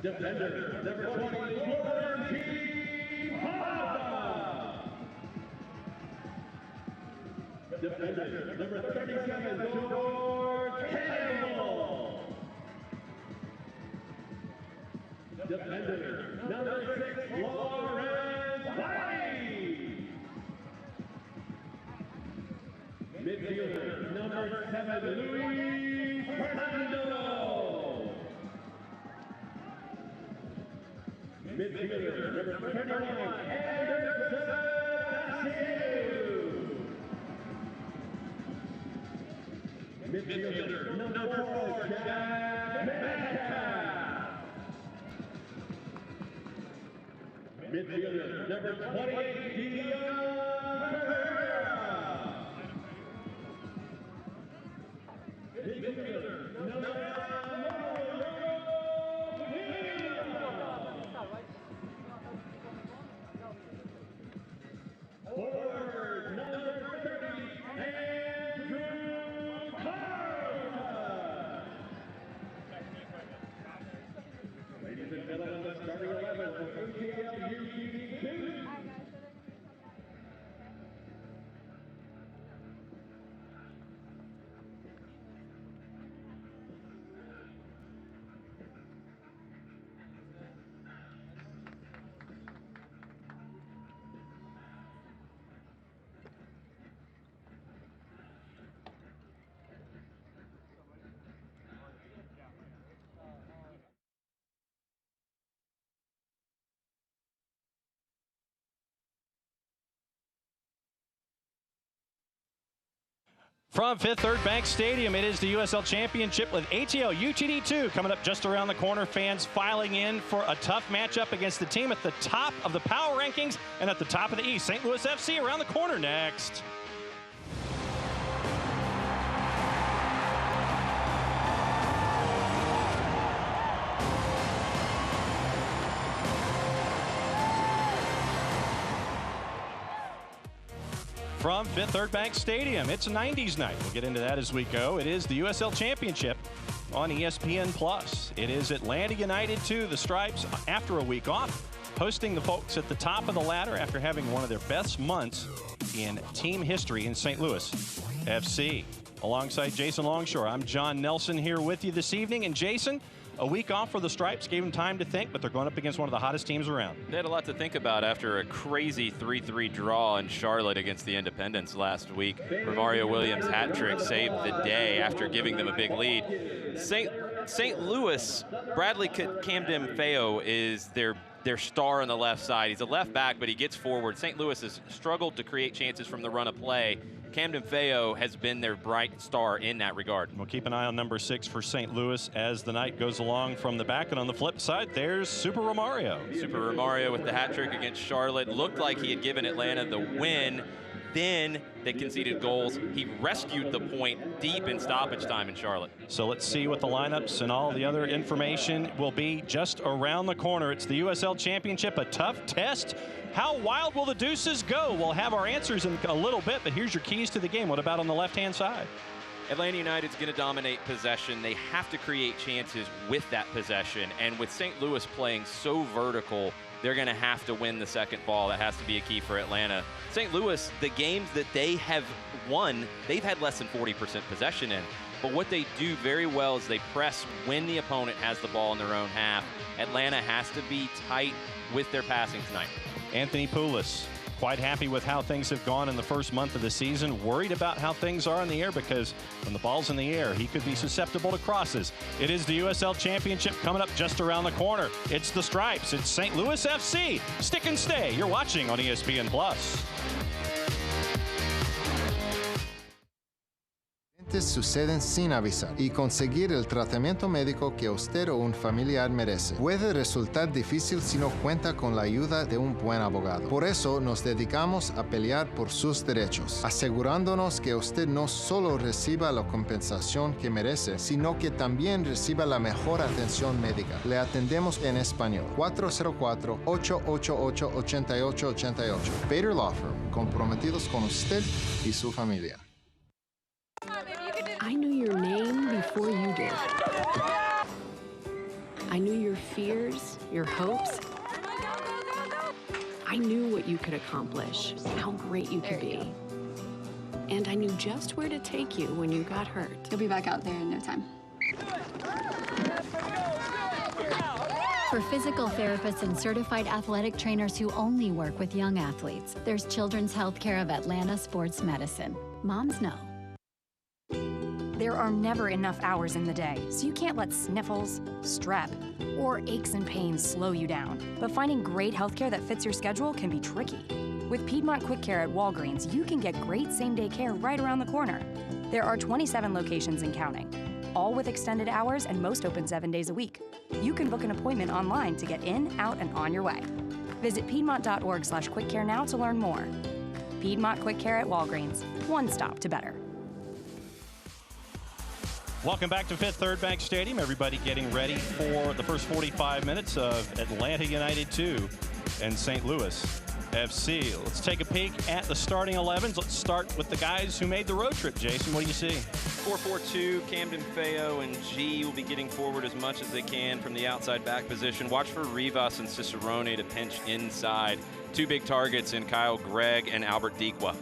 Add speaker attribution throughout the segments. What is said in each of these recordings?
Speaker 1: Defender, number 20, Defender, number 37, George Campbell. Defender, number 6, Lawrence White. Midfielder, number 7, Luis Fernando. Midfielder, number 31, Anderson Asiu. Midfielder, number 4, Jack Metcalf. Midfielder, number 28, Dion Ferreira. Midfielder, number forward, number 30, Andrew Carter. Ladies and gentlemen, the starting 11 for ATL UTD2.
Speaker 2: From Fifth Third Bank Stadium, it is the USL Championship with ATL UTD2 coming up just around the corner. Fans filing in for a tough matchup against the team at the top of the power rankings and at the top of the East. St. Louis FC around the corner next. From Fifth Third Bank Stadium, it's 90s night. We'll get into that as we go. It is the USL Championship on ESPN+. It is Atlanta United 2, the Stripes, after a week off, hosting the folks at the top of the ladder after having one of their best months in team history in St. Louis FC. Alongside Jason Longshore, I'm John Nelson here with you this evening. And Jason, a week off for the Stripes gave them time to think, but they're going up against one of the hottest teams around.
Speaker 3: They had a lot to think about after a crazy 3-3 draw in Charlotte against the Independents last week. Romario Williams' hat trick saved the day after giving them a big lead. St. Louis, Bradley Camden-Feo is their star on the left side. He's a left back, but he gets forward. St. Louis has struggled to create chances from the run of play. Camden-Feo has been their bright star in that regard.
Speaker 2: We'll keep an eye on number 6 for St. Louis as the night goes along from the back. And on the flip side, there's Super Romario.
Speaker 3: Super Romario with the hat trick against Charlotte. Looked like he had given Atlanta the win. Then they conceded goals. He rescued the point deep in stoppage time in Charlotte.
Speaker 2: So let's see what the lineups and all the other information will be just around the corner. It's the USL Championship, a tough test. How wild will the Deuces go? We'll have our answers in a little bit, but here's your keys to the game. What about on the left-hand side?
Speaker 3: Atlanta United's going to dominate possession. They have to create chances with that possession. And with St. Louis playing so vertical, they're going to have to win the second ball. That has to be a key for Atlanta. St. Louis, the games that they have won, they've had less than 40% possession in. But what they do very well is they press when the opponent has the ball in their own half. Atlanta has to be tight with their passing tonight.
Speaker 2: Anthony Poulos, quite happy with how things have gone in the first month of the season. Worried about how things are in the air because when the ball's in the air, he could be susceptible to crosses. It is the USL Championship coming up just around the corner. It's the Stripes. It's St. Louis FC. Stick and stay. You're watching on ESPN+.
Speaker 4: Suceden sin avisar y conseguir el tratamiento médico que usted o un familiar merece puede resultar difícil si no cuenta con la ayuda de un buen abogado. Por eso nos dedicamos a pelear por sus derechos, asegurándonos que usted no solo reciba la compensación que merece, sino que también reciba la mejor atención médica. Le atendemos en español. 404-888-8888. Bader Law Firm, comprometidos con usted y su familia.
Speaker 5: I knew your name before you did. I I knew your fears, your hopes. I knew what you could accomplish, how great you could be. And I knew just where to take you when you got hurt.
Speaker 6: You'll be back out there in no time.
Speaker 7: For physical therapists and certified athletic trainers who only work with young athletes, there's Children's Healthcare of Atlanta Sports Medicine. Moms know.
Speaker 8: There are never enough hours in the day, so you can't let sniffles, strep, or aches and pains slow you down. But finding great healthcare that fits your schedule can be tricky. With Piedmont QuickCare at Walgreens, you can get great same-day care right around the corner. There are 27 locations and counting, all with extended hours and most open 7 days a week. You can book an appointment online to get in, out, and on your way. Visit piedmont.org/quickcare now to learn more. Piedmont QuickCare at Walgreens, one stop to better.
Speaker 2: Welcome back to Fifth Third Bank Stadium. Everybody getting ready for the first 45 minutes of Atlanta United 2 and St. Louis FC. Let's take a peek at the starting 11s. Let's start with the guys who made the road trip. Jason, what do you see?
Speaker 3: 4-4-2, Camden Feo and G will be getting forward as much as they can from the outside back position. Watch for Rivas and Cicerone to pinch inside. Two big targets in Kyle Gregg and Albert Dikwa.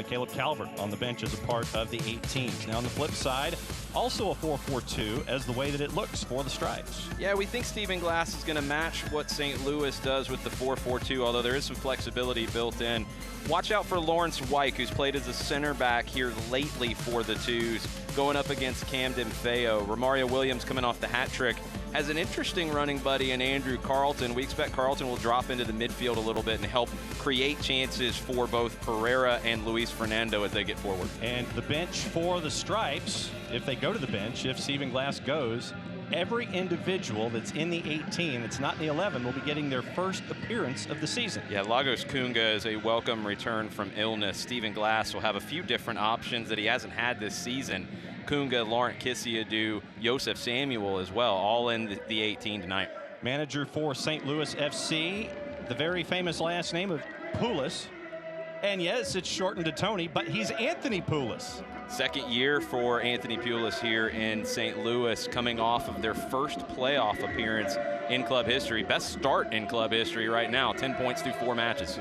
Speaker 2: Caleb Calvert on the bench as a part of the 18s. Now on the flip side, also a 4-4-2 as the way that it looks for the Stripes.
Speaker 3: Yeah, we think Stephen Glass is going to match what St. Louis does with the 4-4-2, although there is some flexibility built in. Watch out for Lawrence Wyke, who's played as a center back here lately for the Twos, going up against Camden Feo. Romario Williams coming off the hat trick. Has an interesting running buddy in Andrew Carlton. We expect Carlton will drop into the midfield a little bit and help create chances for both Pereira and Luis Fernando as they get forward.
Speaker 2: And the bench for the Stripes, if they go to the bench, if Stephen Glass goes, every individual that's in the 18, that's not in the 11, will be getting their first appearance of the season.
Speaker 3: Yeah, Lagos Kunga is a welcome return from illness. Stephen Glass will have a few different options that he hasn't had this season. Kunga, Laurent Kissiadou, Joseph Samuel as well, all in the 18 tonight.
Speaker 2: Manager for St. Louis FC, the very famous last name of Poulos. And yes, it's shortened to Tony, but he's Anthony Poulos.
Speaker 3: Second year for Anthony Poulos here in St. Louis, coming off of their first playoff appearance in club history. Best start in club history right now, 10 points through 4 matches.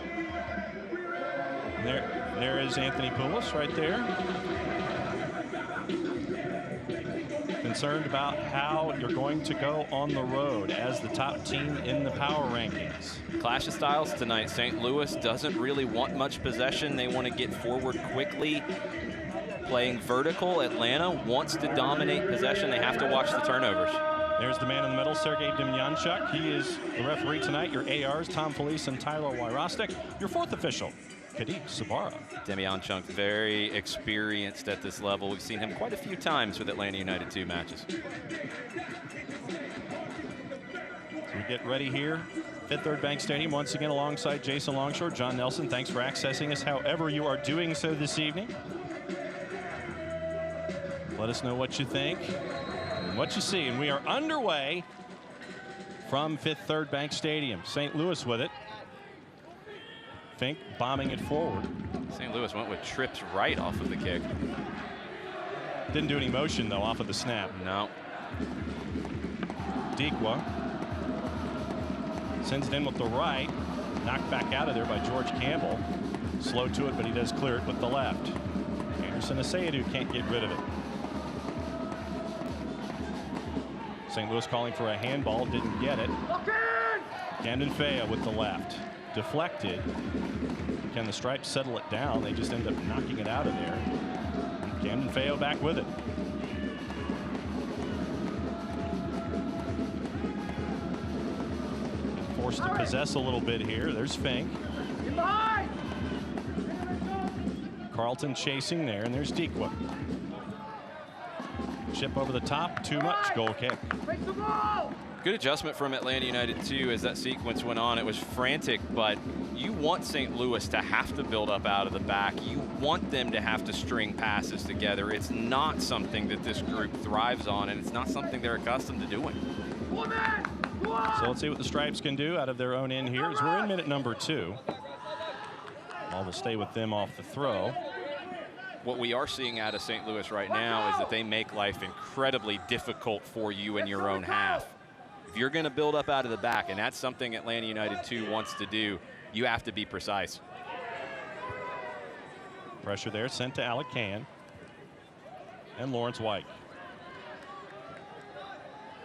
Speaker 2: There is Anthony Poulos right there. Concerned about how you're going to go on the road as the top team in the power rankings.
Speaker 3: Clash of styles tonight. St. Louis doesn't really want much possession. They want to get forward quickly. Playing vertical, Atlanta wants to dominate possession. They have to watch the turnovers.
Speaker 2: There's the man in the middle, Sergei Demyanchuk. He is the referee tonight. Your ARs, Tom Felice and Tyler Wyrostek. Your fourth official, Kadeep Sabara.
Speaker 3: Demyanchuk, very experienced at this level. We've seen him quite a few times with Atlanta United 2 matches.
Speaker 2: So we get ready here. Fifth Third Bank Stadium once again alongside Jason Longshore. John Nelson, thanks for accessing us however you are doing so this evening. Let us know what you think and what you see. And we are underway from Fifth Third Bank Stadium. St. Louis with it. Fink bombing it forward.
Speaker 3: St. Louis went with trips right off of the kick.
Speaker 2: Didn't do any motion, though, off of the snap.
Speaker 3: No.
Speaker 2: Dikwa sends it in with the right. Knocked back out of there by George Campbell. Slow to it, but he does clear it with the left. Anderson Asayadu can't get rid of it. St. Louis calling for a handball, didn't get it. Camden Feo with the left. Deflected. Can the Stripes settle it down? They just end up knocking it out of there. Camden Feo back with it. Forced to possess a little bit here. There's Fink. Carlton chasing there, and there's Dikwa. Chip over the top, too much, goal kick.
Speaker 3: Good adjustment from Atlanta United 2 as that sequence went on. It was frantic, but you want St. Louis to have to build up out of the back. You want them to have to string passes together. It's not something that this group thrives on, and it's not something they're accustomed to doing.
Speaker 2: So let's see what the Stripes can do out of their own end here as we're in minute number 2. Ball will stay with them off the throw.
Speaker 3: What we are seeing out of St. Louis right now is that they make life incredibly difficult for you in your own half. If you're going to build up out of the back, and that's something Atlanta United 2 wants to do, you have to be precise.
Speaker 2: Pressure there sent to Alec Can and Lawrence White.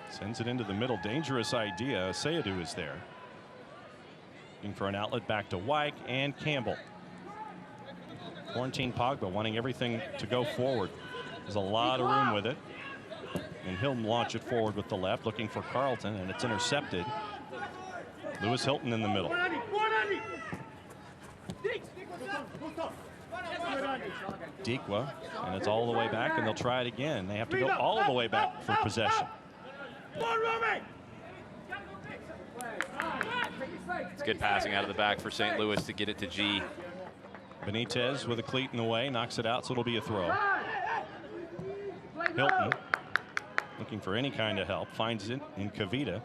Speaker 2: Sends it into the middle. Dangerous idea. Sayadu is there. Looking for an outlet back to White and Campbell. Florentine Pogba wanting everything to go forward. There's a lot of room with it. And he'll launch it forward with the left, looking for Carlton, and it's intercepted. Lewis Hilton in the middle. Dikwa, and it's all the way back, and they'll try it again. They have to go all the way back for possession.
Speaker 3: It's good passing out of the back for St. Louis to get it to G.
Speaker 2: Benitez with a cleat in the way, knocks it out, so it'll be a throw. Hilton looking for any kind of help, finds it in Kavita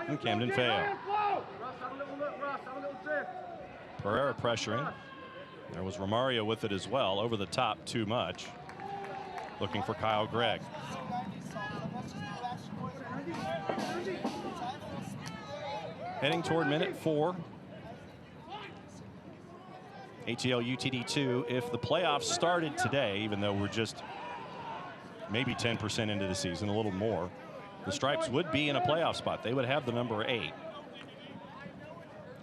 Speaker 2: and Camden Feo. Pereira pressuring. There was Romario with it as well, over the top too much. Looking for Kyle Gregg. Heading toward minute 4. ATL UTD 2. If the playoffs started today, even though we're just maybe 10% into the season, a little more, the Stripes would be in a playoff spot. They would have the number 8.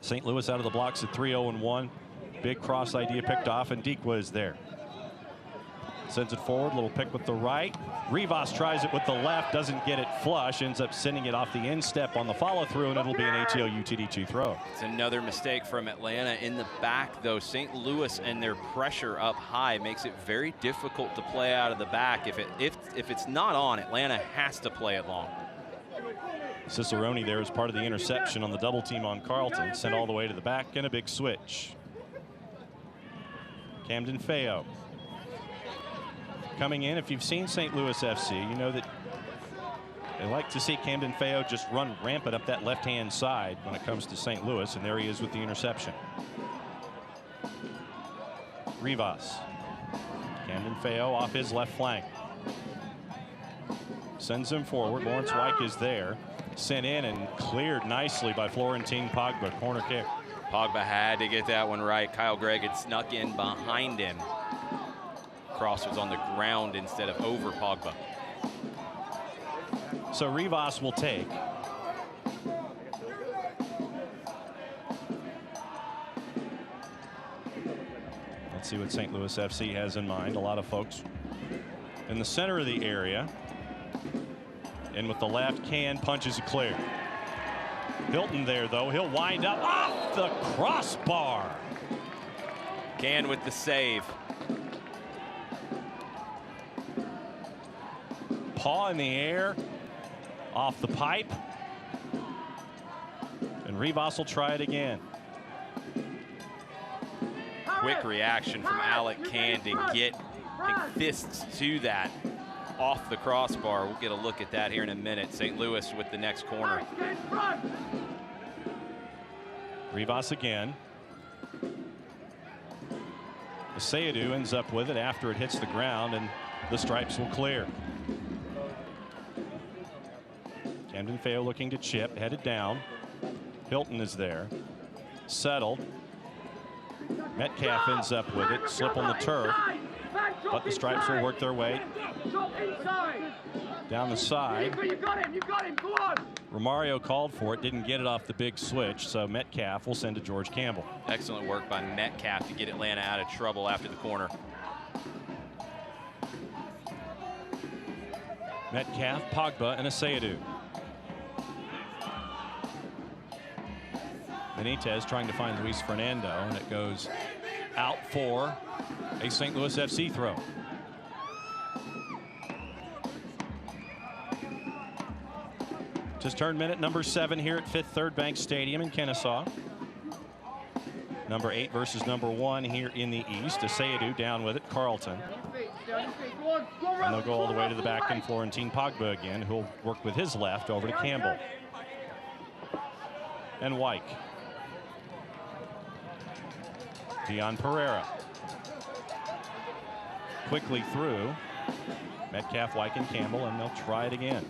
Speaker 2: St. Louis out of the blocks at 3-0-1. Big cross idea picked off, and Dikwa is there. Sends it forward, little pick with the right. Rivas tries it with the left, doesn't get it flush, ends up sending it off the instep on the follow through, and it'll be an ATL UTD 2 throw.
Speaker 3: It's another mistake from Atlanta in the back, though. St. Louis and their pressure up high makes it very difficult to play out of the back. If it's not on, Atlanta has to play it long.
Speaker 2: Cicerone there is part of the interception on the double team on Carlton, sent all the way to the back, and a big switch. Camden Feo coming in. If you've seen St. Louis FC, you know that they like to see Camden Feo just run rampant up that left-hand side when it comes to St. Louis, and there he is with the interception. Rivas. Camden Feo off his left flank. Sends him forward. Lawrence White is there. Sent in and cleared nicely by Florentine Pogba. Corner kick.
Speaker 3: Pogba had to get that one right. Kyle Gregg had snuck in behind him. Cross was on the ground instead of over Pogba.
Speaker 2: So Rivas will take. Let's see what St. Louis FC has in mind. A lot of folks in the center of the area. And with the left, Can punches it clear. Hilton there, though. He'll wind up off the crossbar.
Speaker 3: Can with the save.
Speaker 2: Paw in the air, off the pipe. And Rivas will try it again.
Speaker 3: Quick reaction from Alec Can to get fists to that off the crossbar. We'll get a look at that here in a minute. St. Louis with the next corner.
Speaker 2: Rivas again. Sayadu ends up with it after it hits the ground, and the Stripes will clear. Camden Feo looking to chip, headed down. Hilton is there. Settled. Metcalf ends up with it. Slip on the turf. But the Stripes will work their way down the side. Romario called for it, didn't get it off the big switch, so Metcalf will send to George Campbell.
Speaker 3: Excellent work by Metcalf to get Atlanta out of trouble after the corner.
Speaker 2: Metcalf, Pogba, and Sayadu. Benitez trying to find Luis Fernando, and it goes out for a St. Louis FC throw. Just turned minute number 7 here at Fifth Third Bank Stadium in Kennesaw. Number 8 versus number 1 here in the East. Sayadu down with it. Carlton. And they'll go all the way to the back, and Florentine Pogba again, who'll work with his left over to Campbell. And White. Dion Pereira. Quickly through. Metcalf, White, and Campbell, and they'll try it again.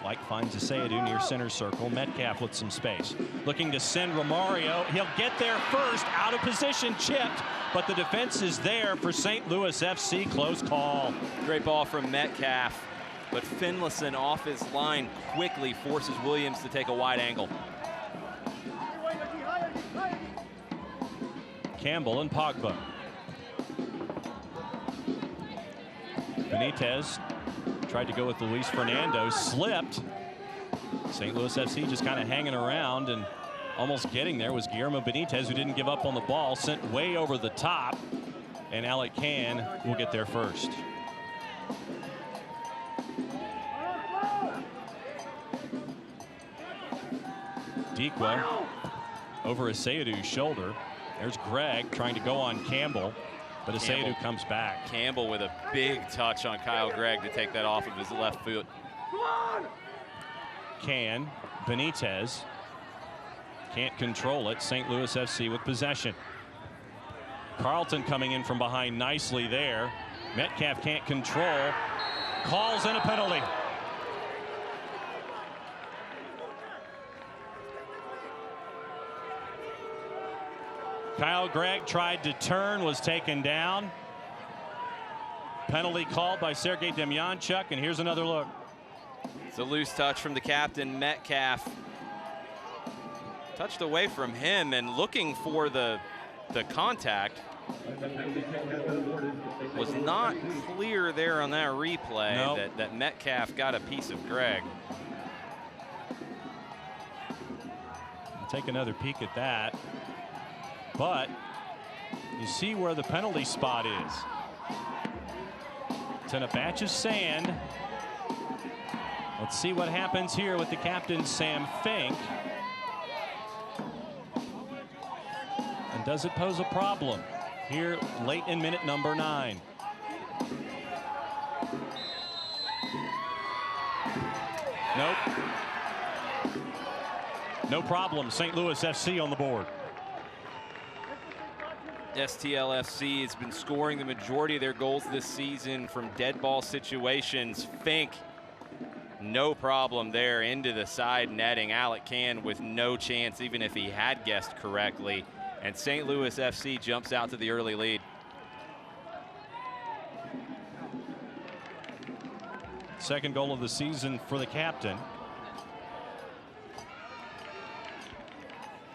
Speaker 2: White finds a Sayadu near center circle. Metcalf with some space. Looking to send Romario. He'll get there first. Out of position, chipped. But the defense is there for St. Louis FC. Close call.
Speaker 3: Great ball from Metcalf. But Finlayson off his line quickly forces Williams to take a wide angle.
Speaker 2: Campbell and Pogba. Benitez tried to go with Luis Fernando, slipped. St. Louis FC just kind of hanging around, and almost getting there was Guillermo Benitez, who didn't give up on the ball, sent way over the top, and Alec Can will get there first. Dikwa over Asayudu's shoulder. There's Greg trying to go on Campbell, but Asayudu comes back.
Speaker 3: Campbell with a big touch on Kyle Gregg to take that off of his left foot.
Speaker 2: Can, Benitez can't control it. St. Louis FC with possession. Carlton coming in from behind nicely there. Metcalf can't control. Calls in a penalty. Kyle Gregg tried to turn, was taken down. Penalty called by Sergei Demyanchuk, and here's another look.
Speaker 3: It's a loose touch from the captain, Metcalf. Touched away from him and looking for the contact. Was not clear there on that replay.
Speaker 2: Nope.
Speaker 3: that Metcalf got a piece of Gregg.
Speaker 2: Take another peek at that. But you see where the penalty spot is. It's in a batch of sand. Let's see what happens here with the captain, Sam Fink. And does it pose a problem here late in minute number 9? Nope. No problem. St. Louis FC on the board.
Speaker 3: STLFC has been scoring the majority of their goals this season from dead ball situations. Fink, no problem there into the side netting. Alec Can with no chance, even if he had guessed correctly. And St. Louis FC jumps out to the early lead.
Speaker 2: Second goal of the season for the captain.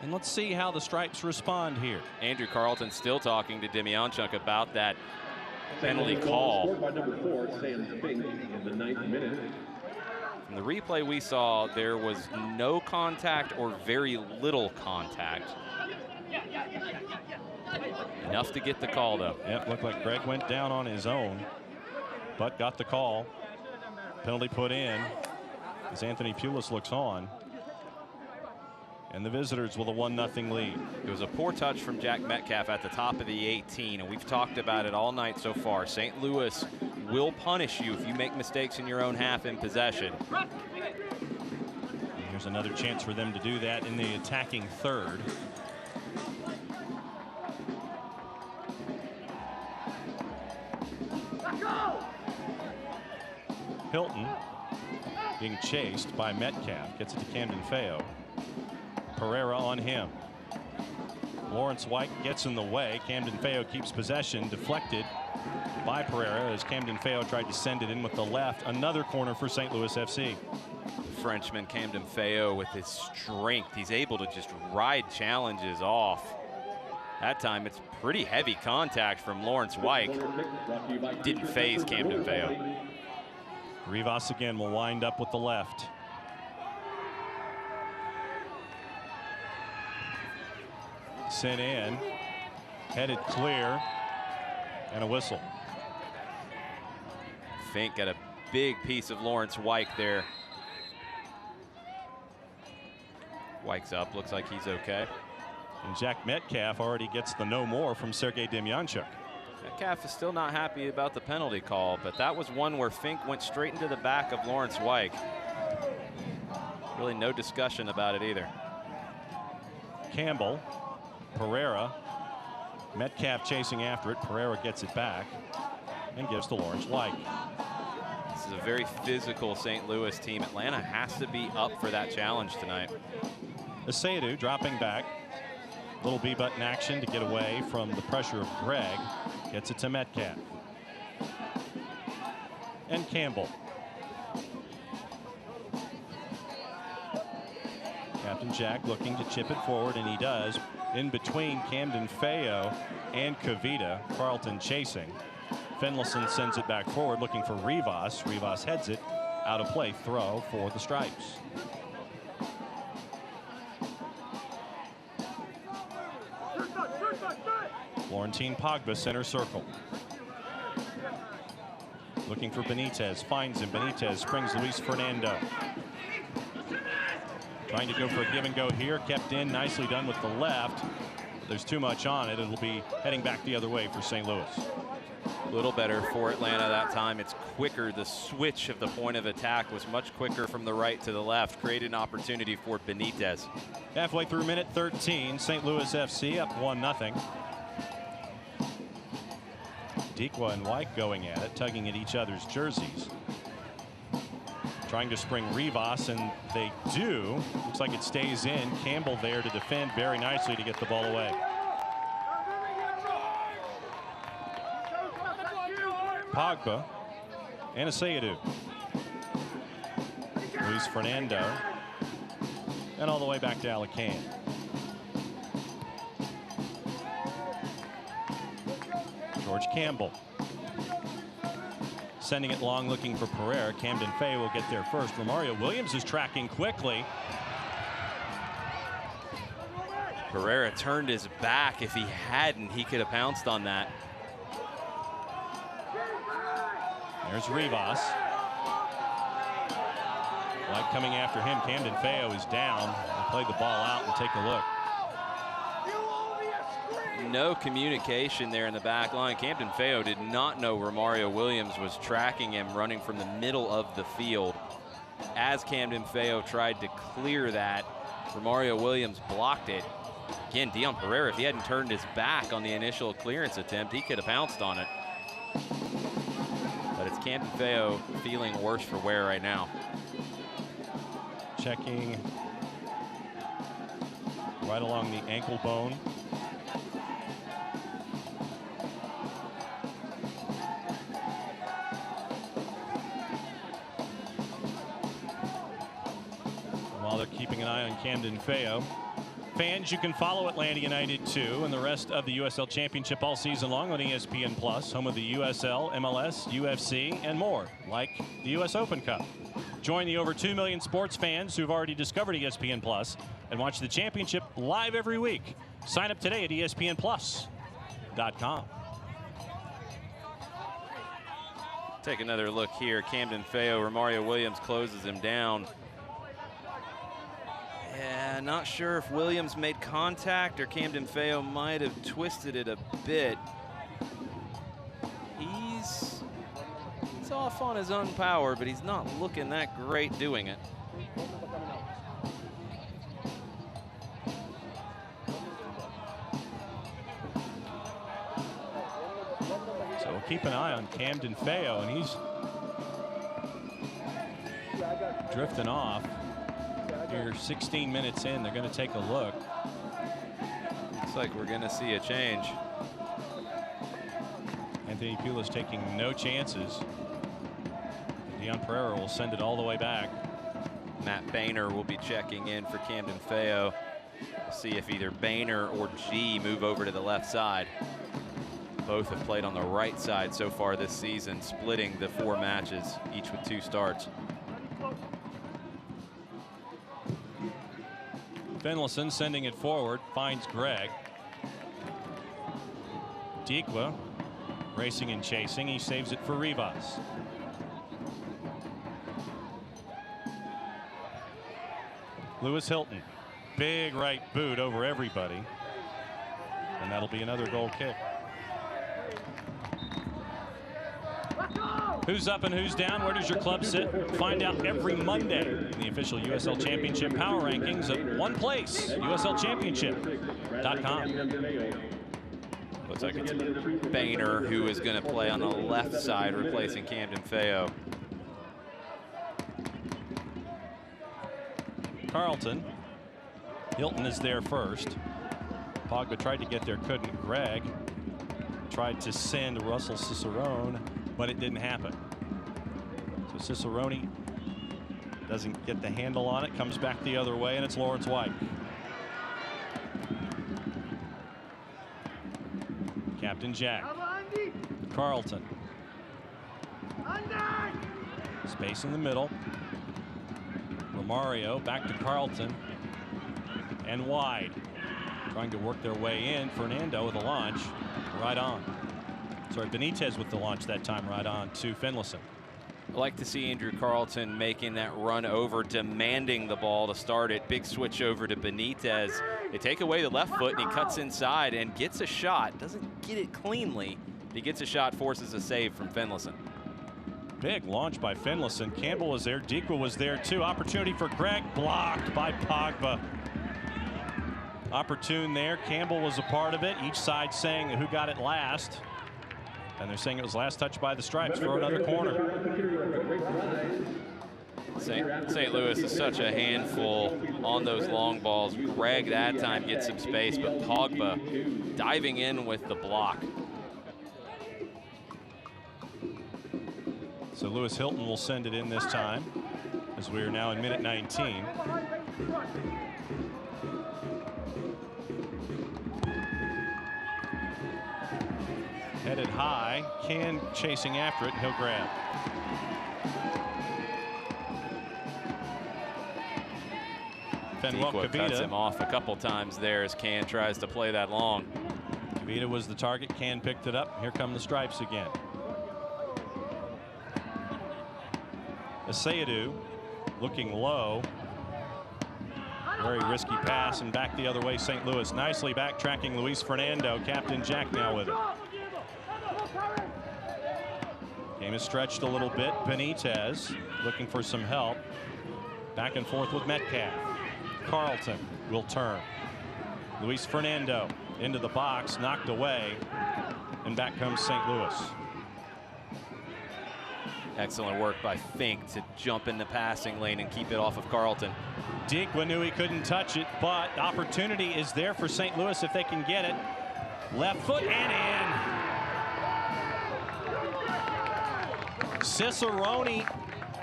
Speaker 2: And let's see how the Stripes respond here.
Speaker 3: Andrew Carlton still talking to Demyanchuk about that penalty call.
Speaker 1: Scored by number 4, Sam Fink, in the 9th minute.
Speaker 3: From the replay we saw, there was no contact or very little contact. Enough to get the call, though.
Speaker 2: Yep, looked like Greg went down on his own, but got the call. Penalty put in as Anthony Pulis looks on. And the visitors with a 1-0 lead.
Speaker 3: It was a poor touch from Jack Metcalf at the top of the 18, and we've talked about it all night so far. St. Louis will punish you if you make mistakes in your own half in possession.
Speaker 2: And here's another chance for them to do that in the attacking third. Hilton being chased by Metcalf, gets it to Camden Feo. Pereira on him. Lawrence White gets in the way. Camden Feo keeps possession, deflected by Pereira as Camden Feo tried to send it in with the left. Another corner for St. Louis FC.
Speaker 3: The Frenchman Camden Feo with his strength, he's able to just ride challenges off. That time it's pretty heavy contact from Lawrence White. Didn't phase Camden Feo.
Speaker 2: Rivas again will wind up with the left. Sent in, headed clear, and a whistle.
Speaker 3: Fink got a big piece of Lawrence White there. White's up, looks like he's okay.
Speaker 2: And Jack Metcalf already gets the no more from Sergei Demyanchuk.
Speaker 3: Metcalf is still not happy about the penalty call, but that was one where Fink went straight into the back of Lawrence White. Really no discussion about it either.
Speaker 2: Campbell, Pereira, Metcalf chasing after it. Pereira gets it back and gives to Lawrence White.
Speaker 3: is a very physical St. Louis team. Atlanta has to be up for that challenge tonight.
Speaker 2: Asayadu dropping back. Little B-button action to get away from the pressure of Greg. Gets it to Metcalf. And Campbell. Captain Jack looking to chip it forward, and he does. In between Camden Feo and Kavita. Carlton chasing. Finlayson sends it back forward looking for Rivas. Rivas heads it out of play. Throw for the Stripes. Florentine Pogba center circle. Looking for Benitez. Finds him. Benitez springs Luis Fernando. Trying to go for a give and go here. Kept in. Nicely done with the left. There's too much on it. It'll be heading back the other way for St. Louis.
Speaker 3: A little better for Atlanta that time. It's quicker. The switch of the point of attack was much quicker from the right to the left. Created an opportunity for Benitez.
Speaker 2: Halfway through minute 13. St. Louis FC up 1-0. Dequa and White going at it, tugging at each other's jerseys. Trying to spring Rivas, and they do. Looks like it stays in. Campbell there to defend very nicely to get the ball away. Pogba and Asayadu. Luis Fernando. And all the way back to Alacan. George Campbell. Sending it long looking for Pereira. Camden Fay will get there first. Romario Williams is tracking quickly.
Speaker 3: Pereira turned his back. If he hadn't, he could have pounced on that.
Speaker 2: There's Rivas. White coming after him. Camden Feo is down. They play the ball out and take a look.
Speaker 3: No communication there in the back line. Camden Feo did not know Romario Williams was tracking him, running from the middle of the field. As Camden Feo tried to clear that, Romario Williams blocked it. Again, Dion Pereira, if he hadn't turned his back on the initial clearance attempt, he could have pounced on it. But it's Camden Feo feeling worse for wear right now.
Speaker 2: Checking right along the ankle bone. While they're keeping an eye on Camden Feo. Fans, you can follow Atlanta United 2 and the rest of the USL Championship all season long on ESPN Plus, home of the USL, MLS, UFC, and more, like the US Open Cup. Join the over 2 million sports fans who've already discovered ESPN Plus and watch the championship live every week. Sign up today at ESPNplus.com.
Speaker 3: Take another look here. Camden Feo, Romario Williams closes him down. Yeah, not sure if Williams made contact or Camden Feo might have twisted it a bit. He's off on his own power, but he's not looking that great doing it.
Speaker 2: So we'll keep an eye on Camden Feo, and he's drifting off. Here 16 minutes in, they're going to take a look.
Speaker 3: Looks like we're going to see a change.
Speaker 2: Anthony Pulis taking no chances. Dion Pereira will send it all the way back.
Speaker 3: Matt Boehner will be checking in for Camden Feo. See if either Boehner or G move over to the left side. Both have played on the right side so far this season, splitting the 4 matches, each with 2 starts.
Speaker 2: Finlayson sending it forward, finds Greg. Dequa racing and chasing. He saves it for Rivas. Lewis Hilton, big right boot over everybody. And that'll be another goal kick. Who's up and who's down? Where does your club sit? Find out every Monday in the official USL Championship Power Rankings at one place, USLChampionship.com.
Speaker 3: Looks like it's Boehner who is going to play on the left side, replacing Camden Feo.
Speaker 2: Carlton. Hilton is there first. Pogba tried to get there, couldn't. Gregg tried to send Russell Cicerone, but it didn't happen. So Cicerone doesn't get the handle on it, comes back the other way, and it's Lawrence White. Captain Jack. Carlton. Space in the middle. Romario back to Carlton. And wide. Trying to work their way in. Fernando with a launch. Right on. Sorry, Benitez with the launch that time. Right on to Finlayson.
Speaker 3: I like to see Andrew Carlton making that run over, demanding the ball to start it. Big switch over to Benitez. They take away the left foot, and he cuts inside and gets a shot. Doesn't get it cleanly. He gets a shot, forces a save from Finlayson.
Speaker 2: Big launch by Finlayson. Campbell was there. Dikwa was there too. Opportunity for Gregg. Blocked by Pogba. Opportune there. Campbell was a part of it. Each side saying who got it last. And they're saying it was last touched by the Stripes for another corner.
Speaker 3: St. Louis is such a handful on those long balls. Gregg that time gets some space, but Pogba diving in with the block.
Speaker 2: So Lewis Hilton will send it in this time, as we are now in minute 19. Headed high, Can chasing after it, he'll grab.
Speaker 3: Dikwa cuts him off a couple times there as Can tries to play that long.
Speaker 2: Kavita was the target. Can picked it up. Here come the Stripes again. Asayadu looking low. Very risky pass, and back the other way St. Louis. Nicely backtracking Luis Fernando. Captain Jack now with it. Game is stretched a little bit. Benitez looking for some help. Back and forth with Metcalf. Carlton will turn. Luis Fernando into the box, knocked away, and back comes St. Louis.
Speaker 3: Excellent work by Fink to jump in the passing lane and keep it off of Carlton.
Speaker 2: Dikwa knew he couldn't touch it, but opportunity is there for St. Louis if they can get it. Left foot and in. Cicerone,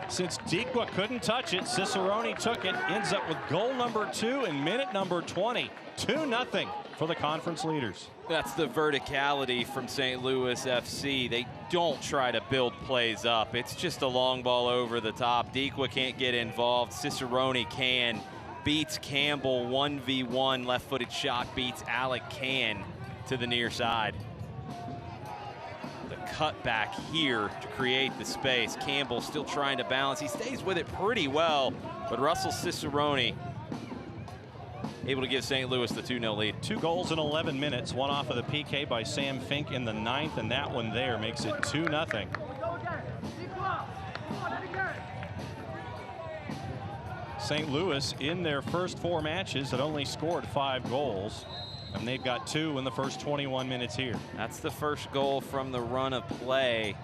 Speaker 2: since Dikwa couldn't touch it, Cicerone took it, ends up with goal number 2 in minute number 20. 2-0 for the conference leaders.
Speaker 3: That's the verticality from St. Louis FC. They don't try to build plays up. It's just a long ball over the top. Dikwa can't get involved. Cicerone can. Beats Campbell 1v1. Left-footed shot beats Alec Can to the near side. The cut back here to create the space. Campbell still trying to balance. He stays with it pretty well, but Russell Cicerone able to give St. Louis the 2-0 lead.
Speaker 2: 2 goals in 11 minutes. One off of the PK by Sam Fink in the 9th, and that one there makes it 2-0. St. Louis in their first 4 matches had only scored 5 goals, and they've got 2 in the first 21 minutes here.
Speaker 3: That's the first goal from the run of play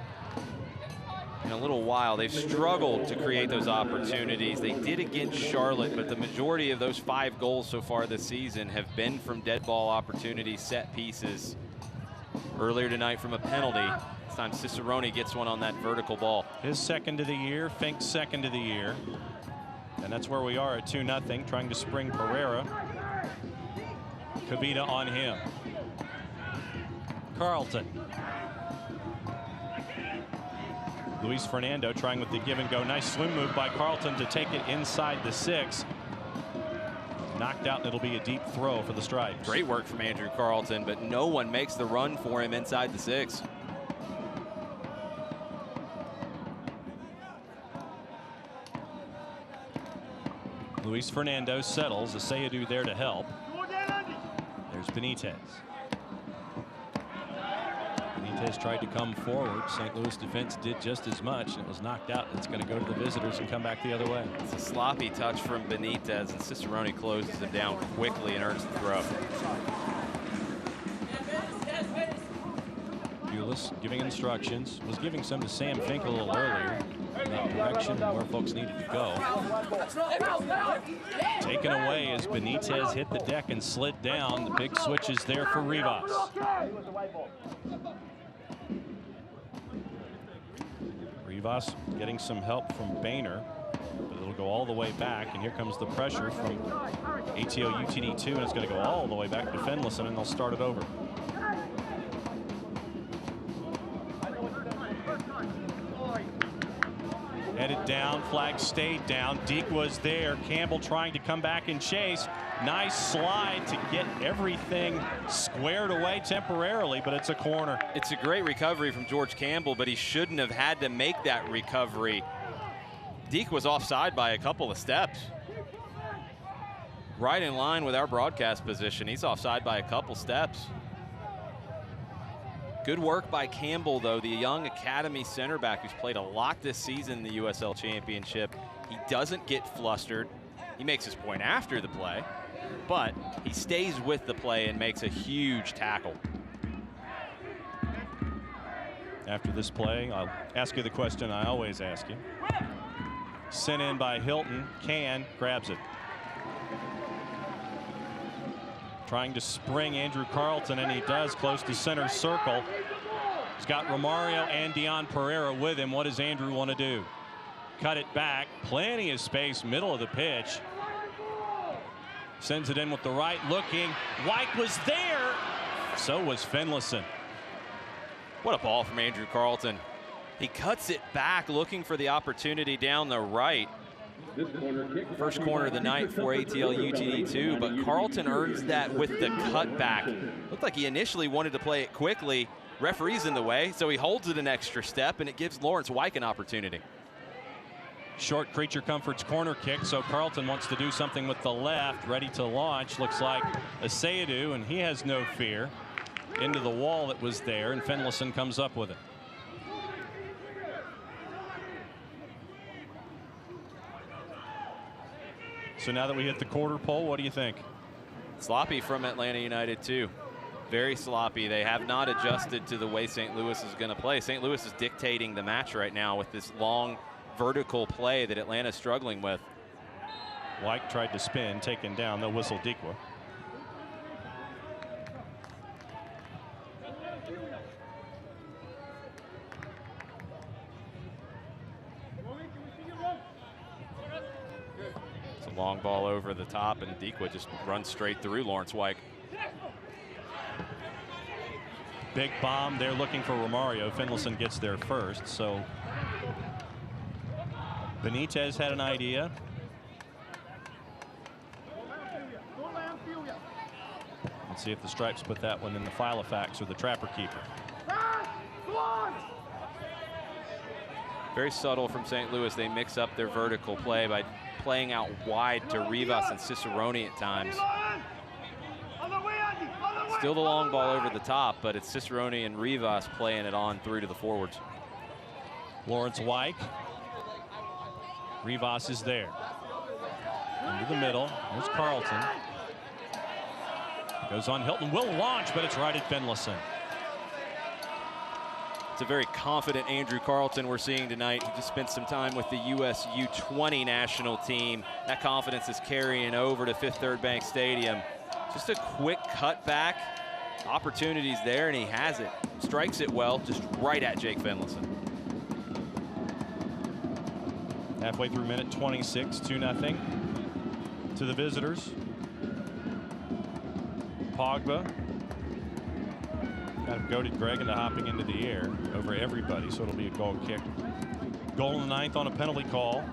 Speaker 3: in a little while. They've struggled to create those opportunities. They did against Charlotte, but the majority of those 5 goals so far this season have been from dead ball opportunities, set pieces. Earlier tonight from a penalty. This time Cicerone gets one on that vertical ball.
Speaker 2: His second of the year, Fink's second of the year. And that's where we are at 2-0, trying to spring Pereira. Kavita on him. Carlton. Luis Fernando trying with the give and go. Nice swim move by Carlton to take it inside the 6. Knocked out, and it'll be a deep throw for the Stripes.
Speaker 3: Great work from Andrew Carlton, but no one makes the run for him inside the 6.
Speaker 2: Luis Fernando settles. Asayadu there to help. There's Benitez. Benitez tried to come forward. St. Louis defense did just as much, and it was knocked out. It's going to go to the visitors and come back the other way.
Speaker 3: It's a sloppy touch from Benitez, and Cicerone closes it down quickly and earns the throw.
Speaker 2: Bulis giving instructions. Was giving some to Sam Fink a little earlier. that direction where folks needed to go. Taken away as Benitez hit the deck and slid down. The big switch is there for Rivas. Rivas getting some help from Boehner, but it'll go all the way back, and here comes the pressure from ATO UTD2, and it's going to go all the way back to Finlayson, and they'll start it over. Headed down, flag stayed down. Deke was there. Campbell trying to come back and chase. Nice slide to get everything squared away temporarily, but it's a corner.
Speaker 3: It's a great recovery from George Campbell, but he shouldn't have had to make that recovery. Deke was offside by a couple of steps. Right in line with our broadcast position. He's offside by a couple steps. Good work by Campbell, though, the young academy center back who's played a lot this season in the USL Championship. He doesn't get flustered. He makes his point after the play, but he stays with the play and makes a huge tackle.
Speaker 2: After this play, I'll ask you the question I always ask you. Sent in by Hilton. Can grabs it. Trying to spring Andrew Carlton, and he does, close to center circle. He's got Romario and Dion Pereira with him. What does Andrew want to do? Cut it back. Plenty of space, middle of the pitch. Sends it in with the right looking. White was there. So was Finlayson.
Speaker 3: What a ball from Andrew Carlton. He cuts it back, looking for the opportunity down the right. First corner of the night for ATL UTD2, but Carlton earns that with the cutback. Looked like he initially wanted to play it quickly. Referee's in the way, so he holds it an extra step, and it gives Lawrence Wyke an opportunity.
Speaker 2: Short Creature Comforts corner kick, so Carlton wants to do something with the left, ready to launch. Looks like Asayadu, and he has no fear. Into the wall that was there, and Finlayson comes up with it. So now that we hit the quarter pole, what do you think?
Speaker 3: Sloppy from Atlanta United too. Very sloppy. They have not adjusted to the way St. Louis is going to play. St. Louis is dictating the match right now with this long vertical play that Atlanta's struggling with.
Speaker 2: White tried to spin, taken down. They'll whistle Dikwa.
Speaker 3: Long ball over the top, and Dikwa just runs straight through Lawrence Wyke.
Speaker 2: Big bomb. They're looking for Romario. Finlayson gets there first. So Benitez had an idea. Let's see if the Stripes put that one in the Filofax or the Trapper Keeper.
Speaker 3: Very subtle from St. Louis. They mix up their vertical play by playing out wide to Rivas and Cicerone at times. Still the long ball over the top, but it's Cicerone and Rivas playing it on through to the forwards.
Speaker 2: Lawrence Wyke. Rivas is there. Into the middle. There's Carlton. Goes on Hilton. Will launch, but it's right at Finlayson.
Speaker 3: It's a very confident Andrew Carlton we're seeing tonight. He just spent some time with the US U20 national team. That confidence is carrying over to Fifth Third Bank Stadium. Just a quick cutback. Opportunities there, and he has it. Strikes it well, just right at Jake Finlayson.
Speaker 2: Halfway through minute 26, 2-0 to the visitors. Pogba kind of goaded Greg into hopping into the air over everybody, so it'll be a goal kick. Goal in the 9th on a penalty call.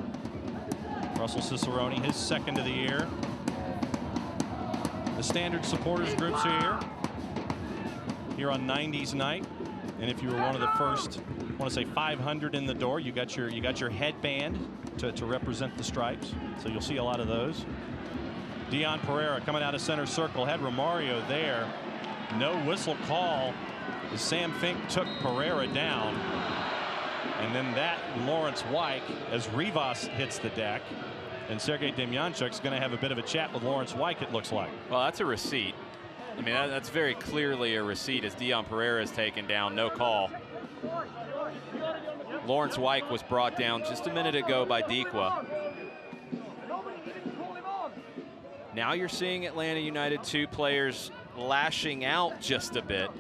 Speaker 2: Russell Cicerone, his second of the year. The standard supporters groups are here on 90s night, and if you were one of the first, I want to say 500 in the door, you got your headband to represent the Stripes, so you'll see a lot of those. Dion Pereira coming out of center circle, had Romario there. No whistle call as Sam Fink took Pereira down. And then that Lawrence Wyke as Rivas hits the deck. And Sergei Demyanchuk's going to have a bit of a chat with Lawrence Wyke, it looks like.
Speaker 3: Well, that's a receipt. I mean, that's very clearly a receipt as Dion Pereira is taken down. No call. Lawrence Wyke was brought down just a minute ago by Dikwa. Now you're seeing Atlanta United 2 players lashing out just a bit.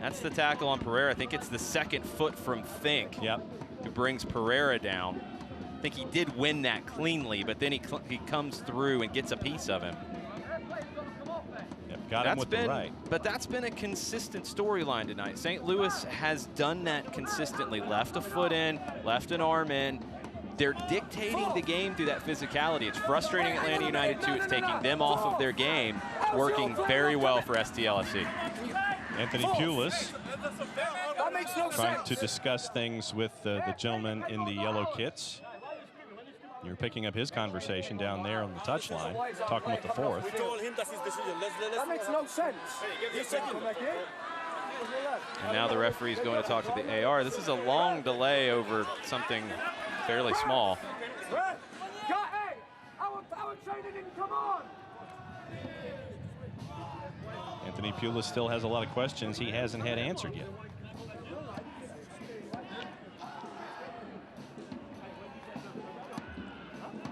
Speaker 3: That's the tackle on Pereira. I think it's the second foot from Fink.
Speaker 2: Yep.
Speaker 3: Who brings Pereira down. I think he did win that cleanly, but then he comes through and gets a piece of him.
Speaker 2: Yep, got him with the right.
Speaker 3: But that's been a consistent storyline tonight. St. Louis has done that consistently. Left a foot in, left an arm in. They're dictating the game through that physicality. It's frustrating Atlanta United too. It's taking them off of their game. It's working very well for STLFC.
Speaker 2: Anthony Pulis trying to discuss things with the gentleman in the yellow kits. You're picking up his conversation down there on the touchline, talking with the fourth.
Speaker 6: We told him that's his decision. That makes no sense.
Speaker 3: And now the referee's going to talk to the AR. This is a long delay over something fairly small.
Speaker 2: Anthony Pulis still has a lot of questions he hasn't had answered yet.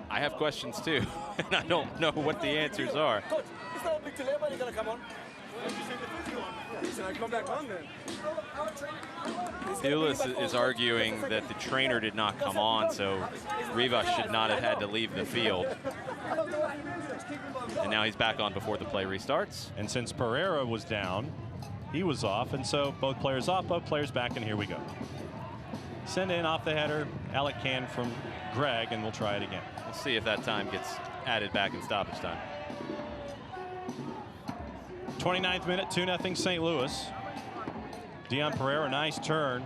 Speaker 3: I have questions too, and I don't know what the answers are.
Speaker 6: Coach, it's not a big delay, but he's gonna come on. Come back on then.
Speaker 3: Pulis is arguing that the trainer did not come on, so Rivas should not have had to leave the field. And now he's back on before the play restarts.
Speaker 2: And since Pereira was down, he was off, and so both players off, both players back, and here we go. Send in off the header, Alec Can from Greg, and we'll try it again.
Speaker 3: We'll see if that time gets added back in stoppage time.
Speaker 2: 29th minute, 2-0 St. Louis. Dion Pereira, nice turn.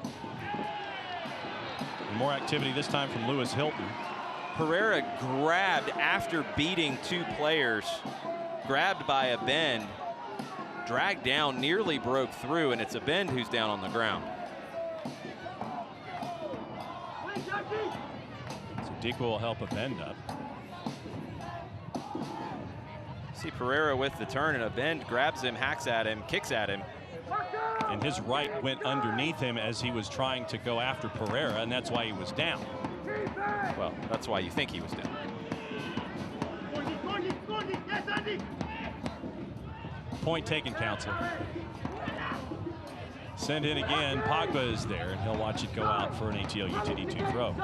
Speaker 2: And more activity this time from Lewis Hilton.
Speaker 3: Pereira grabbed after beating 2 players, grabbed by a bend, dragged down, nearly broke through, and it's a bend who's down on the ground.
Speaker 2: So Dikwa will help a bend up.
Speaker 3: See Pereira with the turn, and a bend grabs him, hacks at him, kicks at him.
Speaker 2: And his right went underneath him as he was trying to go after Pereira, and that's why he was down.
Speaker 3: Well, that's why you think he was down.
Speaker 2: Point taken, Council. Send in again. Pogba is there, and he'll watch it go out for an ATL UTD2 throw.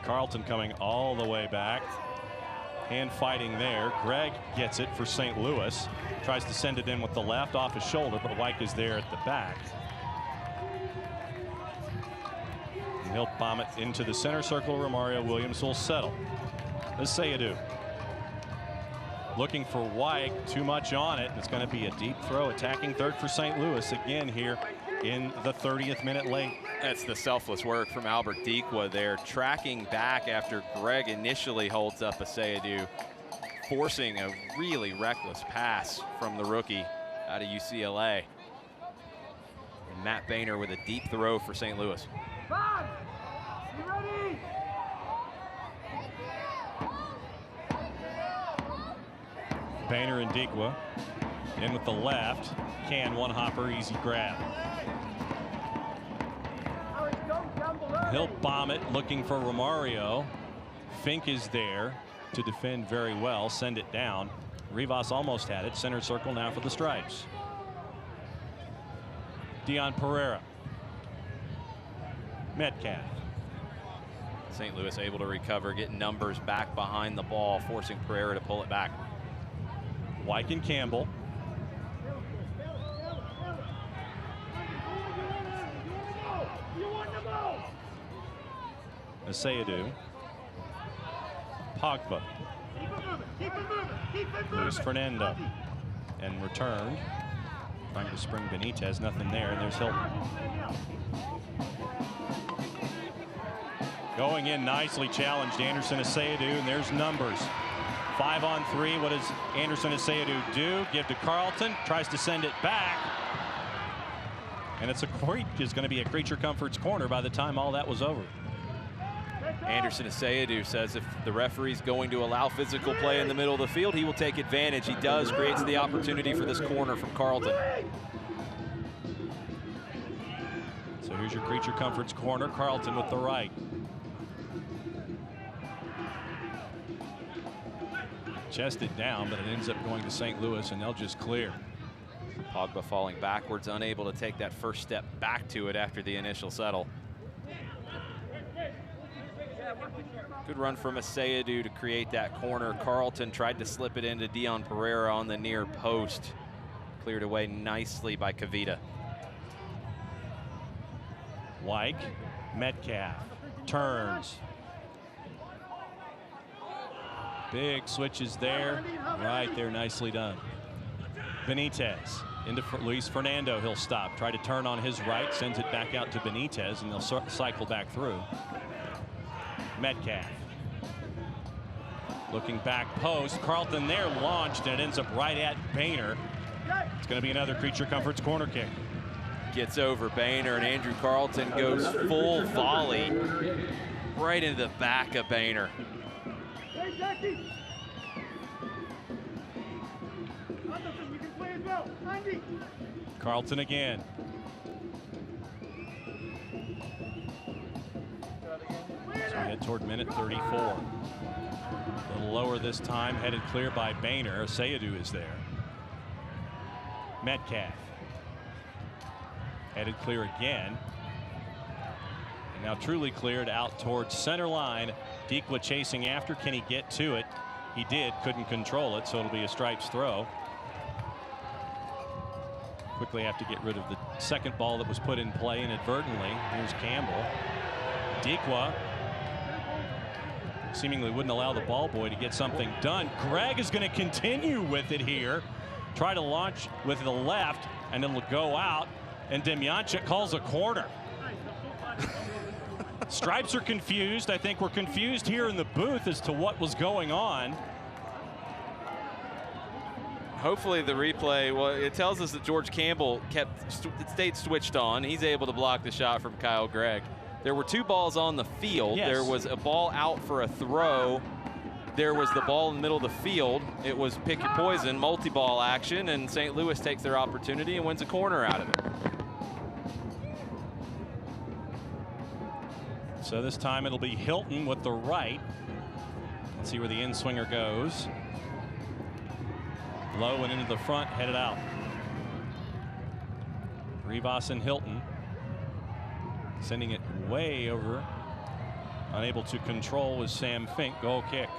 Speaker 2: Carlton coming all the way back. Hand fighting there. Greg gets it for St. Louis. Tries to send it in with the left off his shoulder, but Wyke is there at the back. And he'll bomb it into the center circle where Mario Williams will settle. Let's say ado. Looking for Wyke, too much on it. It's going to be a deep throw, attacking third for St. Louis again here in the 30th minute late.
Speaker 3: That's the selfless work from Albert Dikwa there, tracking back after Greg initially holds up a Sayadu, forcing a really reckless pass from the rookie out of UCLA. And Matt Boehner with a deep throw for St. Louis.
Speaker 2: Boehner and Dikwa in with the left. Can one hopper, easy grab. He'll bomb it, looking for Romario. Fink is there to defend very well, send it down. Rivas almost had it. Center circle now for the Stripes. Dion Pereira. Metcalf.
Speaker 3: St. Louis able to recover, get numbers back behind the ball, forcing Pereira to pull it back.
Speaker 2: Wyke and Campbell. Sayadu. Pogba. Luis Fernando. And returned. Trying to spring Benitez. Nothing there. And there's Hilton. Going in nicely challenged. Anderson Sayadu. And there's numbers. 5-on-3. What does Anderson Sayadu do? Give to Carlton. Tries to send it back. And it's going to be a Creature Comforts corner by the time all that was over.
Speaker 3: Anderson Asayadu says if the referee's going to allow physical play in the middle of the field, he will take advantage. He does, creates the opportunity for this corner from Carlton.
Speaker 2: So here's your creature comforts corner. Carlton with the right. Chested down, but it ends up going to St. Louis, and they'll just clear.
Speaker 3: Pogba falling backwards, unable to take that first step back to it after the initial settle. Good run from Asayadu to create that corner. Carlton tried to slip it into Dion Pereira on the near post. Cleared away nicely by Kavita.
Speaker 2: Wyke, Metcalf, turns. Big switches there, right there, nicely done. Benitez into Luis Fernando, he'll stop. Try to turn on his right, sends it back out to Benitez, and they'll cycle back through. Metcalf. Looking back post, Carlton there launched, and it ends up right at Boehner. It's going to be another creature comforts corner kick.
Speaker 3: Gets over Boehner, and Andrew Carlton goes full volley right into the back of Boehner.
Speaker 2: Carlton again. So we head toward minute 34. A little lower this time, headed clear by Boehner. Asayadu is there. Metcalf. Headed clear again. And now truly cleared out towards center line. Dikwa chasing after. Can he get to it? He did. Couldn't control it, so it'll be a Stripes throw. Quickly have to get rid of the second ball that was put in play inadvertently. Here's Campbell. Dikwa seemingly wouldn't allow the ball boy to get something done. Gregg is going to continue with it here. Try to launch with the left, and it'll go out, and Demjanjuk calls a corner. Stripes are confused. I think we're confused here in the booth as to what was going on.
Speaker 3: Hopefully the replay, well, it tells us that George Campbell stayed switched on. He's able to block the shot from Kyle Gregg. There were two balls on the field.
Speaker 2: Yes.
Speaker 3: There was a ball out for a throw. There was the ball in the middle of the field. It was pick your poison, multi-ball action, and St. Louis takes their opportunity and wins a corner out of it.
Speaker 2: So this time it'll be Hilton with the right. Let's see where the in-swinger goes. Low and into the front, headed out. Rivas and Hilton sending it way over. Unable to control was Sam Fink. Goal kick.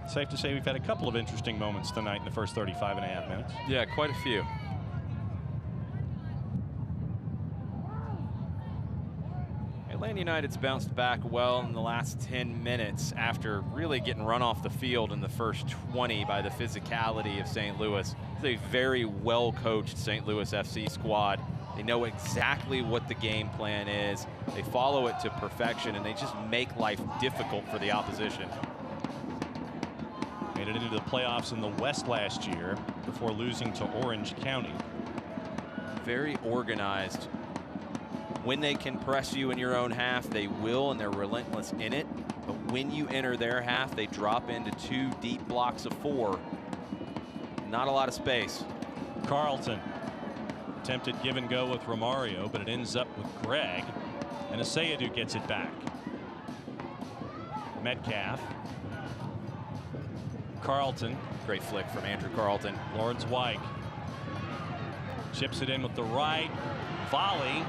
Speaker 2: Safe to say we've had a couple of interesting moments tonight in the first 35.5 minutes.
Speaker 3: Yeah, quite a few. Atlanta United's bounced back well in the last 10 minutes after really getting run off the field in the first 20 by the physicality of St. Louis. It's a very well-coached St. Louis FC squad. They know exactly what the game plan is. They follow it to perfection, and they just make life difficult for the opposition.
Speaker 2: Made it into the playoffs in the West last year before losing to Orange County.
Speaker 3: Very organized. When they can press you in your own half, they will, and they're relentless in it. But when you enter their half, they drop into two deep blocks of four. Not a lot of space.
Speaker 2: Carlton. Attempted give and go with Romario, but it ends up with Gregg. And Asayadu gets it back. Metcalf. Carlton.
Speaker 3: Great flick from Andrew Carlton.
Speaker 2: Lawrence Wyke. Chips it in with the right. Volley.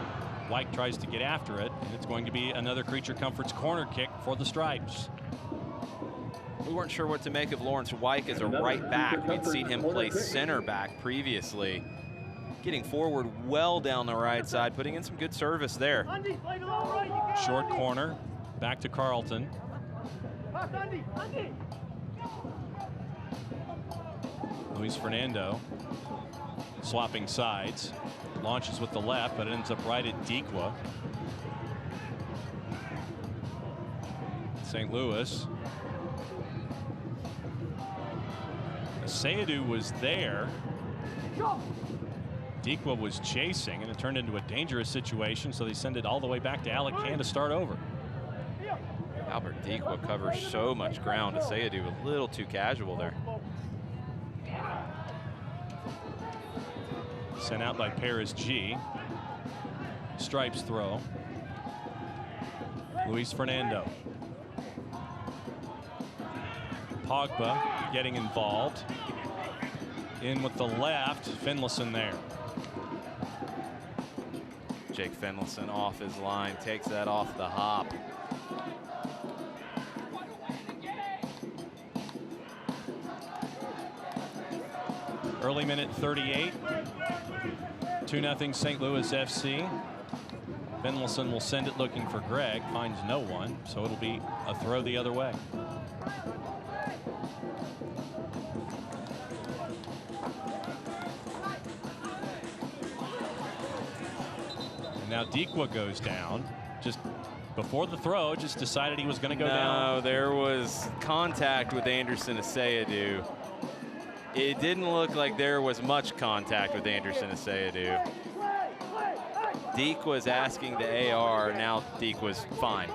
Speaker 2: Wyke tries to get after it, and it's going to be another creature comforts corner kick for the Stripes.
Speaker 3: We weren't sure what to make of Lawrence Wyke as a right back. We'd seen him play center back previously. Getting forward well down the right side, putting in some good service there.
Speaker 2: Short corner, back to Carlton. Luis Fernando swapping sides. Launches with the left, but it ends up right at Dikwa. St. Louis. Asayadu was there. Dikwa was chasing, and it turned into a dangerous situation, so they send it all the way back to Alec Can to start over.
Speaker 3: Albert Dikwa covers so much ground. Sayadu a little too casual there.
Speaker 2: Sent out by Paris G. Stripes throw. Luis Fernando. Pogba getting involved. In with the left, Finlayson there.
Speaker 3: Jake Finlayson off his line, takes that off the hop.
Speaker 2: Early minute 38. 2-0 St. Louis FC. Finlayson will send it looking for Greg, finds no one, so it'll be a throw the other way. And now Dikwa goes down. Just before the throw, just decided he was going to go down.
Speaker 3: No, there was contact with Anderson Sayadu. It didn't look like there was much contact with Anderson Sayadu. Deke was asking the AR, now Deke was fine.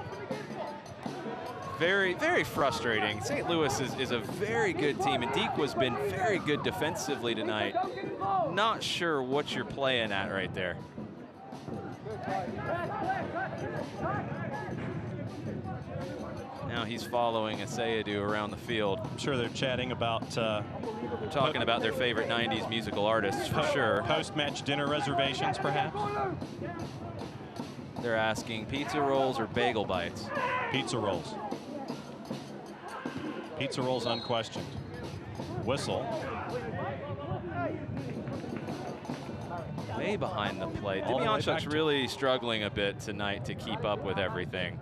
Speaker 3: Very, very frustrating. St. Louis is a very good team, and Deke has been very good defensively tonight. Not sure what you're playing at right there. Now he's following Sayadu around the field.
Speaker 2: I'm sure they're chatting about
Speaker 3: talking about their favorite 90s musical artists for sure.
Speaker 2: Post-match dinner reservations, perhaps?
Speaker 3: They're asking pizza rolls or bagel bites.
Speaker 2: Pizza rolls. Pizza rolls unquestioned. Whistle.
Speaker 3: Way behind the play. Demyanchuk's really struggling a bit tonight to keep up with everything.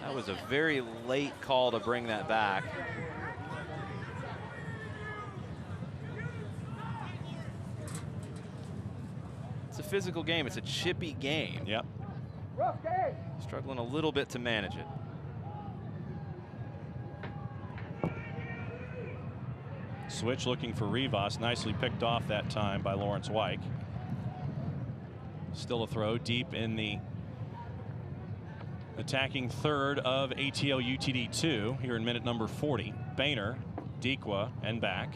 Speaker 3: That was a very late call to bring that back. It's a physical game. It's a chippy game.
Speaker 2: Yep.
Speaker 3: Struggling a little bit to manage it.
Speaker 2: Switch looking for Rivas. Nicely picked off that time by Lawrence Wyke. Still a throw deep in the attacking third of ATL UTD 2 here in minute number 40. Boehner, Dikwa, and back.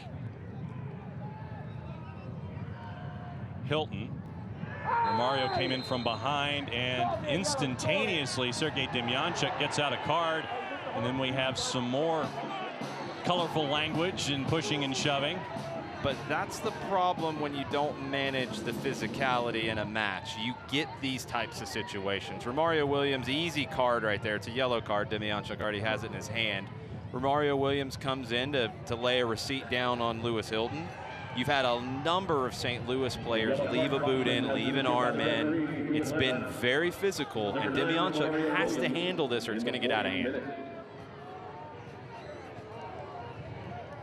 Speaker 2: Hilton. Romario came in from behind, and instantaneously Sergei Demyanchuk gets out a card, and then we have some more colorful language and pushing and shoving.
Speaker 3: But that's the problem when you don't manage the physicality in a match. You get these types of situations. Romario Williams, easy card right there. It's a yellow card. Demyanchuk already has it in his hand. Romario Williams comes in to lay a receipt down on Lewis Hilton. You've had a number of St. Louis players leave a boot in, leave an arm in. It's been very physical, and Demyanchuk has to handle this or it's going to get out of hand.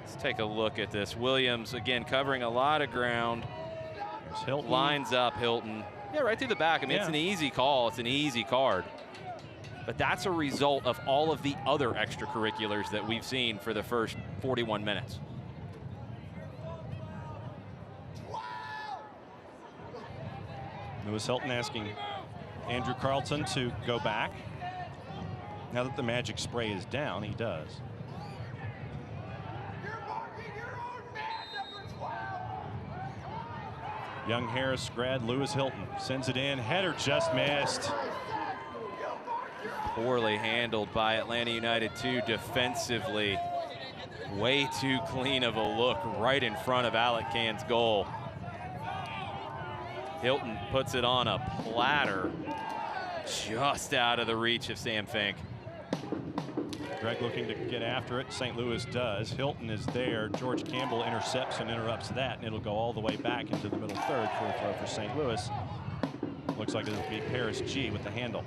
Speaker 3: Let's take a look at this. Williams, again, covering a lot of ground.
Speaker 2: There's Hilton.
Speaker 3: Lines up Hilton. Yeah, right through the back. I mean, It's an easy call. It's an easy card. But that's a result of all of the other extracurriculars that we've seen for the first 41 minutes.
Speaker 2: Lewis Hilton asking Andrew Carlton to go back. Now that the magic spray is down, he does. Young Harris grad Lewis Hilton sends it in. Header just missed.
Speaker 3: Poorly handled by Atlanta United 2 defensively. Way too clean of a look right in front of Alec Can's goal. Hilton puts it on a platter just out of the reach of Sam Fink.
Speaker 2: Greg looking to get after it. St. Louis does. Hilton is there. George Campbell intercepts and interrupts that, and it'll go all the way back into the middle third for a throw for St. Louis. Looks like it'll be Paris G with the handle.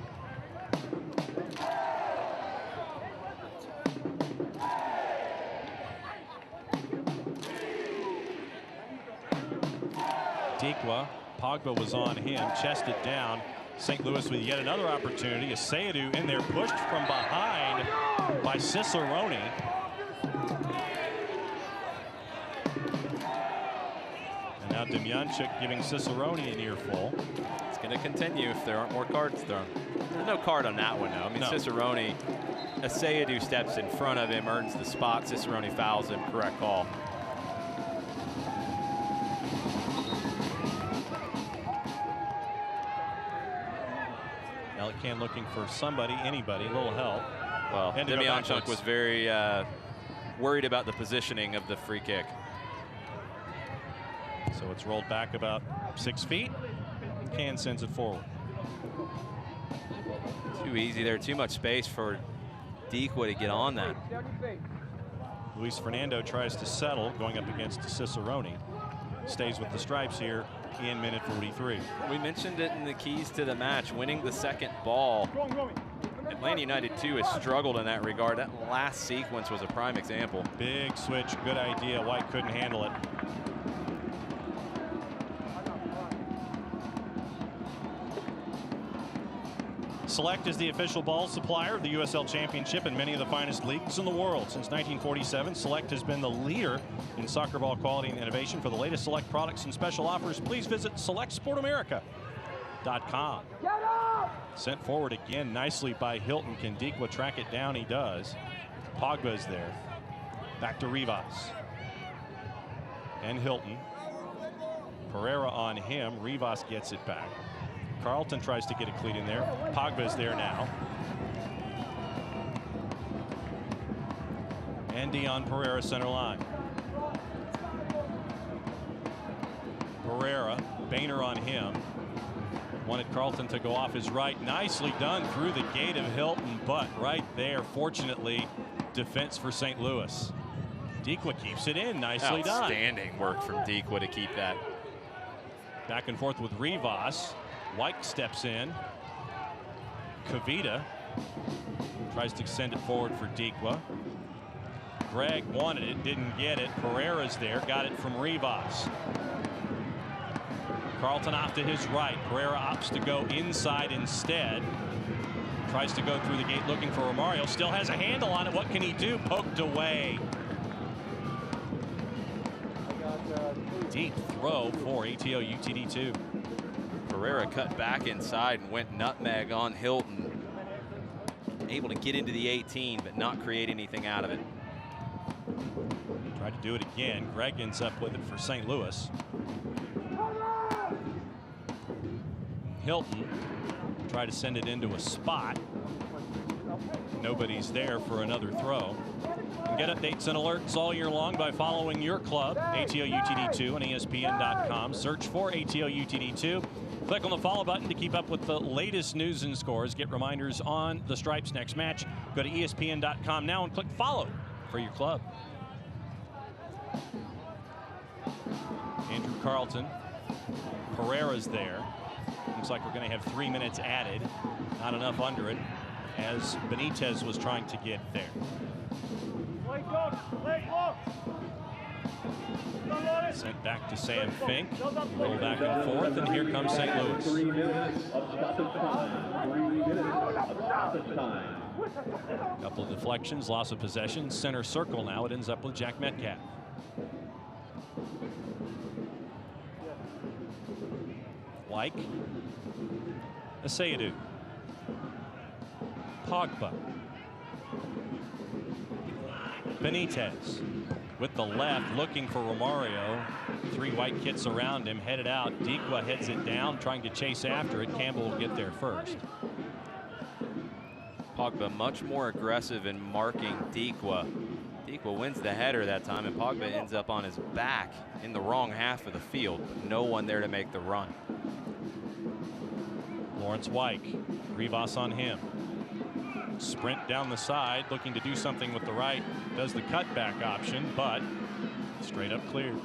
Speaker 2: Dikwa. Pogba was on him, chested down. St. Louis with yet another opportunity. Sayadu in there, pushed from behind by Cicerone. Demjanjuk giving Cicerone an earful.
Speaker 3: It's going to continue if there aren't more cards thrown. There's no card on that one, though. I mean, no. Cicerone, Asayadu steps in front of him, earns the spot. Cicerone fouls him. Correct call.
Speaker 2: Can looking for somebody, anybody, a little help.
Speaker 3: Well, Demjanjuk was very worried about the positioning of the free kick.
Speaker 2: So it's rolled back about 6 feet. Can sends it forward.
Speaker 3: Too easy there. Too much space for Dequa to get on that.
Speaker 2: Luis Fernando tries to settle, going up against Cicerone. Stays with the Stripes here in minute 43.
Speaker 3: We mentioned it in the keys to the match, winning the second ball. Atlanta United, too, has struggled in that regard. That last sequence was a prime example.
Speaker 2: Big switch, good idea. White couldn't handle it. Select is the official ball supplier of the USL Championship and many of the finest leagues in the world. Since 1947, Select has been the leader in soccer ball quality and innovation. For the latest Select products and special offers, please visit SelectSportAmerica.com. Sent forward again nicely by Hilton. Can Dequa track it down? He does. Pogba's there. Back to Rivas. And Hilton. Pereira on him. Rivas gets it back. Carlton tries to get a cleat in there. Pogba's there now. And Dion Pereira center line. Pereira, Boehner on him. Wanted Carlton to go off his right. Nicely done through the gate of Hilton, but right there, fortunately, defense for St. Louis. Dequa keeps it in. Nicely done.
Speaker 3: Outstanding work from Dequa to keep that.
Speaker 2: Back and forth with Rivas. White steps in. Kavita tries to send it forward for Dequa. Greg wanted it, didn't get it. Pereira's there, got it from Rivas. Carlton off to his right. Pereira opts to go inside instead. Tries to go through the gate looking for Romario. Still has a handle on it. What can he do? Poked away. Deep throw for ATO UTD2.
Speaker 3: Pereira cut back inside and went nutmeg on Hilton. Able to get into the 18, but not create anything out of it.
Speaker 2: Tried to do it again. Greg ends up with it for St. Louis. Hilton tried to send it into a spot. Nobody's there for another throw. And get updates and alerts all year long by following your club, ATO UTD2 on ESPN.com. Search for ATO UTD2. Click on the follow button to keep up with the latest news and scores. Get reminders on the Stripes' next match. Go to ESPN.com now and click follow for your club. Andrew Carlton. Pereira's there. Looks like we're going to have 3 minutes added. Not enough under it, as Benitez was trying to get there. Sent back to Sam Fink. Roll back and forth, and here comes St. Louis.
Speaker 1: 3 minutes of stoppage time. 3 minutes of stoppage time.
Speaker 2: Couple of deflections, loss of possession. Center circle now. It ends up with Jack Metcalf. Like Asayadu. Pogba. Benitez with the left, looking for Romario. 3 white kits around him, headed out. Dequa heads it down, trying to chase after it. Campbell will get there first.
Speaker 3: Pogba much more aggressive in marking Dequa. Dequa wins the header that time, and Pogba ends up on his back in the wrong half of the field, but no one there to make the run.
Speaker 2: Lawrence Wyke, Rivas on him. Sprint down the side, looking to do something with the right. Does the cutback option, but straight up clear.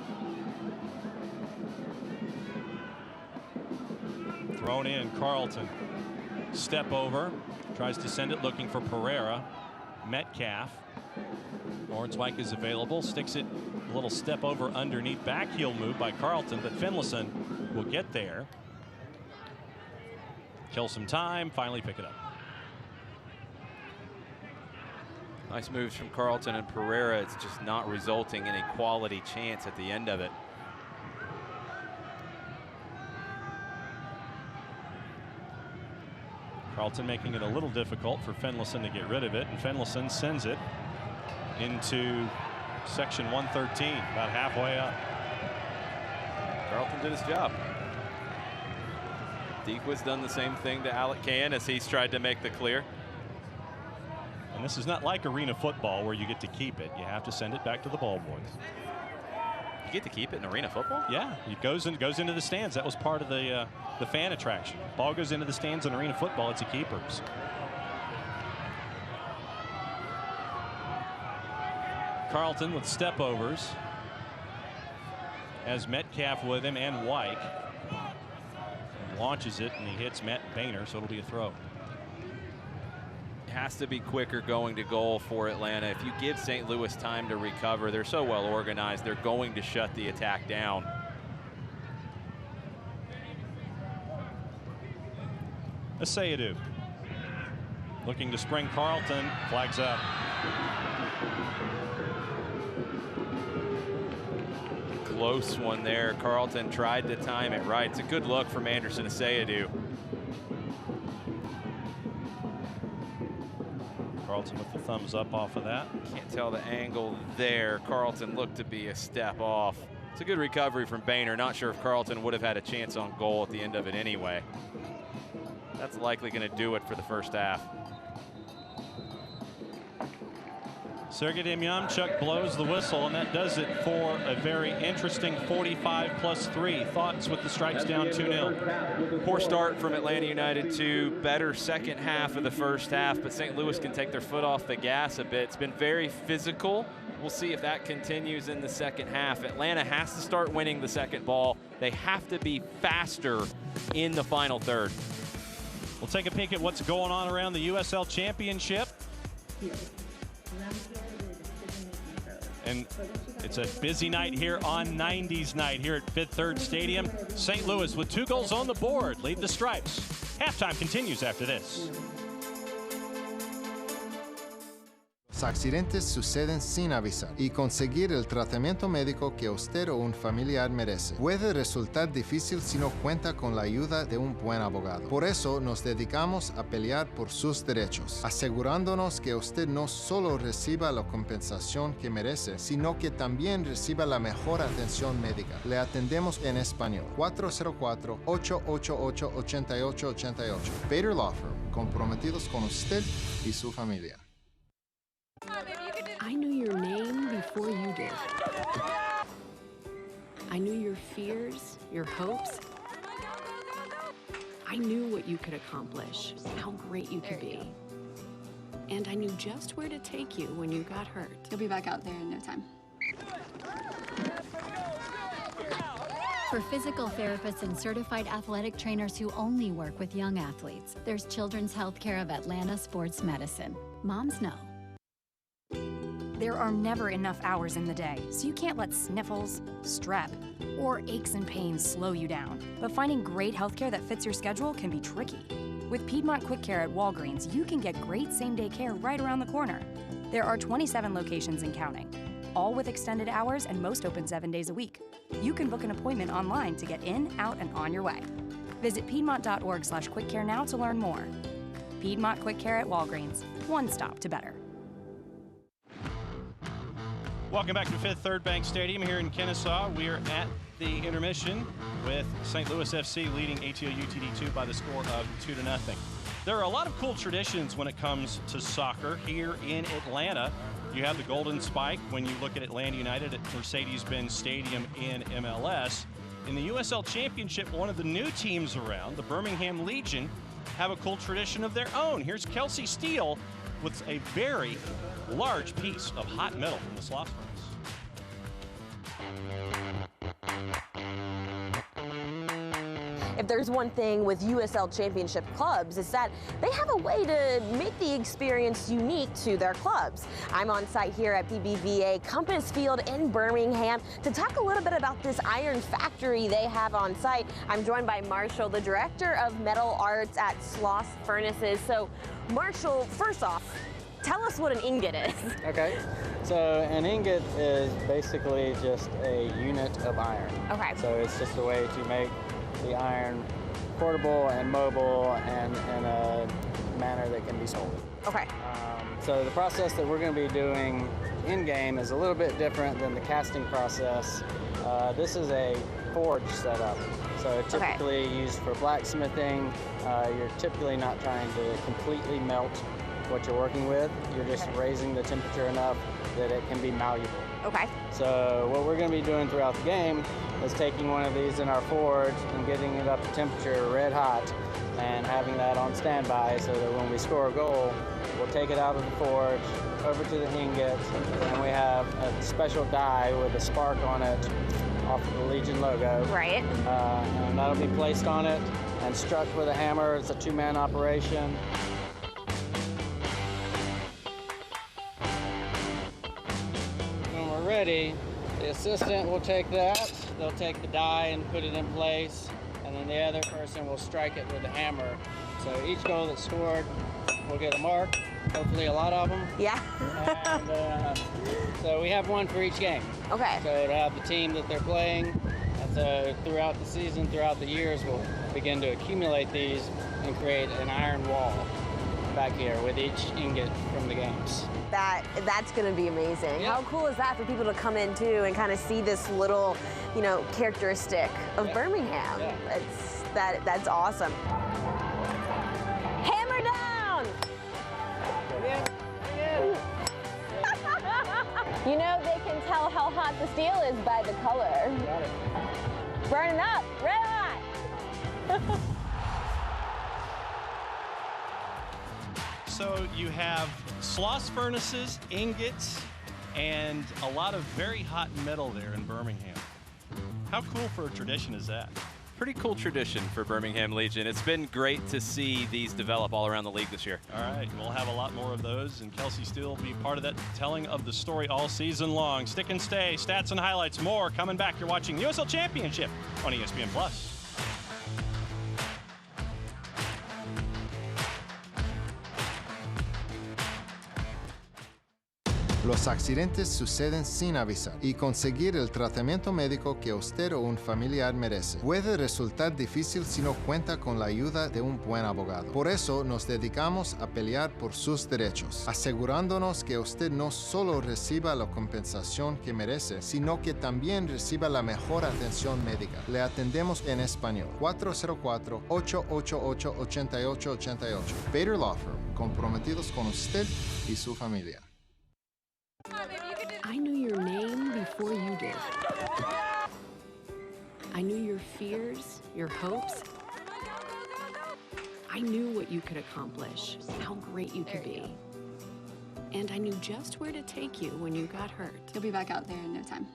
Speaker 2: Thrown in, Carlton. Step over, tries to send it, looking for Pereira. Metcalf. Lawrence Wyke is available, sticks it a little step over underneath. Back heel move by Carlton, but Finlayson will get there. Kill some time, finally pick it up.
Speaker 3: Nice moves from Carlton and Pereira. It's just not resulting in a quality chance at the end of it.
Speaker 2: Carlton, making it a little difficult for Finlayson to get rid of it, and Finlayson sends it into section 113, about halfway up.
Speaker 3: Carlton did his job. Dequa's done the same thing to Alec Cahan as he's tried to make the clear.
Speaker 2: And this is not like arena football where you get to keep it. You have to send it back to the ball boys.
Speaker 3: You get to keep it in arena football?
Speaker 2: Yeah, it goes into the stands. That was part of the fan attraction. Ball goes into the stands in arena football. It's a keepers. Carlton with step overs. Has Metcalf with him and White. And launches it, and he hits Matt Boehner, so it'll be a throw.
Speaker 3: Has to be quicker going to goal for Atlanta. If you give St. Louis time to recover, they're so well organized, they're going to shut the attack down.
Speaker 2: Asayadu looking to spring Carlton, flags up.
Speaker 3: Close one there. Carlton tried to time it right. It's a good look from Anderson Asayadu.
Speaker 2: Carlton with the thumbs up off of that.
Speaker 3: Can't tell the angle there. Carlton looked to be a step off. It's a good recovery from Boehner. Not sure if Carlton would have had a chance on goal at the end of it anyway. That's likely going to do it for the first half.
Speaker 2: Sergei Demyanchuk blows the whistle, and that does it for a very interesting 45+3. Thoughts with the Stripes down 2-0?
Speaker 3: Poor start from Atlanta United to better second half of the first half, but St. Louis can take their foot off the gas a bit. It's been very physical. We'll see if that continues in the second half. Atlanta has to start winning the second ball. They have to be faster in the final third.
Speaker 2: We'll take a peek at what's going on around the USL Championship. And it's a busy night here on 90s night here at Fifth Third Stadium. St. Louis with 2 goals on the board lead the Stripes. Halftime continues after this.
Speaker 4: Los accidentes suceden sin avisar y conseguir el tratamiento médico que usted o un familiar merece puede resultar difícil si no cuenta con la ayuda de un buen abogado. Por eso nos dedicamos a pelear por sus derechos, asegurándonos que usted no solo reciba la compensación que merece, sino que también reciba la mejor atención médica. Le atendemos en español. 404-888-8888. Bader Law Firm, comprometidos con usted y su familia.
Speaker 5: I knew your name before you did. I knew your fears, your hopes. I knew what you could accomplish, how great you could be. And I knew just where to take you when you got hurt.
Speaker 9: You'll be back out there in no time.
Speaker 7: For physical therapists and certified athletic trainers who only work with young athletes, there's Children's Healthcare of Atlanta Sports Medicine. Moms know.
Speaker 8: There are never enough hours in the day, so you can't let sniffles, strep, or aches and pains slow you down. But finding great healthcare that fits your schedule can be tricky. With Piedmont QuickCare at Walgreens, you can get great same-day care right around the corner. There are 27 locations and counting, all with extended hours and most open 7 days a week. You can book an appointment online to get in, out, and on your way. Visit piedmont.org/quickcare now to learn more. Piedmont QuickCare at Walgreens, one stop to better.
Speaker 2: Welcome back to Fifth Third Bank Stadium here in Kennesaw. We are at the intermission with St. Louis FC leading ATO UTD2 by the score of 2-0. There are a lot of cool traditions when it comes to soccer here in Atlanta. You have the Golden Spike when you look at Atlanta United at Mercedes-Benz Stadium in MLS. In the USL Championship, one of the new teams around, the Birmingham Legion, have a cool tradition of their own. Here's Kelsey Steele with a very large piece of hot metal from the slot furnace.
Speaker 10: If there's one thing with USL Championship clubs, is that they have a way to make the experience unique to their clubs. I'm on site here at BBVA Compass Field in Birmingham to talk a little bit about this iron factory they have on site. I'm joined by Marshall, the director of metal arts at Sloss Furnaces. So, Marshall, first off, tell us what an ingot is.
Speaker 11: Okay, so an ingot is basically just a unit of iron.
Speaker 10: Okay.
Speaker 11: So it's just a way to make the iron portable and mobile and manner that can be sold.
Speaker 10: Okay.
Speaker 11: So the process that we're going to be doing in-game is a little bit different than the casting process. This is a forge setup. So typically used for blacksmithing. You're typically not trying to completely melt what you're working with. You're just raising the temperature enough that it can be malleable.
Speaker 10: Okay.
Speaker 11: So what we're going to be doing throughout the game is taking one of these in our forge and getting it up to temperature red hot and having that on standby so that when we score a goal, we'll take it out of the forge, over to the ingot, and we have a special die with a spark on it off of the Legion logo.
Speaker 10: Right.
Speaker 11: And that'll be placed on it and struck with a hammer. It's a two-man operation. When we're ready, the assistant will take that. They'll take the die and put it in place, and then the other person will strike it with a hammer. So each goal that's scored will get a mark, hopefully a lot of them.
Speaker 10: Yeah.
Speaker 11: And so we have one for each game.
Speaker 10: Okay.
Speaker 11: So to have the team that they're playing, and so throughout the season, throughout the years, we'll begin to accumulate these and create an iron wall back here with each ingot from the games.
Speaker 10: That's going to be amazing.
Speaker 11: Yep.
Speaker 10: How cool is that for people to come in too and kind of see this little, you know, characteristic of Birmingham?
Speaker 11: Yeah.
Speaker 10: That's awesome. Hammer down! You know, they can tell how hot the steel is by the color.
Speaker 11: Got it.
Speaker 10: Burning up, red hot.
Speaker 2: So you have Schloss furnaces, ingots, and a lot of very hot metal there in Birmingham. How cool for a tradition is that?
Speaker 3: Pretty cool tradition for Birmingham Legion. It's been great to see these develop all around the league this year.
Speaker 2: All right, we'll have a lot more of those, and Kelsey Steele will be part of that telling of the story all season long. Stick and stay, stats and highlights, more coming back. You're watching the USL Championship on ESPN+.
Speaker 4: Los accidentes suceden sin avisar y conseguir el tratamiento médico que usted o un familiar merece puede resultar difícil si no cuenta con la ayuda de un buen abogado. Por eso nos dedicamos a pelear por sus derechos, asegurándonos que usted no solo reciba la compensación que merece, sino que también reciba la mejor atención médica. Le atendemos en español. 404-888-8888. Bader Law Firm, comprometidos con usted y su familia.
Speaker 5: I knew your name before you did. I knew your fears, your hopes. I knew what you could accomplish, how great you could be. And I knew just where to take you when you got hurt.
Speaker 9: You'll be back out there in no time.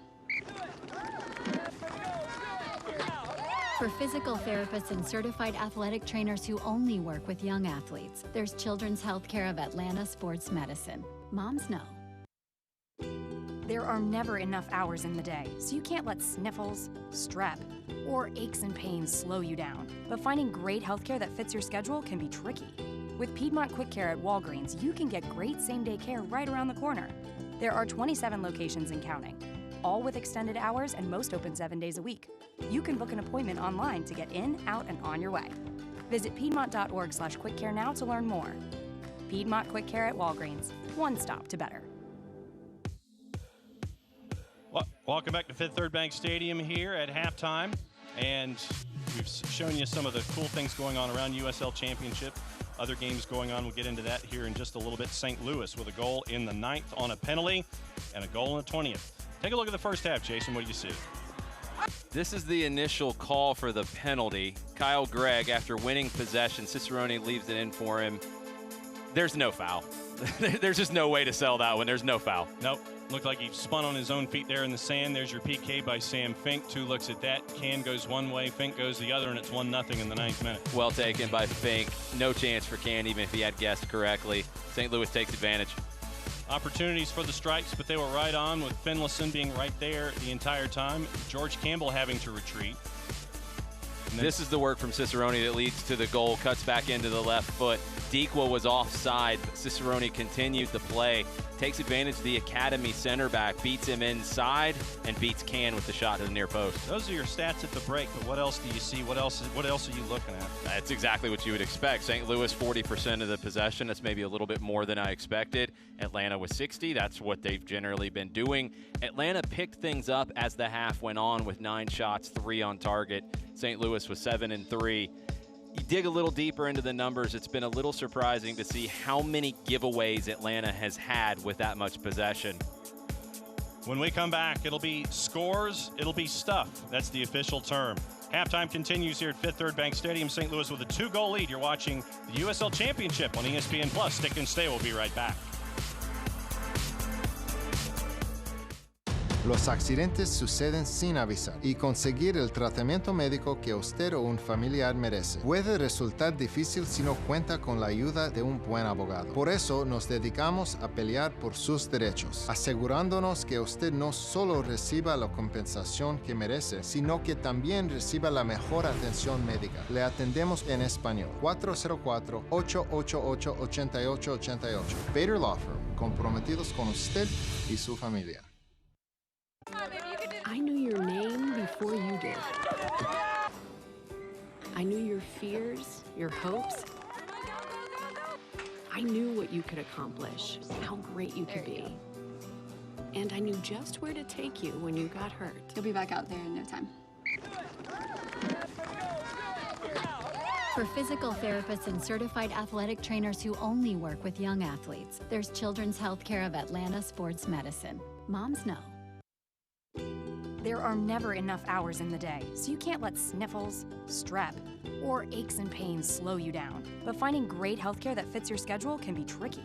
Speaker 7: For physical therapists and certified athletic trainers who only work with young athletes, there's Children's Healthcare of Atlanta Sports Medicine. Moms know.
Speaker 8: There are never enough hours in the day, so you can't let sniffles, strep, or aches and pains slow you down. But finding great healthcare that fits your schedule can be tricky. With Piedmont QuickCare at Walgreens, you can get great same-day care right around the corner. There are 27 locations and counting, all with extended hours and most open 7 days a week. You can book an appointment online to get in, out, and on your way. Visit piedmont.org/quickcare now to learn more. Piedmont QuickCare at Walgreens, one stop to better.
Speaker 2: Welcome back to Fifth Third Bank Stadium here at halftime, and we've shown you some of the cool things going on around USL Championship. Other games going on, we'll get into that here in just a little bit. St. Louis with a goal in the 9th on a penalty and a goal in the 20th. Take a look at the first half, Jason. What do you see?
Speaker 3: This is the initial call for the penalty. Kyle Gregg, after winning possession, Cicerone leaves it in for him. There's no foul. There's just no way to sell that one. There's no foul.
Speaker 2: Nope. Looked like he spun on his own feet there in the sand. There's your PK by Sam Fink. Two looks at that. Can goes one way, Fink goes the other, and it's 1-0 in the 9th minute.
Speaker 3: Well taken by Fink. No chance for Can, even if he had guessed correctly. St. Louis takes advantage.
Speaker 2: Opportunities for the Stripes, but they were right on with Finlayson being right there the entire time. George Campbell having to retreat.
Speaker 3: This is the work from Cicerone that leads to the goal. Cuts back into the left foot. Dequa was offside, but Cicerone continued the play, takes advantage of the academy center back, beats him inside, and beats Can with the shot to the near post.
Speaker 2: Those are your stats at the break, but what else do you see? What else are you looking at?
Speaker 3: That's exactly what you would expect. St. Louis, 40% of the possession. That's maybe a little bit more than I expected. Atlanta was 60. That's what they've generally been doing. Atlanta picked things up as the half went on with 9 shots, 3 on target. St. Louis was 7 and 3. You dig a little deeper into the numbers, it's been a little surprising to see how many giveaways Atlanta has had with that much possession.
Speaker 2: When we come back, it'll be scores, it'll be stuff. That's the official term. Halftime continues here at Fifth Third Bank Stadium, St. Louis with a 2-goal lead. You're watching the USL Championship on ESPN+. Stick and stay. We'll be right back.
Speaker 4: Los accidentes suceden sin avisar y conseguir el tratamiento médico que usted o un familiar merece puede resultar difícil si no cuenta con la ayuda de un buen abogado. Por eso nos dedicamos a pelear por sus derechos, asegurándonos que usted no solo reciba la compensación que merece, sino que también reciba la mejor atención médica. Le atendemos en español. 404-888-8888. Bader Law Firm, comprometidos con usted y su familia.
Speaker 5: I knew your name before you did. I knew your fears, your hopes. I knew what you could accomplish, how great you could be. And I knew just where to take you when you got hurt.
Speaker 9: You'll be back out there in no time.
Speaker 7: For physical therapists and certified athletic trainers who only work with young athletes, there's Children's Healthcare of Atlanta Sports Medicine. Moms know.
Speaker 8: There are never enough hours in the day, so you can't let sniffles, strep, or aches and pains slow you down. But finding great healthcare that fits your schedule can be tricky.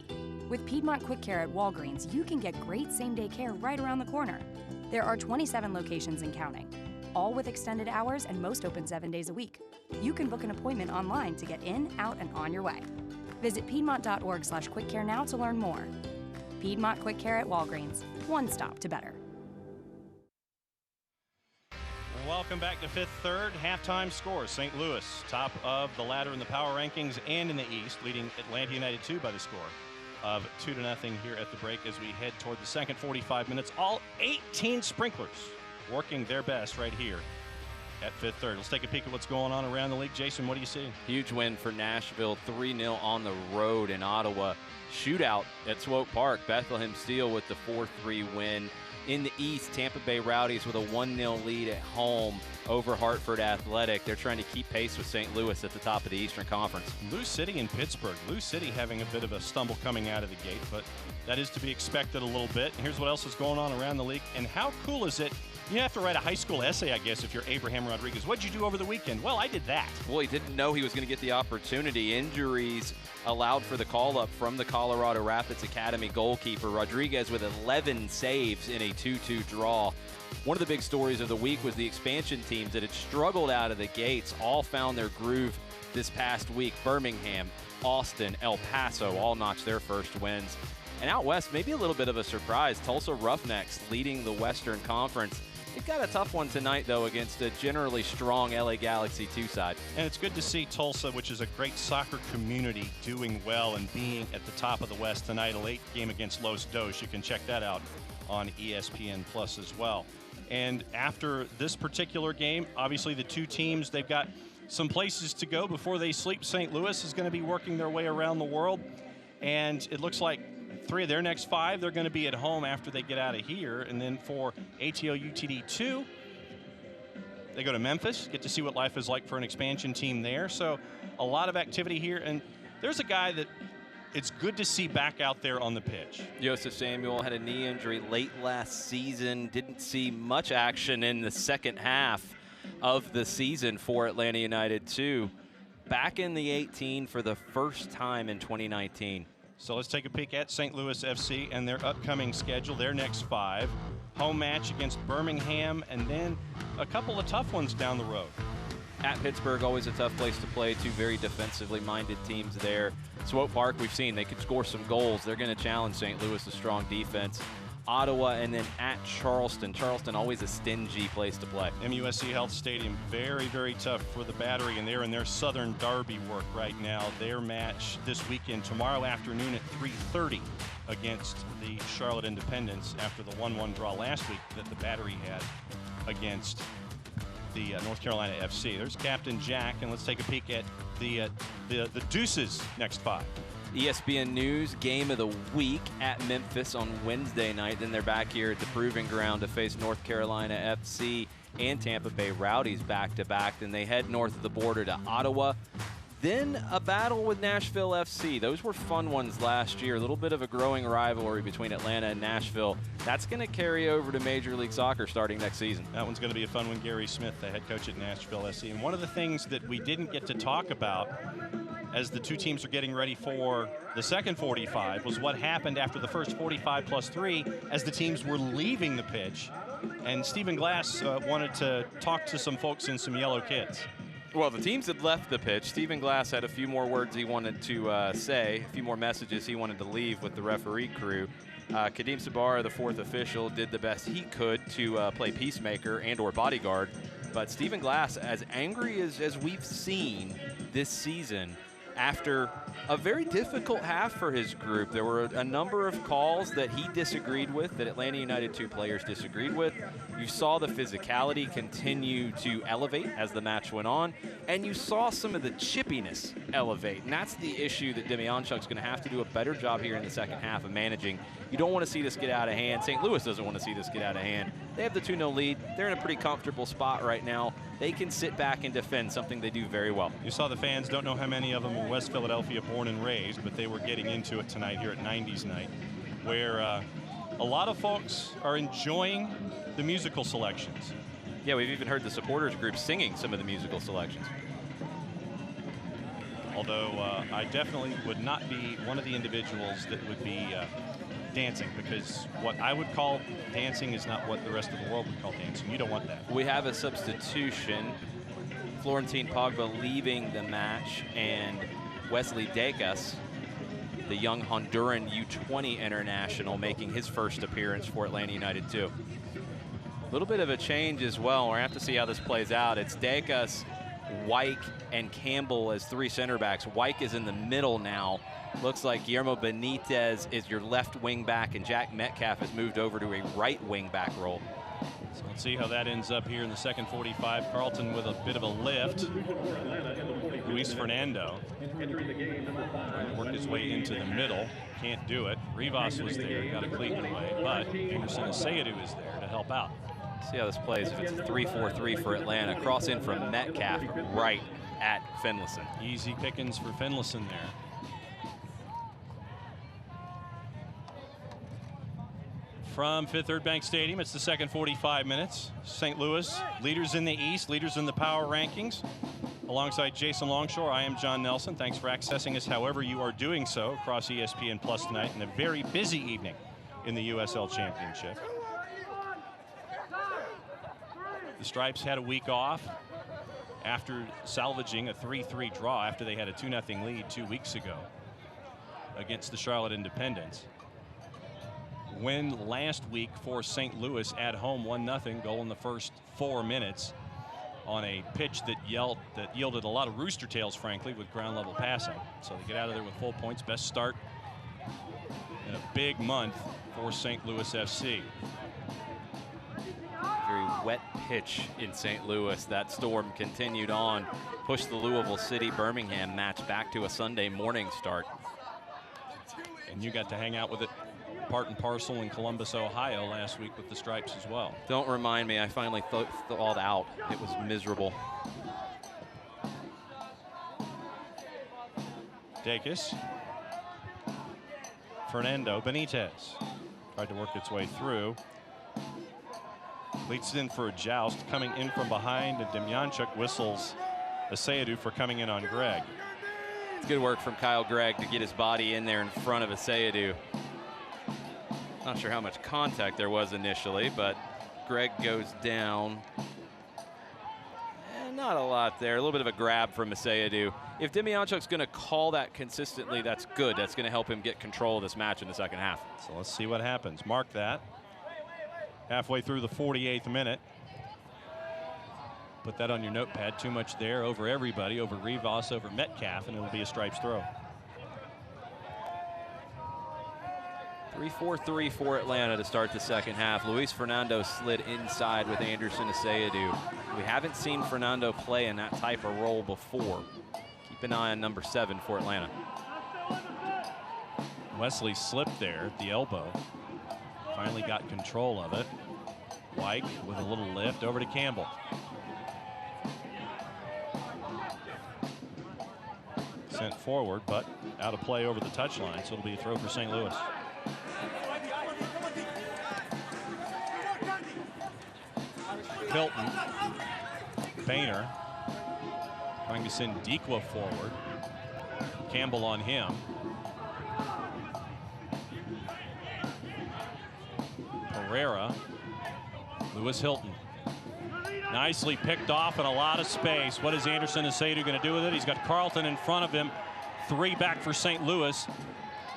Speaker 8: With Piedmont QuickCare at Walgreens, you can get great same-day care right around the corner. There are 27 locations and counting, all with extended hours and most open 7 days a week. You can book an appointment online to get in, out, and on your way. Visit piedmont.org/quickcare now to learn more. Piedmont QuickCare at Walgreens, one stop to better.
Speaker 2: Welcome back to Fifth Third. Halftime scores. St. Louis, top of the ladder in the power rankings and in the East, leading Atlanta United 2 by the score of 2-0 here at the break as we head toward the second 45 minutes. All 18 sprinklers working their best right here at Fifth Third. Let's take a peek at what's going on around the league. Jason, what do you see?
Speaker 3: Huge win for Nashville, 3-0 on the road in Ottawa. Shootout at Swope Park. Bethlehem Steel with the 4-3 win. In the East, Tampa Bay Rowdies with a 1-0 lead at home over Hartford Athletic. They're trying to keep pace with St. Louis at the top of the Eastern Conference.
Speaker 2: Lou City in Pittsburgh. Lou City having a bit of a stumble coming out of the gate, but that is to be expected a little bit. And here's what else is going on around the league. And how cool is it? You have to write a high school essay, I guess, if you're Abraham Rodriguez. What'd you do over the weekend? Well, I did that.
Speaker 3: Well, he didn't know he was going to get the opportunity. Injuries allowed for the call-up from the Colorado Rapids Academy goalkeeper. Rodriguez with 11 saves in a 2-2 draw. One of the big stories of the week was the expansion teams that had struggled out of the gates all found their groove this past week. Birmingham, Austin, El Paso all notched their first wins. And out west, maybe a little bit of a surprise, Tulsa Roughnecks leading the Western Conference. They've got a tough one tonight, though, against a generally strong LA Galaxy 2 side.
Speaker 2: And it's good to see Tulsa, which is a great soccer community, doing well and being at the top of the West tonight. A late game against Los Dos. You can check that out on ESPN Plus as well. And after this particular game, obviously the two teams, they've got some places to go before they sleep. St. Louis is going to be working their way around the world. And it looks like 3 of their next 5, they're going to be at home after they get out of here. And then for ATO UTD 2, they go to Memphis, get to see what life is like for an expansion team there. So a lot of activity here. And there's a guy that it's good to see back out there on the pitch.
Speaker 3: Joseph Samuel had a knee injury late last season. Didn't see much action in the second half of the season for Atlanta United 2. Back in the 18 for the first time in 2019.
Speaker 2: So let's take a peek at St. Louis FC and their upcoming schedule, their next 5. Home match against Birmingham, and then a couple of tough ones down the road.
Speaker 3: At Pittsburgh, always a tough place to play. 2 very defensively minded teams there. Swope Park, we've seen they could score some goals. They're going to challenge St. Louis' strong defense. Ottawa, and then at Charleston. Charleston, always a stingy place to play.
Speaker 2: MUSC Health Stadium, very, very tough for the Battery, and they're in their Southern Derby work right now. Their match this weekend, tomorrow afternoon at 3:30 against the Charlotte Independents after the 1-1 draw last week that the Battery had against the North Carolina FC. There's Captain Jack, and let's take a peek at the Deuces next 5.
Speaker 3: ESPN News game of the week at Memphis on Wednesday night. Then they're back here at the Proving Ground to face North Carolina FC and Tampa Bay Rowdies back-to-back. Then they head north of the border to Ottawa. Then a battle with Nashville FC. Those were fun ones last year. A little bit of a growing rivalry between Atlanta and Nashville. That's going to carry over to Major League Soccer starting next season.
Speaker 2: That one's going to be a fun one. Gary Smith, the head coach at Nashville FC. And one of the things that we didn't get to talk about as the two teams are getting ready for the second 45 was what happened after the first 45+3 as the teams were leaving the pitch. And Stephen Glass wanted to talk to some folks in some yellow kids.
Speaker 3: Well, the teams had left the pitch. Stephen Glass had a few more words he wanted to say, a few more messages he wanted to leave with the referee crew. Kadeem Sabara, the fourth official, did the best he could to play peacemaker and or bodyguard. But Stephen Glass, as angry as we've seen this season, after a very difficult half for his group. There were a number of calls that he disagreed with, that Atlanta United 2 players disagreed with. You saw the physicality continue to elevate as the match went on, and you saw some of the chippiness elevate. And that's the issue that Demjanjuk's going to have to do a better job here in the second half of managing. You don't want to see this get out of hand. St. Louis doesn't want to see this get out of hand. They have the 2-0 lead. They're in a pretty comfortable spot right now. They can sit back and defend, something they do very well.
Speaker 2: You saw the fans, don't know how many of them were West Philadelphia born and raised, but they were getting into it tonight here at 90s night, where a lot of folks are enjoying the musical selections.
Speaker 3: Yeah, we've even heard the supporters group singing some of the musical selections.
Speaker 2: Although I definitely would not be one of the individuals that would be dancing, because what I would call dancing is not what the rest of the world would call dancing. You don't want that.
Speaker 3: We have a substitution. Florentine Pogba leaving the match, and Wesley Degas, the young Honduran U20 international, making his first appearance for Atlanta United 2. A little bit of a change as well. We're going to have to see how this plays out. It's Degas, Wyke, and Campbell as 3 center backs. Wyke is in the middle now. Looks like Guillermo Benitez is your left wing back, and Jack Metcalf has moved over to a right wing back role.
Speaker 2: So let's see how that ends up here in the second 45. Carlton with a bit of a lift. Luis Fernando worked his way into the middle. Can't do it. Rivas was there, got a cleat away, but Anderson Asayadu is there to help out.
Speaker 3: See how this plays. If it's a 3-4-3 for Atlanta, cross in from Metcalf right at Finlayson.
Speaker 2: Easy pickings for Finlayson there. From Fifth Third Bank Stadium, it's the second 45 minutes. St. Louis, leaders in the East, leaders in the power rankings. Alongside Jason Longshore, I am John Nelson. Thanks for accessing us however you are doing so across ESPN Plus tonight in a very busy evening in the USL Championship. The Stripes had a week off after salvaging a 3-3 draw after they had a 2-0 lead 2 weeks ago against the Charlotte Independents. Win last week for St. Louis at home, 1-0, goal in the first 4 minutes on a pitch that yielded a lot of rooster tails, frankly, with ground level passing. So they get out of there with full points. Best start in a big month for St. Louis FC.
Speaker 3: Very wet pitch in St. Louis. That storm continued on, pushed the Louisville City-Birmingham match back to a Sunday morning start.
Speaker 2: And you got to hang out with it part and parcel in Columbus, Ohio last week with the Stripes as well.
Speaker 3: Don't remind me. I finally thawed out. It was miserable.
Speaker 2: Degas. Fernando Benitez tried to work its way through. Leads in for a joust, coming in from behind, and Demjanjuk whistles Asayadu for coming in on Greg.
Speaker 3: It's good work from Kyle Gregg to get his body in there in front of Asayadu. Not sure how much contact there was initially, but Greg goes down. Not a lot there. A little bit of a grab from Asayadu. If Demjanjuk's going to call that consistently, that's good. That's going to help him get control of this match in the second half.
Speaker 2: So let's see what happens. Mark that. Halfway through the 48th minute. Put that on your notepad. Too much there over everybody, over Rivas, over Metcalf, and it'll be a Stripes throw.
Speaker 3: 3-4-3 for Atlanta to start the second half. Luis Fernando slid inside with Anderson Asayadu. We haven't seen Fernando play in that type of role before. Keep an eye on number 7 for Atlanta.
Speaker 2: Wesley slipped there at the elbow. Finally got control of it. White with a little lift over to Campbell. Sent forward, but out of play over the touchline, so it'll be a throw for St. Louis. Hilton, Boehner trying to send Dequa forward. Campbell on him. Pereira, Lewis Hilton. Nicely picked off in a lot of space. What is Anderson Asayadu going to do with it? He's got Carlton in front of him. 3 back for St. Louis.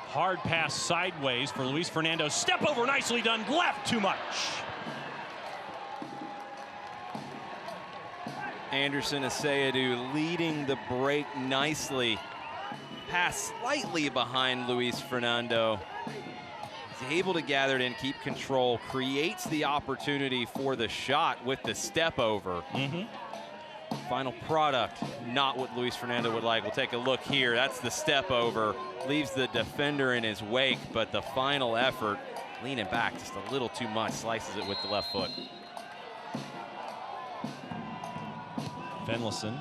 Speaker 2: Hard pass sideways for Luis Fernando. Step over, nicely done. Left, too much.
Speaker 3: Anderson Asayadu leading the break nicely. Pass slightly behind Luis Fernando. He's able to gather it in, keep control, creates the opportunity for the shot with the step over. Final product, not what Luis Fernando would like. We'll take a look here. That's the step over. Leaves the defender in his wake, but the final effort, leaning back just a little too much, slices it with the left foot.
Speaker 2: Finlayson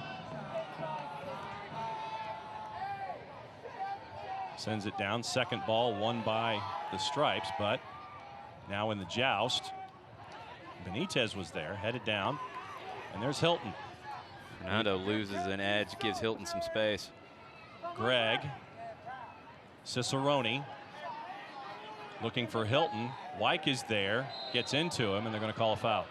Speaker 2: sends it down. Second ball won by the Stripes, but now in the joust, Benitez was there, headed down, and there's Hilton.
Speaker 3: Fernando loses an edge, gives Hilton some space.
Speaker 2: Gregg, Cicerone looking for Hilton. Wyke is there, gets into him, and they're going to call a foul.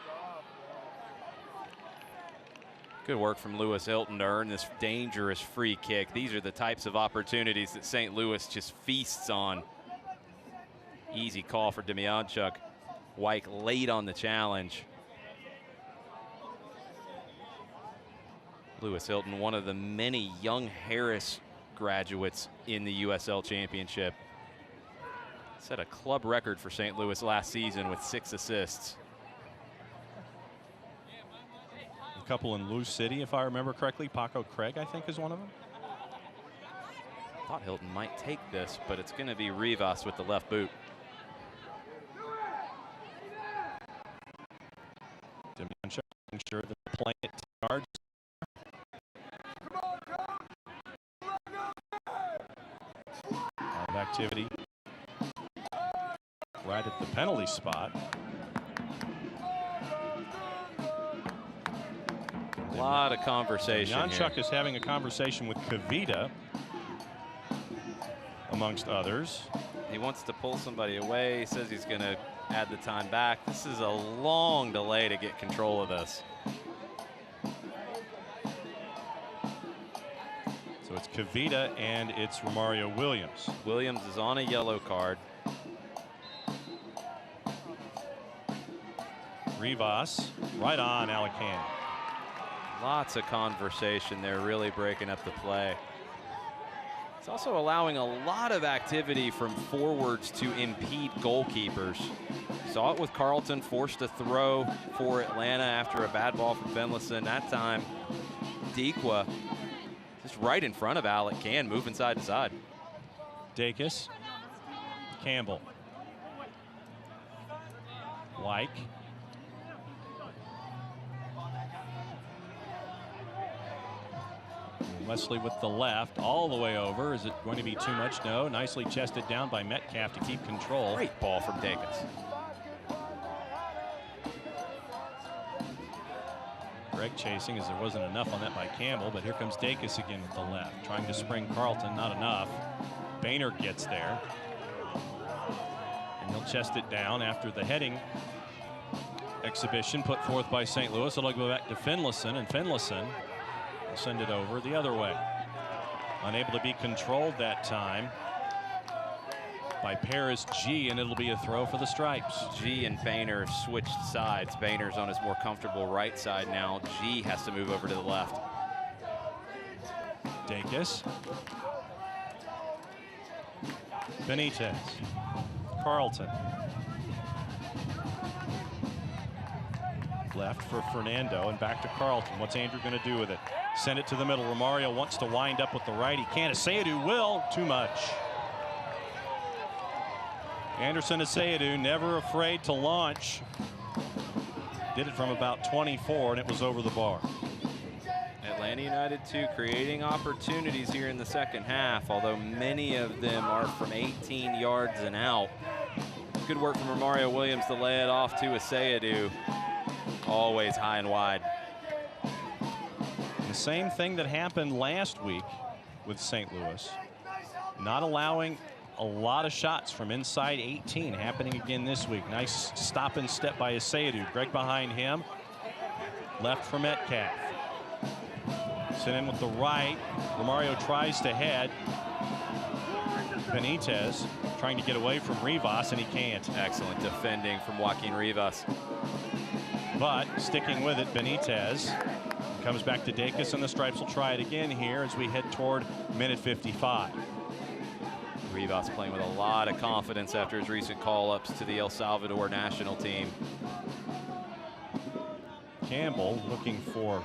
Speaker 3: Good work from Lewis Hilton to earn this dangerous free kick. These are the types of opportunities that St. Louis just feasts on. Easy call for Demjanjuk. Wyke late on the challenge. Lewis Hilton, one of the many young Harris graduates in the USL Championship. Set a club record for St. Louis last season with 6 assists.
Speaker 2: A couple in Lou City, if I remember correctly. Paco Craig, I think, is one of them.
Speaker 3: Thought Hilton might take this, but it's going to be Rivas with the left boot.
Speaker 2: Demjanjuk making sure that they're playing it to yards. Lot of activity right at the penalty spot.
Speaker 3: A lot of conversation.
Speaker 2: Demjanjuk is having a conversation with Kavita, amongst others.
Speaker 3: He wants to pull somebody away. He says he's going to add the time back. This is a long delay to get control of this.
Speaker 2: So it's Kavita and it's Romario Williams.
Speaker 3: Williams is on a yellow card.
Speaker 2: Rivas right on Alacan.
Speaker 3: Lots of conversation there, really breaking up the play. It's also allowing a lot of activity from forwards to impede goalkeepers. Saw it with Carlton, forced a throw for Atlanta after a bad ball from Finlayson. That time, Dequa just right in front of Alec Can, moving side to side.
Speaker 2: Dacus, Campbell, Wyke. Wesley with the left, all the way over. Is it going to be too much? No. Nicely chested down by Metcalf to keep control.
Speaker 3: Great ball from Dacus.
Speaker 2: Gregg chasing as there wasn't enough on that by Campbell, but here comes Dacus again with the left. Trying to spring Carlton, not enough. Boehner gets there. And he'll chest it down after the heading exhibition put forth by St. Louis. It'll go back to Finlayson, and Finlayson will send it over the other way. Unable to be controlled that time by Paris G, and it'll be a throw for the Stripes.
Speaker 3: G and Boehner have switched sides. Boehner's on his more comfortable right side now. G has to move over to the left.
Speaker 2: Dacus. Benitez. Carlton. Left for Fernando and back to Carlton. What's Andrew going to do with it? Send it to the middle. Romario wants to wind up with the right. He can't. Asayadu will. Too much. Anderson Asayadu, never afraid to launch. Did it from about 24, and it was over the bar.
Speaker 3: Atlanta United 2 creating opportunities here in the second half, although many of them are from 18 yards and out. Good work from Romario Williams to lay it off to Asayadu. Always high and wide.
Speaker 2: The same thing that happened last week with St. Louis. Not allowing a lot of shots from inside 18 happening again this week. Nice stop and step by Asayadu. Greg behind him. Left for Metcalf. Sent in with the right. Romario tries to head. Benitez trying to get away from Rivas, and he can't.
Speaker 3: Excellent defending from Joaquin Rivas.
Speaker 2: But sticking with it, Benitez comes back to Dacus, and the Stripes will try it again here as we head toward minute 55.
Speaker 3: Rivas playing with a lot of confidence after his recent call-ups to the El Salvador national team.
Speaker 2: Campbell looking for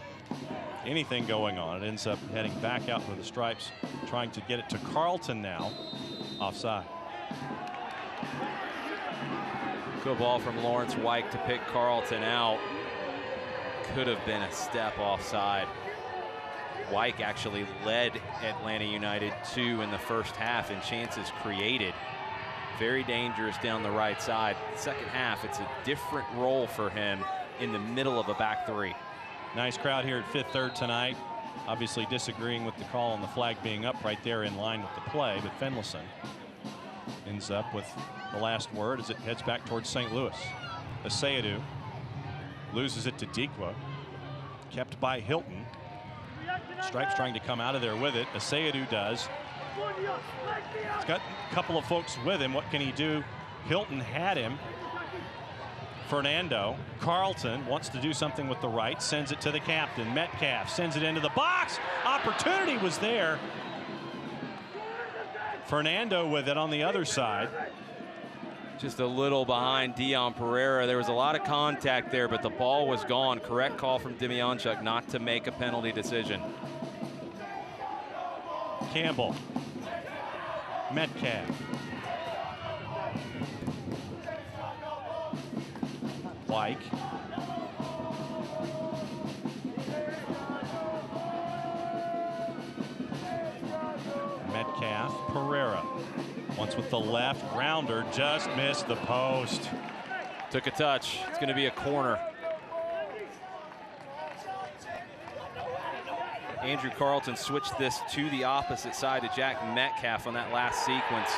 Speaker 2: anything going on. It ends up heading back out for the Stripes, trying to get it to Carlton now. Offside.
Speaker 3: Good ball from Lawrence White to pick Carlton out. Could have been a step offside. White actually led Atlanta United 2 in the first half in chances created. Very dangerous down the right side. Second half, it's a different role for him in the middle of a back three.
Speaker 2: Nice crowd here at Fifth Third tonight. Obviously disagreeing with the call on the flag being up right there in line with the play, but Finlayson ends up with the last word as it heads back towards St. Louis. Asayadu loses it to Dikwa. Kept by Hilton. Stripes trying to come out of there with it. Asayadu does. He's got a couple of folks with him. What can he do? Hilton had him. Fernando. Carlton wants to do something with the right. Sends it to the captain. Metcalf sends it into the box. Opportunity was there. Fernando with it on the other side.
Speaker 3: Just a little behind Dion Pereira. There was a lot of contact there, but the ball was gone. Correct call from Demyanchuk not to make a penalty decision.
Speaker 2: Campbell. Metcalf. White. Metcalf. Pereira. Once with the left, rounder just missed the post.
Speaker 3: Took a touch. It's going to be a corner. Andrew Carlton switched this to the opposite side to Jack Metcalf on that last sequence.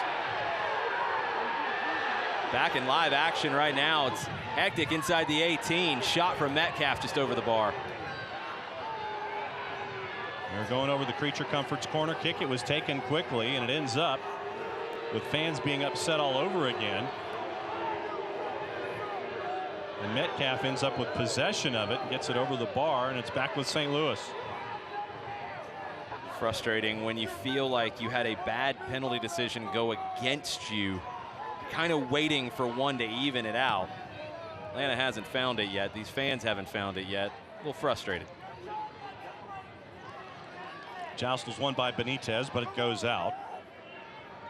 Speaker 3: Back in live action right now. It's hectic inside the 18. Shot from Metcalf just over the bar.
Speaker 2: They're going over the Creature Comforts corner kick. It was taken quickly, and it ends up with fans being upset all over again. And Metcalf ends up with possession of it, gets it over the bar, and it's back with St. Louis.
Speaker 3: Frustrating when you feel like you had a bad penalty decision go against you, kind of waiting for one to even it out. Atlanta hasn't found it yet. These fans haven't found it yet. A little frustrated.
Speaker 2: Joust was won by Benitez, but it goes out.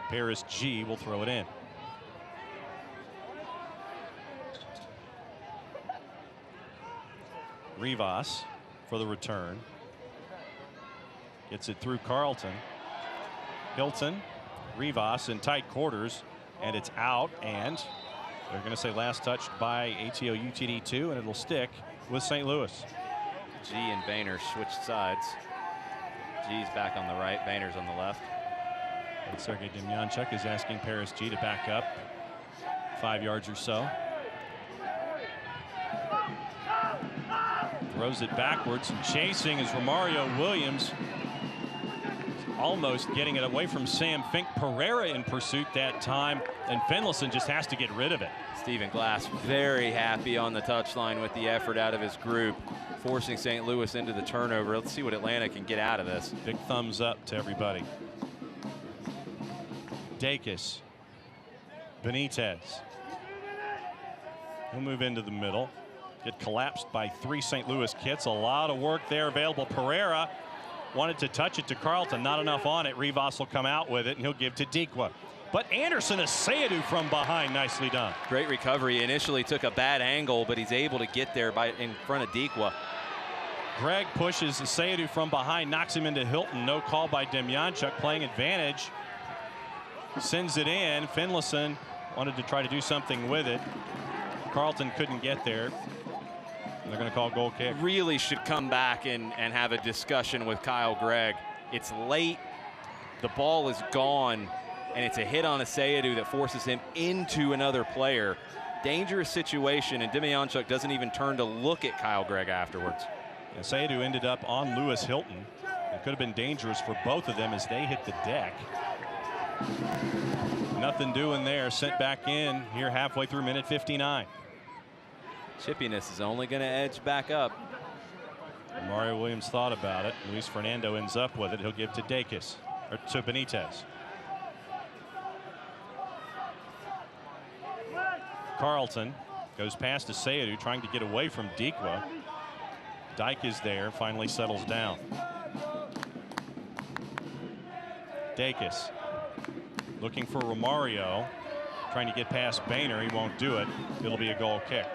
Speaker 2: Paris G will throw it in. Rivas for the return. Gets it through Carlton. Hilton, Rivas in tight quarters, and it's out, and they're going to say last touched by ATO UTD2, and it'll stick with St. Louis.
Speaker 3: G and Boehner switched sides. G's back on the right, Boehner's on the left.
Speaker 2: And Sergei Demyanchuk is asking Paris G to back up 5 yards or so. Throws it backwards, and chasing is Romario Williams. Almost getting it away from Sam Fink. Pereira in pursuit that time. and Finlayson just has to get rid of it.
Speaker 3: Stephen Glass very happy on the touchline with the effort out of his group, forcing St. Louis into the turnover. Let's see what Atlanta can get out of this.
Speaker 2: Big thumbs up to everybody. Dacus. Benitez. He'll move into the middle. Get collapsed by 3 St. Louis kits. A lot of work there available. Pereira wanted to touch it to Carlton. Not enough on it. Rivas will come out with it, and he'll give to Dikwa. But Anderson Asayadu from behind. Nicely done.
Speaker 3: Great recovery. Initially took a bad angle, but he's able to get there in front of Dikwa.
Speaker 2: Greg pushes Asayadu from behind, knocks him into Hilton. No call by Demjanjuk, playing advantage. Sends it in. Finlayson wanted to try to do something with it. Carlton couldn't get there. They're going to call goal kick.
Speaker 3: Really should come back and have a discussion with Kyle Gregg. It's late. The ball is gone, and it's a hit on Asayadu that forces him into another player. Dangerous situation, and Demjanjuk doesn't even turn to look at Kyle Gregg afterwards.
Speaker 2: Asayadu ended up on Lewis Hilton. It could have been dangerous for both of them as they hit the deck. Nothing doing there. Sent back in here halfway through minute 59.
Speaker 3: Chippiness is only going to edge back up.
Speaker 2: Mario Williams thought about it. Luis Fernando ends up with it. He'll give to Dacus, or to Benitez. Carlton goes past Asayadu, trying to get away from Dikwa. Dyke is there, finally settles down. Dacus looking for Romario, trying to get past Boehner. He won't do it. It'll be a goal kick.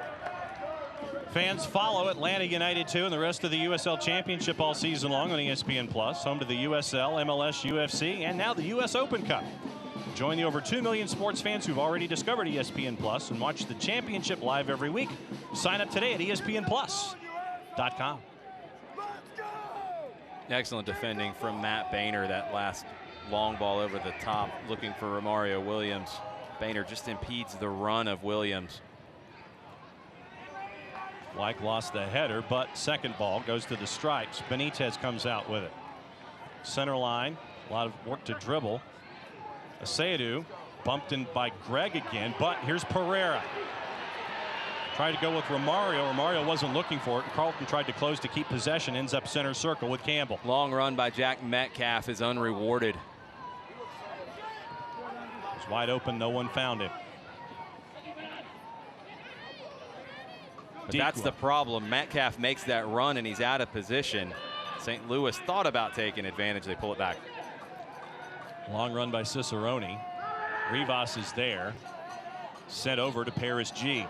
Speaker 2: Fans follow Atlanta United 2 and the rest of the USL Championship all season long on ESPN Plus, home to the USL, MLS, UFC, and now the US Open Cup. Join the over 2 million sports fans who've already discovered ESPN Plus and watch the championship live every week. Sign up today at ESPNplus.com.
Speaker 3: Excellent defending from Matt Boehner. That last long ball over the top, looking for Romario Williams. Boehner just impedes the run of Williams.
Speaker 2: Like lost the header, but second ball goes to the stripes. Benitez comes out with it. Center line, a lot of work to dribble. Asayadu bumped in by Greg again, but here's Pereira. Tried to go with Romario. Romario wasn't looking for it. Carlton tried to close to keep possession. Ends up center circle with Campbell.
Speaker 3: Long run by Jack Metcalf is unrewarded.
Speaker 2: It's wide open. No one found him.
Speaker 3: But that's the problem. Metcalf makes that run and he's out of position. St. Louis thought about taking advantage. They pull it back.
Speaker 2: Long run by Cicerone. Rivas is there. Sent over to Paris G.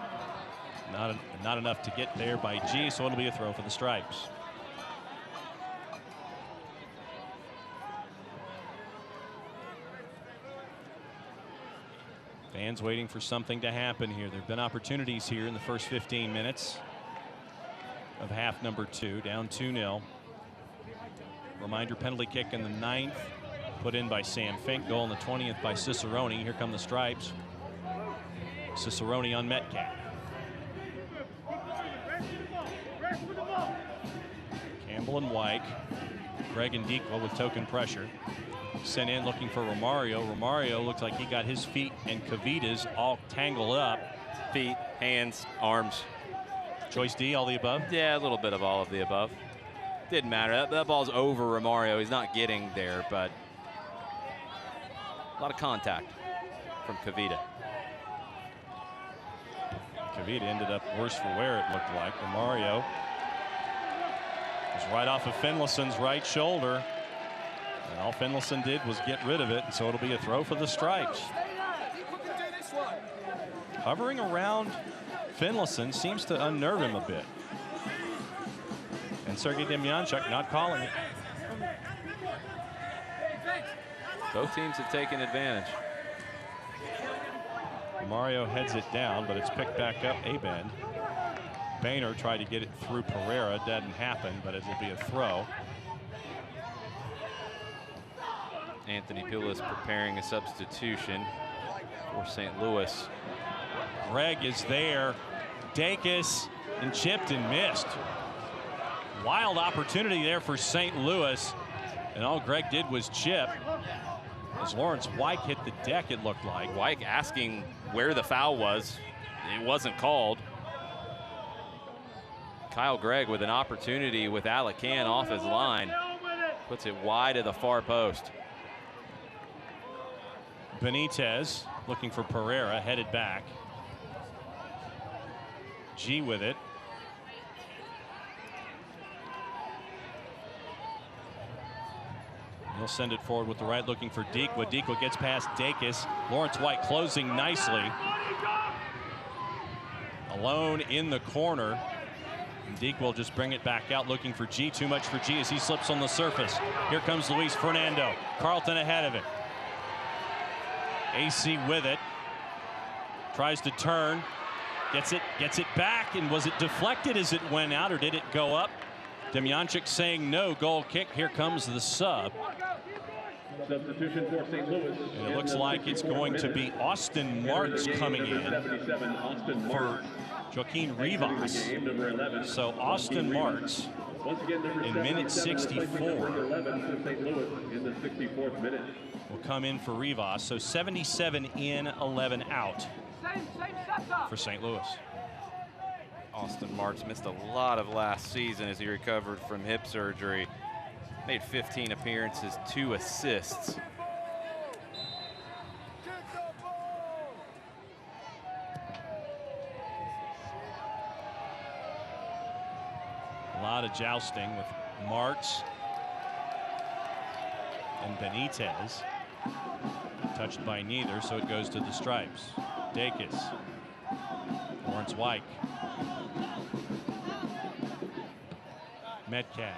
Speaker 2: Not enough to get there by G, so it'll be a throw for the Stripes. Fans waiting for something to happen here. There have been opportunities here in the first 15 minutes of half number 2, down 2-0. Reminder, penalty kick in the 9th, put in by Sam Fink. Goal in the 20th by Cicerone. Here come the Stripes. Cicerone on Metcalf. Campbell and Wyke. Greg and Dikwa with token pressure. Sent in looking for Romario. Romario looks like he got his feet and Kavita's all tangled up.
Speaker 3: Feet, hands, arms.
Speaker 2: Choice D, all the above?
Speaker 3: Yeah, a little bit of all of the above. Didn't matter. That ball's over Romario. He's not getting there, but a lot of contact from Kavita.
Speaker 2: Kavita ended up worse for wear, it looked like. Romario was right off of Finlayson's right shoulder. And all Finlayson did was get rid of it, and so it'll be a throw for the Stripes. Hovering around Finlayson seems to unnerve him a bit. And Sergei Demjanjuk not calling it.
Speaker 3: Both teams have taken advantage.
Speaker 2: Mario heads it down, but it's picked back up A-bend. Boehner tried to get it through Pereira. Didn't happen, but it'll be a throw.
Speaker 3: Anthony Pulis preparing a substitution for St. Louis.
Speaker 2: Greg is there. Dacus and chipped and missed. Wild opportunity there for St. Louis, and all Greg did was chip. As Lawrence Wyke hit the deck, it looked like.
Speaker 3: Wyke asking where the foul was. It wasn't called. Kyle Gregg with an opportunity with Alec Can off his line. Puts it wide of the far post.
Speaker 2: Benitez looking for Pereira, headed back. G with it. He'll send it forward with the right, looking for Deekwa. Deekwa gets past Dacus. Lawrence Wyke closing nicely. Alone in the corner. Deekwa will just bring it back out, looking for G. Too much for G as he slips on the surface. Here comes Luis Fernando. Carlton ahead of it. AC with it. Tries to turn. Gets it back, and was it deflected as it went out, or did it go up? Demjanjuk saying no. Goal kick. Here comes the sub.
Speaker 1: Substitution for St. Louis.
Speaker 2: And it looks like it's going to be Austin Marks coming in for Joaquin Rivas. So Austin Marks in minute 64 will come in for Rivas. So 77 in, 11 out for St. Louis.
Speaker 3: Austin Marks missed a lot of last season as he recovered from hip surgery. Made 15 appearances, 2 assists.
Speaker 2: A lot of jousting with Marks and Benitez. Touched by neither, so it goes to the stripes. Dacus. Lawrence Wyke. Metcalf.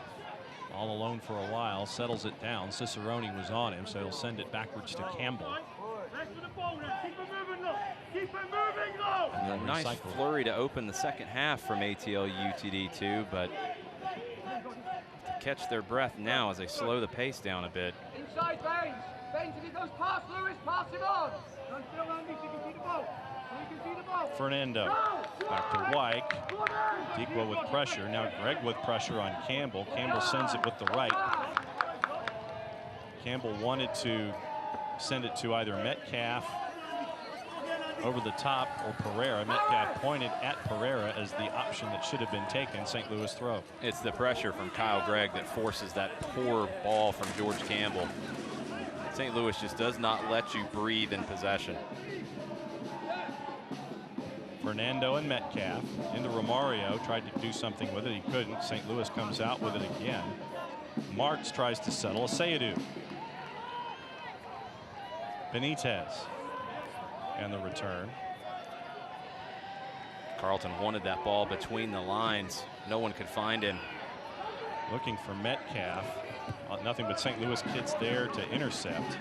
Speaker 2: All alone for a while, settles it down. Cicerone was on him, so he'll send it backwards to Campbell.
Speaker 3: And a nice flurry to open the second half from ATL UTD2, but to catch their breath now as they slow the pace down a bit.
Speaker 9: Inside Baines. Baines, if he goes past Lewis, pass him on. Don't feel around me so you can see the ball.
Speaker 2: Fernando back to Wyke. Deekwa with pressure. Now Gregg with pressure on Campbell. Campbell sends it with the right. Campbell wanted to send it to either Metcalf over the top or Pereira. Metcalf pointed at Pereira as the option that should have been taken. St. Louis throw.
Speaker 3: It's the pressure from Kyle Gregg that forces that poor ball from George Campbell. St. Louis just does not let you breathe in possession.
Speaker 2: Fernando and Metcalf into Romario, tried to do something with it. He couldn't. St. Louis comes out with it again. Marks tries to settle. Aseyadu. Benitez. And the return.
Speaker 3: Carlton wanted that ball between the lines. No one could find him.
Speaker 2: Looking for Metcalf. Nothing but St. Louis kids there to intercept.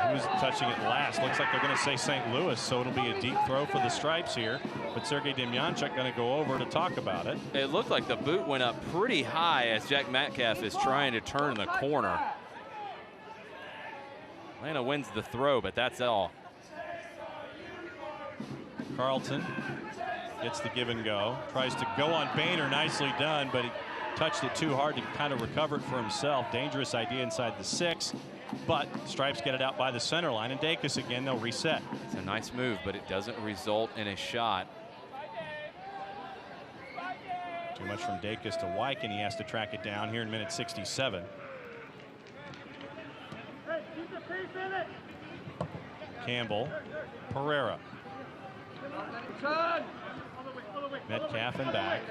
Speaker 2: Who's touching it last? Looks like they're going to say St. Louis, so it'll be a deep throw for the stripes here. But Sergei Demjanjuk going to go over to talk about it.
Speaker 3: It looked like the boot went up pretty high as Jack Metcalf is trying to turn the corner. Atlanta wins the throw, but that's all.
Speaker 2: Carlton gets the give and go. Tries to go on Boehner. Nicely done, but he touched it too hard to kind of recover it for himself. Dangerous idea inside the 6. But Stripes get it out by the center line, and Dacus again, they'll reset.
Speaker 3: It's a nice move, but it doesn't result in a shot.
Speaker 2: Too much from Dacus to Wyke, and he has to track it down here in minute 67. Campbell, Pereira. Metcalf and back.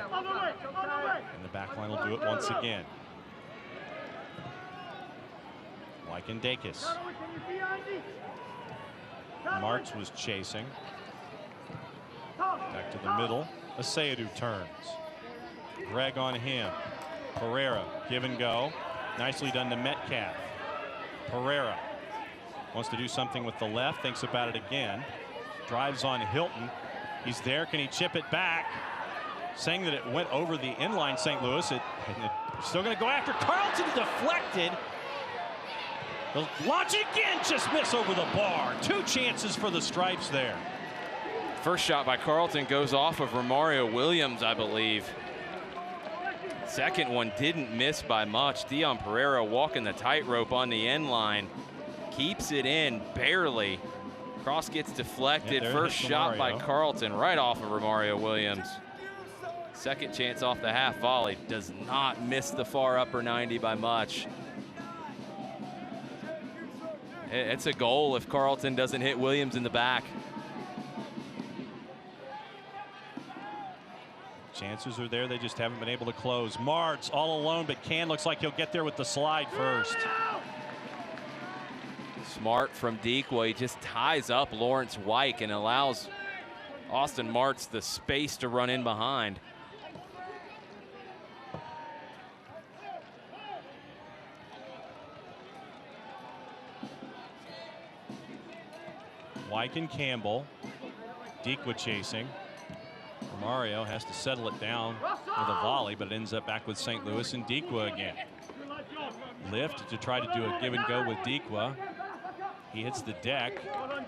Speaker 2: And the back line will do it once again. Wyke and Dacus. Marks was chasing. Back to the middle. Aseyadu turns. Gregg on him. Pereira, give and go. Nicely done to Metcalf. Pereira wants to do something with the left, thinks about it again. Drives on Hilton. He's there. Can he chip it back? Saying that it went over the inline St. Louis. It's still going to go after Carlton. Deflected. They'll launch it again. Just miss over the bar. 2 chances for the Stripes there.
Speaker 3: First shot by Carlton goes off of Romario Williams, I believe. Second one didn't miss by much. Dion Pereira walking the tightrope on the end line. Keeps it in, barely. Cross gets deflected. First shot by Carlton, right off of Romario Williams. Second chance off the half volley. Does not miss the far upper 90 by much. It's a goal if Carlton doesn't hit Williams in the back.
Speaker 2: Chances are there, they just haven't been able to close. Martz all alone, but Can looks like he'll get there with the slide first.
Speaker 3: Smart from Dequa. He just ties up Lawrence Wyke and allows Austin Martz the space to run in behind.
Speaker 2: Wyke and Campbell. Dequa chasing. Romario has to settle it down with a volley, but it ends up back with St. Louis and Dequa again. Lift to try to do a give and go with Dequa. He hits the deck.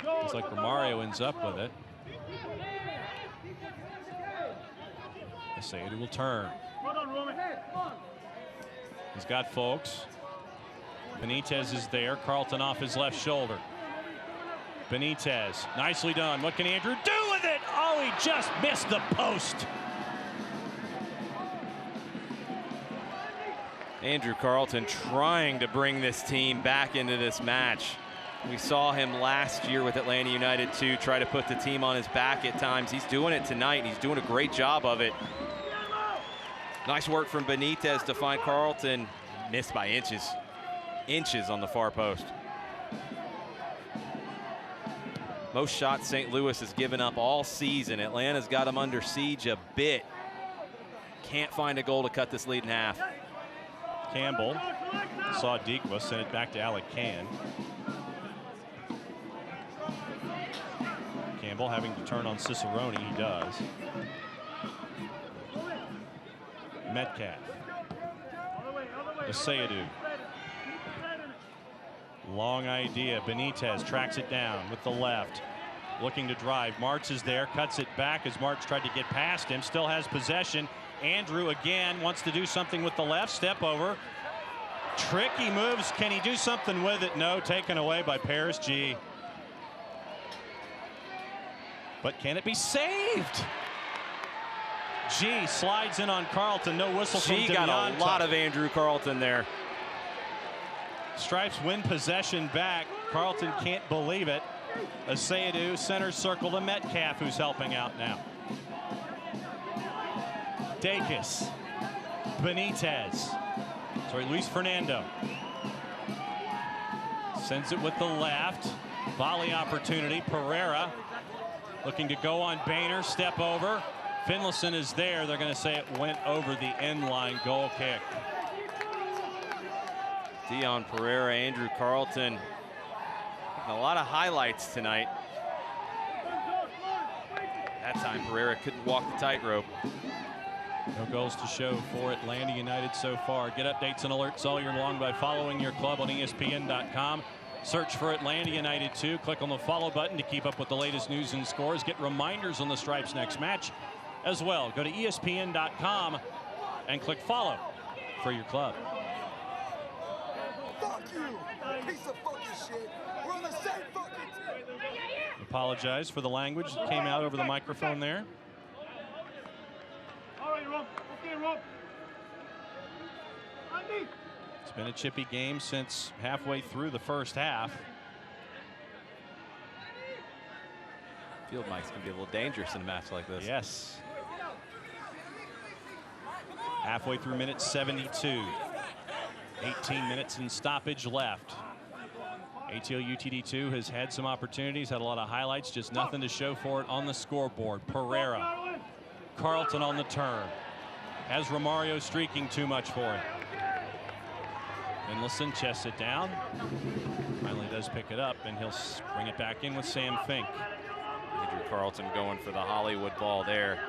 Speaker 2: Looks like Romario ends up with it. Sayed will turn. He's got folks. Benitez is there. Carlton off his left shoulder. Benitez, nicely done. What can Andrew do with it? Oh, he just missed the post.
Speaker 3: Andrew Carlton trying to bring this team back into this match. We saw him last year with Atlanta United too, try to put the team on his back at times. He's doing it tonight, and he's doing a great job of it. Nice work from Benitez to find Carlton. Missed by inches. Inches on the far post. Most shots St. Louis has given up all season. Atlanta's got them under siege a bit. Can't find a goal to cut this lead in half.
Speaker 2: Campbell saw Dequa, sent it back to Alec Can. Campbell having to turn on Cicerone, he does. Metcalf. Asayadu. Long idea. Benitez tracks it down with the left. Looking to drive. Martz is there. Cuts it back as Martz tried to get past him. Still has possession. Andrew again wants to do something with the left. Step over. Tricky moves. Can he do something with it? No. Taken away by Paris G. But can it be saved? G slides in on Carlton. No whistle from Demionta.
Speaker 3: G got a lot of Andrew Carlton there.
Speaker 2: Stripes win possession back. Carlton can't believe it. Asayadu center circle to Metcalf, who's helping out now. Dacus. Benitez. Sorry, Luis Fernando. Sends it with the left. Volley opportunity. Pereira looking to go on Boehner. Step over. Finlayson is there. They're going to say it went over the end line. Goal kick.
Speaker 3: Dion Pereira, Andrew Carlton. A lot of highlights tonight. That time Pereira couldn't walk the tightrope.
Speaker 2: No goals to show for Atlanta United so far. Get updates and alerts all year long by following your club on ESPN.com. Search for Atlanta United 2. Click on the follow button to keep up with the latest news and scores. Get reminders on the Stripes' next match as well. Go to ESPN.com and click follow for your club.
Speaker 9: Fuck you, piece of fucking shit. We're on the same fucking team.
Speaker 2: Apologize for the language that came out over the microphone there.
Speaker 9: All right, Rob. Okay, Rob. Andy.
Speaker 2: It's been a chippy game since halfway through the first half.
Speaker 3: Field mics can be a little dangerous in a match like this.
Speaker 2: Yes. Halfway through minute 72. 18 minutes in stoppage left. ATO UTD2 has had some opportunities, had a lot of highlights, just nothing to show for it on the scoreboard. Pereira. Carlton on the turn. Has Romario streaking too much for him. Finlayson chests it down. Finally does pick it up, and he'll bring it back in with Sam Fink.
Speaker 3: Andrew Carlton going for the Hollywood ball there.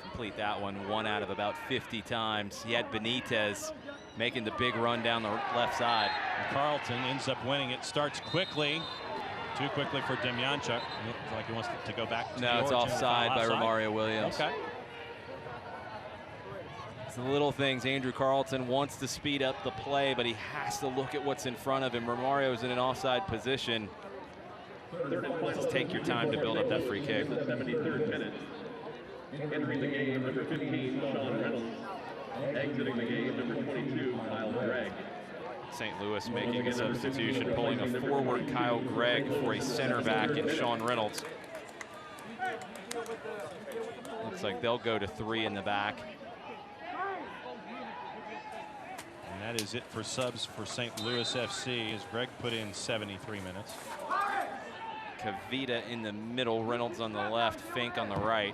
Speaker 3: Complete that one out of about 50 times. He had Benitez making the big run down the left side.
Speaker 2: And Carlton ends up winning it. Starts quickly. Too quickly for Demionta. Looks like he wants to go back to
Speaker 3: No, it's offside by Romario Williams.
Speaker 2: Okay.
Speaker 3: It's the little things. Andrew Carlton wants to speed up the play, but he has to look at what's in front of him. Romario's in an offside position. Just take your time to build up that free kick.
Speaker 1: 73rd minute. Entering the game, number 15, Sean Reynolds. Exiting the game, number 22, Kyle Gregg.
Speaker 3: St. Louis making a substitution, pulling a forward Kyle Gregg for a center back in Sean Reynolds. Looks like they'll go to 3 in the back.
Speaker 2: And that is it for subs for St. Louis FC as Gregg put in 73 minutes.
Speaker 3: Kavita in the middle, Reynolds on the left, Fink on the right,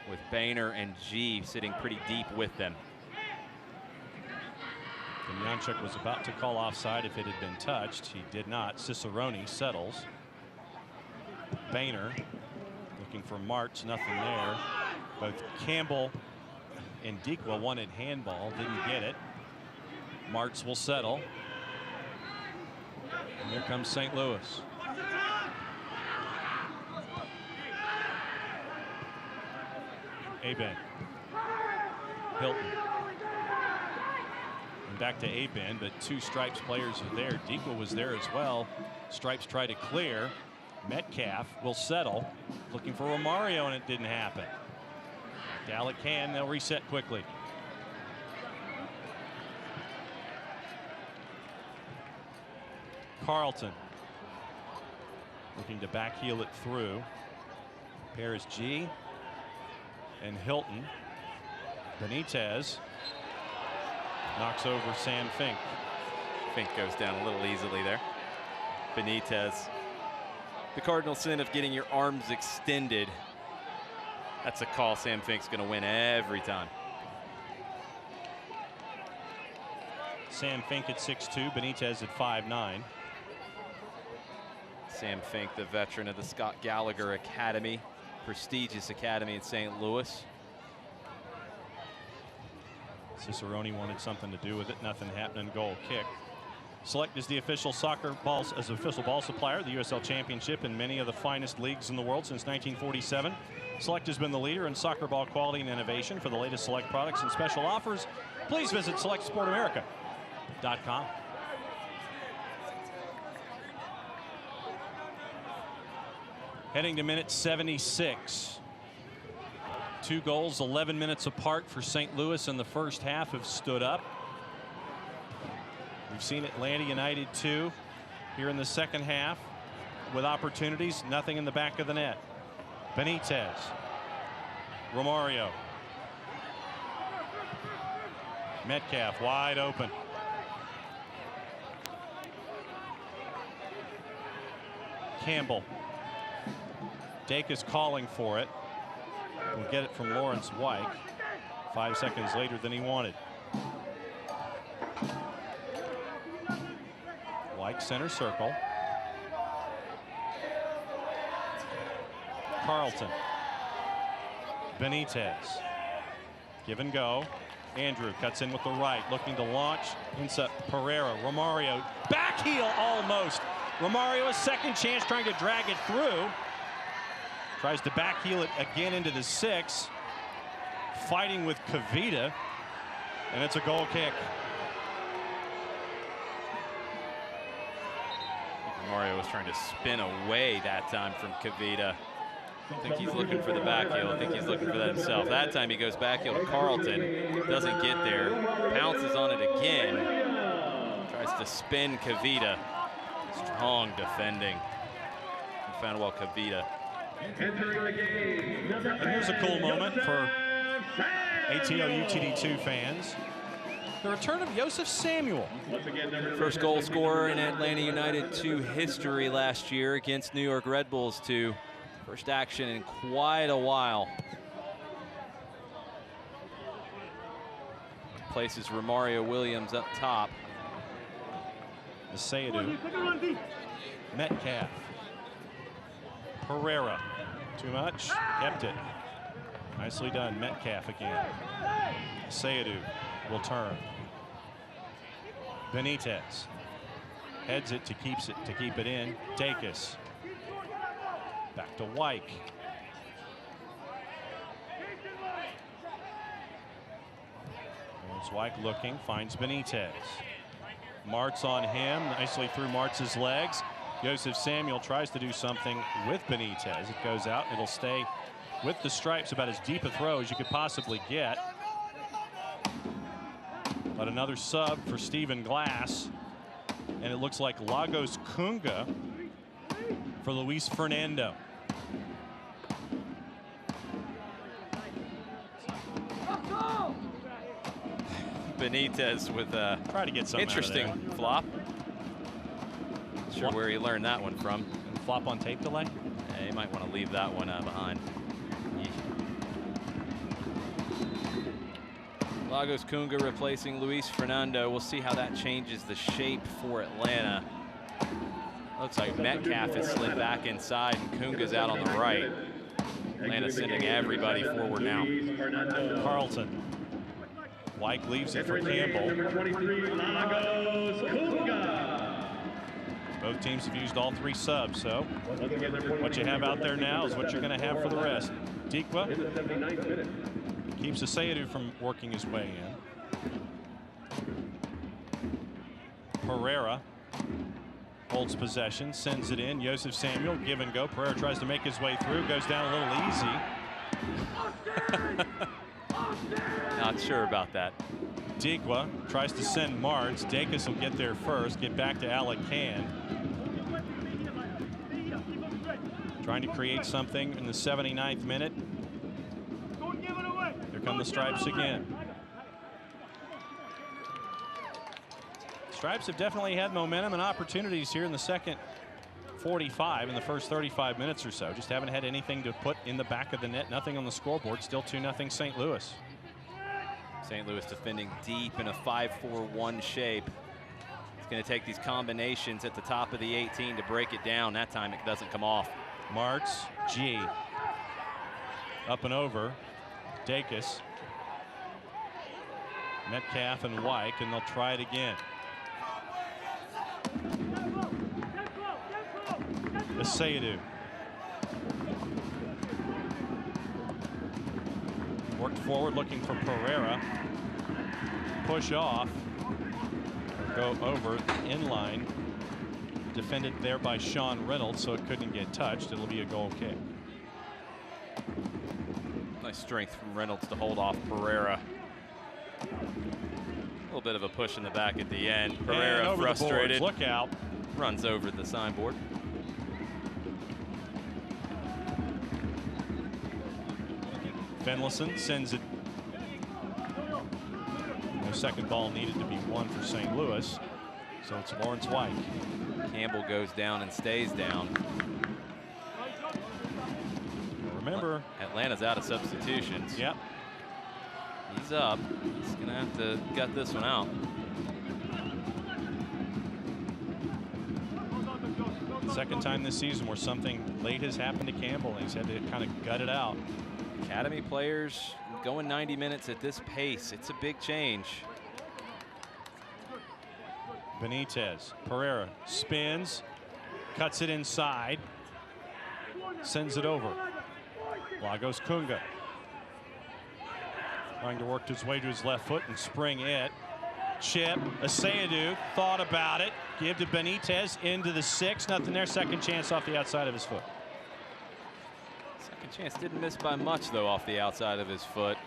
Speaker 3: with Boehner and G sitting pretty deep with them.
Speaker 2: Demjanchuk was about to call offside if it had been touched. He did not. Cicerone settles. Boehner looking for March, nothing there. Both Campbell and Deekwa wanted handball, didn't get it. Martz will settle. And here comes St. Louis. Aben. Hilton. And back to Aben, but 2 Stripes players are there. Deekwa was there as well. Stripes try to clear. Metcalf will settle. Looking for Romario, and it didn't happen. Gallic can, they'll reset quickly. Carlton looking to backheel it through. Pairs G and Hilton. Benitez knocks over Sam Fink.
Speaker 3: Fink goes down a little easily there. Benitez. The cardinal sin of getting your arms extended. That's a call Sam Fink's going to win every time.
Speaker 2: Sam Fink at 6'2", Benitez at 5'9".
Speaker 3: Sam Fink, the veteran of the Scott Gallagher Academy, prestigious academy in St. Louis.
Speaker 2: Cicerone wanted something to do with it. Nothing happening. Goal kick. Select is the official soccer balls as official ball supplier of the USL Championship in many of the finest leagues in the world since 1947. Select has been the leader in soccer ball quality and innovation. For the latest Select products and special offers, please visit SelectSportAmerica.com. Heading to minute 76. 2 goals, 11 minutes apart for St. Louis in the first half have stood up. We've seen Atlanta United 2 here in the second half with opportunities, nothing in the back of the net. Benitez, Romario, Metcalf wide open. Campbell. Dake is calling for it. We'll get it from Lawrence White 5 seconds later than he wanted. White center circle. Carlton. Benitez. Give and go. Andrew cuts in with the right, looking to launch. Inside Pereira. Romario. Back heel almost. Romario a second chance trying to drag it through. Tries to backheel it again into the 6. Fighting with Kavita. And it's a goal kick.
Speaker 3: Romario was trying to spin away that time from Kavita. I think he's looking for the backheel. I think he's looking for that himself. That time he goes backheel to Carlton. Doesn't get there. Pounces on it again. Tries to spin Kavita. Strong defending. Manuel Kavita.
Speaker 2: And here's a cool moment for ATL UTD2 fans. The return of Joseph Samuel.
Speaker 3: First goal scorer in Atlanta United 2 history last year against New York Red Bulls 2. First action in quite a while. Places Romario Williams up top.
Speaker 2: Sayadu. Metcalf. Pereira. Too much. Kept it. Nicely done. Metcalf again. Sayadu will turn. Benitez heads it to keep it in. Dacus. Back to Wyke. Zweig looking, finds Benitez. Martz on him, nicely through Martz's legs. Joseph Samuel tries to do something with Benitez. It goes out, it'll stay with the Stripes, about as deep a throw as you could possibly get. But another sub for Stephen Glass. And it looks like Lagos Kunga for Luis Fernando.
Speaker 3: Benitez with a
Speaker 2: try to get some
Speaker 3: interesting flop. Not sure where he learned that one from.
Speaker 2: And flop on tape delay?
Speaker 3: Yeah, you might want to leave that one behind. Lagos Kunga replacing Luis Fernando. We'll see how that changes the shape for Atlanta. Looks like Metcalf is slid back inside and Kunga's out on the right. Atlanta sending everybody forward now.
Speaker 2: Carlton. White leaves it for Campbell. Both teams have used all 3 subs, so what you have out there now is what you're going to have for the rest. Dikwa keeps Asayadu from working his way in. Pereira holds possession, sends it in. Joseph Samuel, give and go. Pereira tries to make his way through, goes down a little easy.
Speaker 3: Not sure about that.
Speaker 2: Dikwa tries to send Martz. Dacus will get there first, get back to Alacan. Trying to create something in the 79th minute. Here come the Stripes again. Stripes have definitely had momentum and opportunities here in the second 45, in the first 35 minutes or so. Just haven't had anything to put in the back of the net. Nothing on the scoreboard. Still 2-0 St. Louis.
Speaker 3: St. Louis defending deep in a 5-4-1 shape. It's going to take these combinations at the top of the 18 to break it down. That time it doesn't come off.
Speaker 2: Martz, G. Up and over. Dacus. Metcalf and Wyke, and they'll try it again. Asayadu. Worked forward looking for Pereira. Push off. Go over inline. Defended there by Sean Reynolds, so it couldn't get touched. It'll be a goal kick.
Speaker 3: Nice strength from Reynolds to hold off Pereira. A little bit of a push in the back at the end. Pereira frustrated.
Speaker 2: Look out.
Speaker 3: Runs over the signboard.
Speaker 2: Fenlison sends it. No second ball needed to be won for St. Louis. So it's Lawrence White.
Speaker 3: Campbell goes down and stays down.
Speaker 2: Remember,
Speaker 3: Atlanta's out of substitutions.
Speaker 2: Yep.
Speaker 3: He's up. He's going to have to gut this one out.
Speaker 2: Second time this season where something late has happened to Campbell, and he's had to kind of gut it out.
Speaker 3: Academy players going 90 minutes at this pace. It's a big change.
Speaker 2: Benitez. Pereira spins, cuts it inside, sends it over. Lagos Kunga trying to work his way to his left foot and spring it. Chip. Asayadu thought about it. Give to Benitez into the 6. Nothing there. Second chance off the outside of his foot.
Speaker 3: Second chance didn't miss by much, though, off the outside of his foot.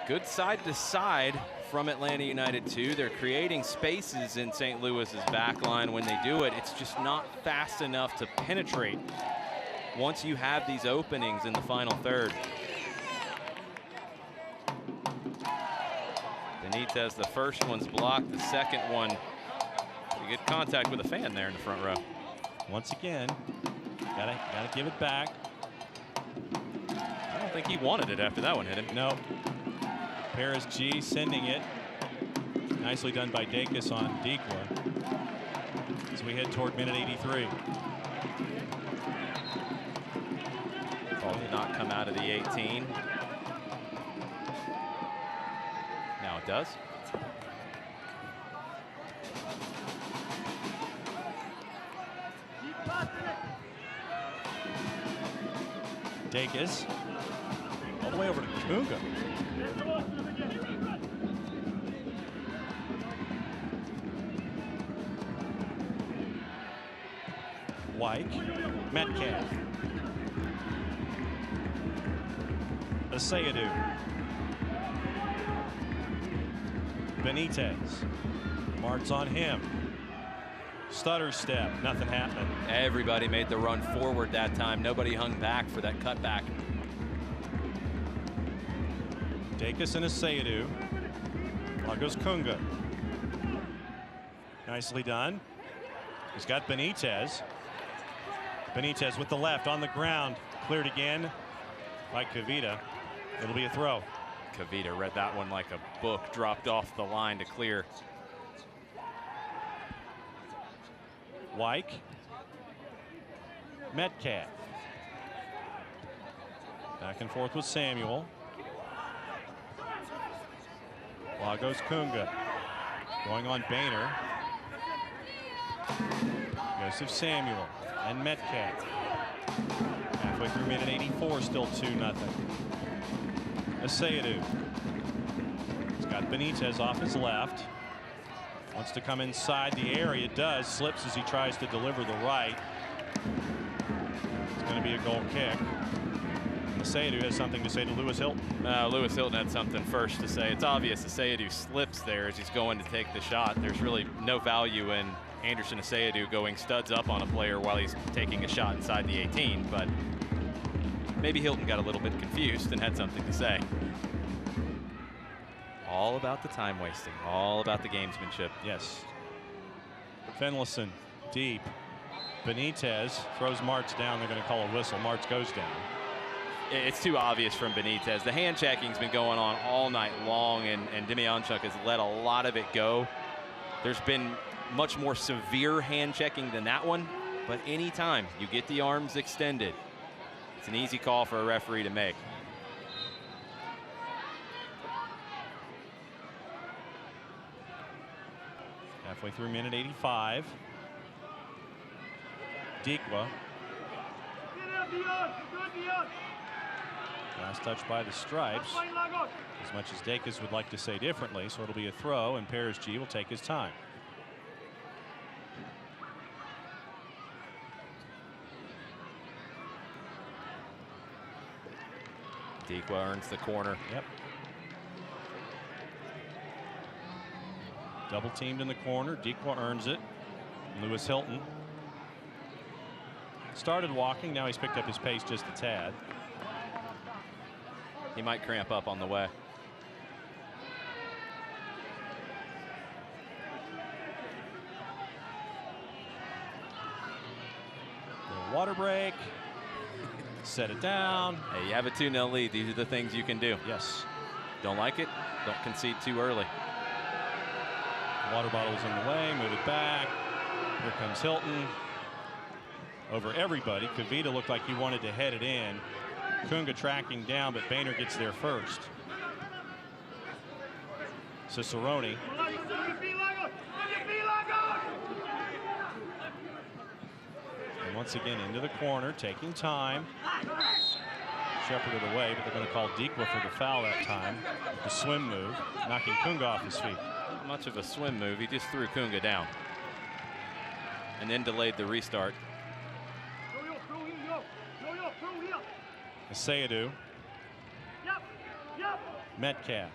Speaker 3: Good side to side from Atlanta United, too. They're creating spaces in St. Louis's back line. When they do it, it's just not fast enough to penetrate once you have these openings in the final third. Benitez, the first one's blocked. The second one, you get contact with a fan there in the front row.
Speaker 2: Once again, gotta give it back.
Speaker 3: I don't think he wanted it after that one hit him.
Speaker 2: No. Paris G sending it. Nicely done by Dacus on Dikwa. As we head toward minute 83.
Speaker 3: Ball did not come out of the 18. Now it does.
Speaker 2: Dacus all the way over to Kunga. White, Metcalf. Asayadu. Benitez. Martz on him. Stutter step, nothing happened.
Speaker 3: Everybody made the run forward that time. Nobody hung back for that cutback.
Speaker 2: Dacus and Asayadu. Goes Kunga. Nicely done. He's got Benitez. Benitez with the left on the ground. Cleared again by Kavita. It'll be a throw.
Speaker 3: Kavita read that one like a book, dropped off the line to clear.
Speaker 2: Wyke. Metcalf. Back and forth with Samuel. Lagos Kunga. Going on Boehner. Joseph Samuel and Metcalf. Halfway through minute 84, still 2-0. Asayadu. He's got Benitez off his left. Wants to come inside the area. Does. Slips as he tries to deliver the right. It's going to be a goal kick. Asayadu has something to say to Lewis Hilton.
Speaker 3: Lewis Hilton had something first to say. It's obvious Asayadu slips there as he's going to take the shot. There's really no value in Anderson Asayadu going studs up on a player while he's taking a shot inside the 18, but maybe Hilton got a little bit confused and had something to say. All about the time wasting, all about the gamesmanship.
Speaker 2: Yes. Finlayson deep. Benitez throws Martz down. They're going to call a whistle. Martz goes down.
Speaker 3: It's too obvious from Benitez. The hand checking's been going on all night long, and Demyanchuk has let a lot of it go. There's been much more severe hand checking than that one, but anytime you get the arms extended, it's an easy call for a referee to make.
Speaker 2: Halfway through minute 85. Dikwa. Last touch by the Stripes. As much as Dacus would like to say differently, so it'll be a throw, and Paris G will take his time.
Speaker 3: Dikwa earns the corner.
Speaker 2: Yep. Double teamed in the corner. Dikwa earns it. Lewis Hilton started walking. Now he's picked up his pace just a tad.
Speaker 3: He might cramp up on the way.
Speaker 2: Little water break. Set it down.
Speaker 3: Hey, you have a 2-0 lead. These are the things you can do.
Speaker 2: Yes.
Speaker 3: Don't like it? Don't concede too early.
Speaker 2: Water bottle's in the way. Move it back. Here comes Hilton. Over everybody. Kavita looked like he wanted to head it in. Kunga tracking down, but Boehner gets there first. Cicerone. And once again into the corner, taking time. Shepherded away, but they're going to call Dikwa for the foul that time. The swim move, knocking Kunga off his feet.
Speaker 3: Not much of a swim move. He just threw Kunga down. And then delayed the restart.
Speaker 2: Asayadu. Metcalf.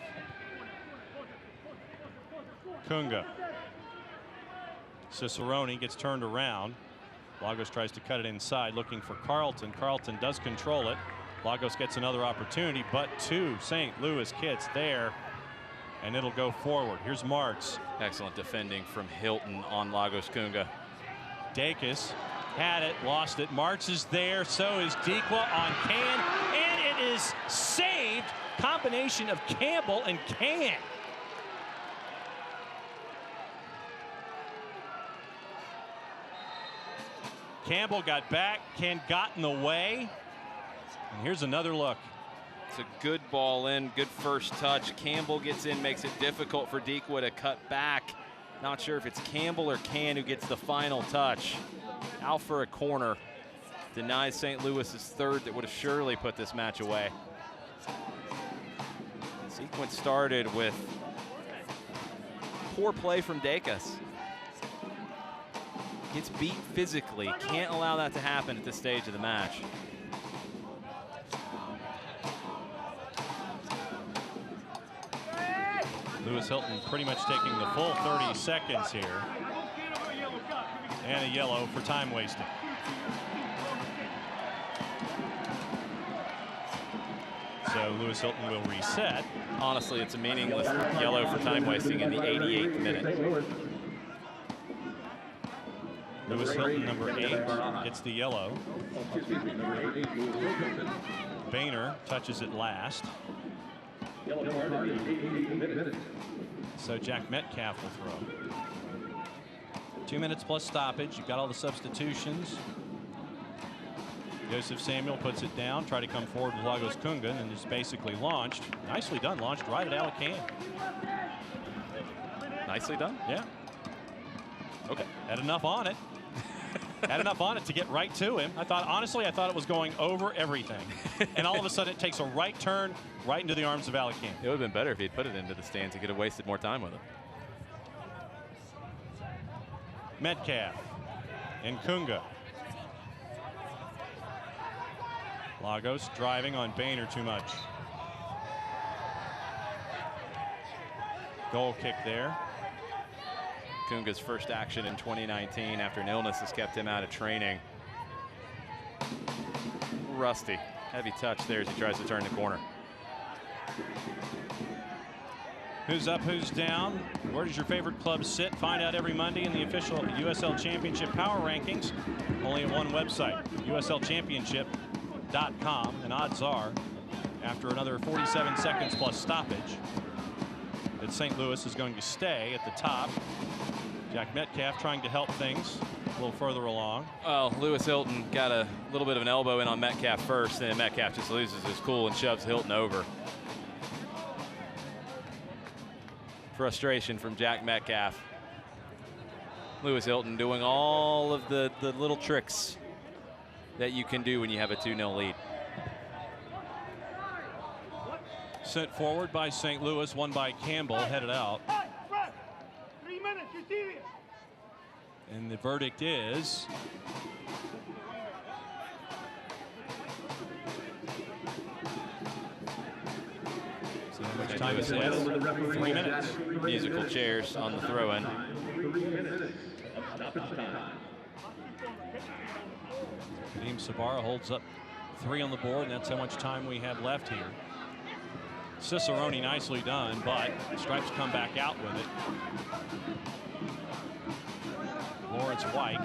Speaker 2: Kunga. Cicerone gets turned around. Lagos tries to cut it inside, looking for Carlton. Carlton does control it. Lagos gets another opportunity, but two St. Louis kids there, and it'll go forward. Here's Martz.
Speaker 3: Excellent defending from Hilton on Lagos Kunga.
Speaker 2: Dacus had it, lost it. Martz is there, so is Dikwa on Can, and it is saved. Combination of Campbell and Can. Campbell got back, Can got in the way. And here's another look.
Speaker 3: It's a good ball in, good first touch. Campbell gets in, makes it difficult for Dikwa to cut back. Not sure if it's Campbell or Can who gets the final touch. Out for a corner. Denies St. Louis's third that would have surely put this match away. Sequence started with poor play from Dacus. gets beat physically. Can't allow that to happen at this stage of the match.
Speaker 2: Lewis Hilton pretty much taking the full 30 seconds here. And a yellow for time wasting. So Lewis Hilton will reset.
Speaker 3: Honestly, it's a meaningless yellow for time wasting in the 88th minute.
Speaker 2: Lewis Hilton, number 8, gets the yellow. Boehner touches it last. So Jack Metcalf will throw. 2 minutes plus stoppage. You've got all the substitutions. Joseph Samuel puts it down, try to come forward with Lagos Kungan, and is basically launched. Nicely done, launched right at Alacan.
Speaker 3: Nicely done?
Speaker 2: Yeah. Okay. Had enough on it. Had enough on it to get right to him. Honestly, I thought it was going over everything. And all of a sudden it takes a right turn right into the arms of Alacan.
Speaker 3: It would have been better if he'd put it into the stands. He could have wasted more time with it.
Speaker 2: Metcalf and Kunga. Lagos driving on Boehner too much. Goal kick there.
Speaker 3: Kunga's first action in 2019 after an illness has kept him out of training. Rusty. Heavy touch there as he tries to turn the corner.
Speaker 2: Who's up, who's down? Where does your favorite club sit? Find out every Monday in the official USL Championship Power Rankings. Only at one website, USLChampionship.com. And odds are, after another 47 seconds plus stoppage, that St. Louis is going to stay at the top. Jack Metcalf trying to help things a little further along.
Speaker 3: Well, Lewis Hilton got a little bit of an elbow in on Metcalf first, and then Metcalf just loses his cool and shoves Hilton over. Frustration from Jack Metcalf. Lewis Hilton doing all of the little tricks that you can do when you have a 2-0 lead.
Speaker 2: Sent forward by St. Louis, one by Campbell, headed out.
Speaker 9: 3 minutes, you're serious.
Speaker 2: And the verdict is so how much time is it? 3 minutes.
Speaker 3: Musical chairs on the throw-in.
Speaker 2: Kadeem Sabara holds up 3 on the board, and that's how much time we have left here. Cicerone nicely done, but Stripes come back out with it. Lawrence White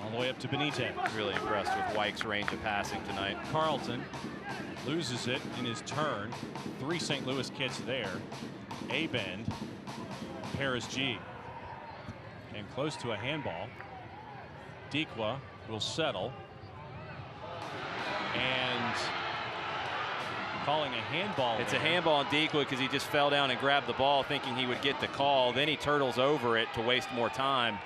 Speaker 2: all the way up to Benitez.
Speaker 3: Really impressed with White's range of passing tonight.
Speaker 2: Carlton loses it in his turn. 3 St. Louis kids there. A-bend, Paris G. And close to a handball. Dikwa will settle. And calling a handball.
Speaker 3: It's a handball on Dikwa because he just fell down and grabbed the ball thinking he would get the call. Then he turtles over it to waste more time.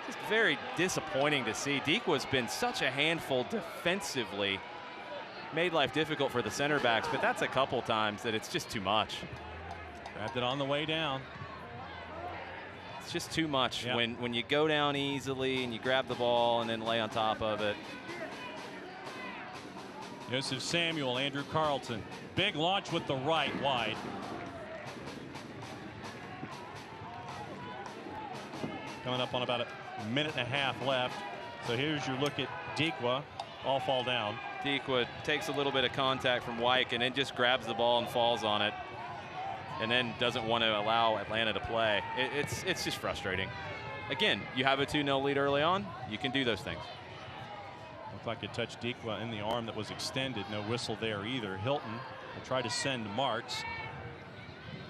Speaker 3: Just very disappointing to see. Dikwa's been such a handful defensively. Made life difficult for the center backs, but that's a couple times that it's just too much.
Speaker 2: Grabbed it on the way down.
Speaker 3: It's just too much.
Speaker 2: Yep.
Speaker 3: When you go down easily and you grab the ball and then lay on top of it.
Speaker 2: Joseph Samuel, Andrew Carlton. Big launch with the right, wide. Coming up on about a minute and a half left. So here's your look at Dikwa. All fall down.
Speaker 3: Dikwa takes a little bit of contact from Wyke and then just grabs the ball and falls on it. And then doesn't want to allow Atlanta to play. It's just frustrating. Again, you have a 2-0 lead early on. You can do those things.
Speaker 2: Looked like it touched Dikwa in the arm that was extended. No whistle there either. Hilton will try to send Martz.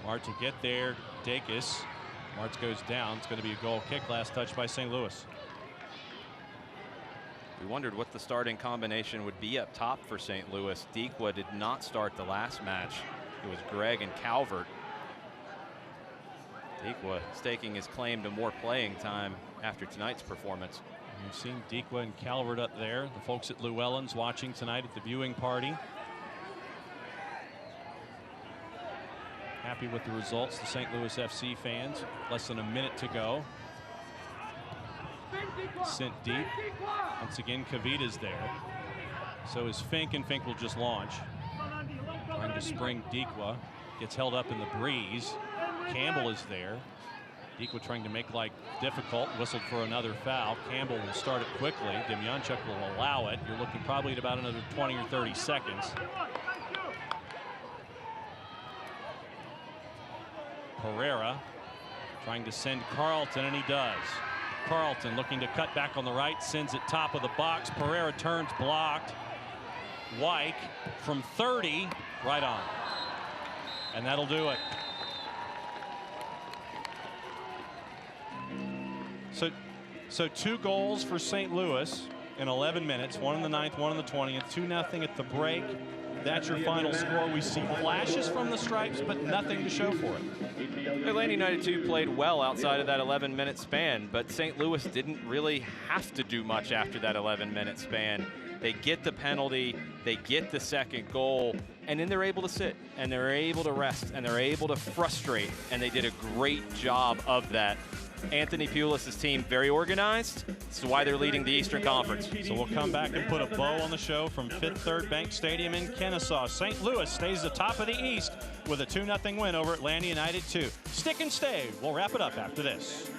Speaker 2: Martz will get there. Dacus. Martz goes down. It's going to be a goal kick. Last touch by St. Louis.
Speaker 3: We wondered what the starting combination would be up top for St. Louis. Dikwa did not start the last match. It was Gregg and Calvert. Dikwa staking his claim to more playing time after tonight's performance.
Speaker 2: You've seen Dikwa and Calvert up there. The folks at Llewellyn's watching tonight at the viewing party. Happy with the results, the St. Louis FC fans. Less than a minute to go. Sent deep. Once again, Kavita's there. So is Fink, and Fink will just launch. Trying to spring Dikwa. Gets held up in the breeze. Campbell is there. Dikwa trying to make life difficult. Whistled for another foul. Campbell will start it quickly. Demjanchuk will allow it. You're looking probably at about another 20 or 30 seconds. Pereira trying to send Carlton, and he does. Carlton looking to cut back on the right, sends it top of the box. Pereira turns, blocked. Wyke from 30, right on. And that'll do it. So 2 goals for St. Louis in 11 minutes, 1 in the 9th, 1 in the 20th, 2-0 at the break. That's your final score. We see flashes from the Stripes, but nothing to show for it.
Speaker 3: Atlanta United 2 played well outside of that 11-minute span, but St. Louis didn't really have to do much after that 11-minute span. They get the penalty, they get the second goal, and then they're able to sit, and they're able to rest, and they're able to frustrate, and they did a great job of that. Anthony Pulis' team very organized. This is why they're leading the Eastern Conference.
Speaker 2: So we'll come back and put a bow on the show from Fifth Third Bank Stadium in Kennesaw. St. Louis stays atop of the East with a 2-0 win over Atlanta United 2. Stick and stay. We'll wrap it up after this.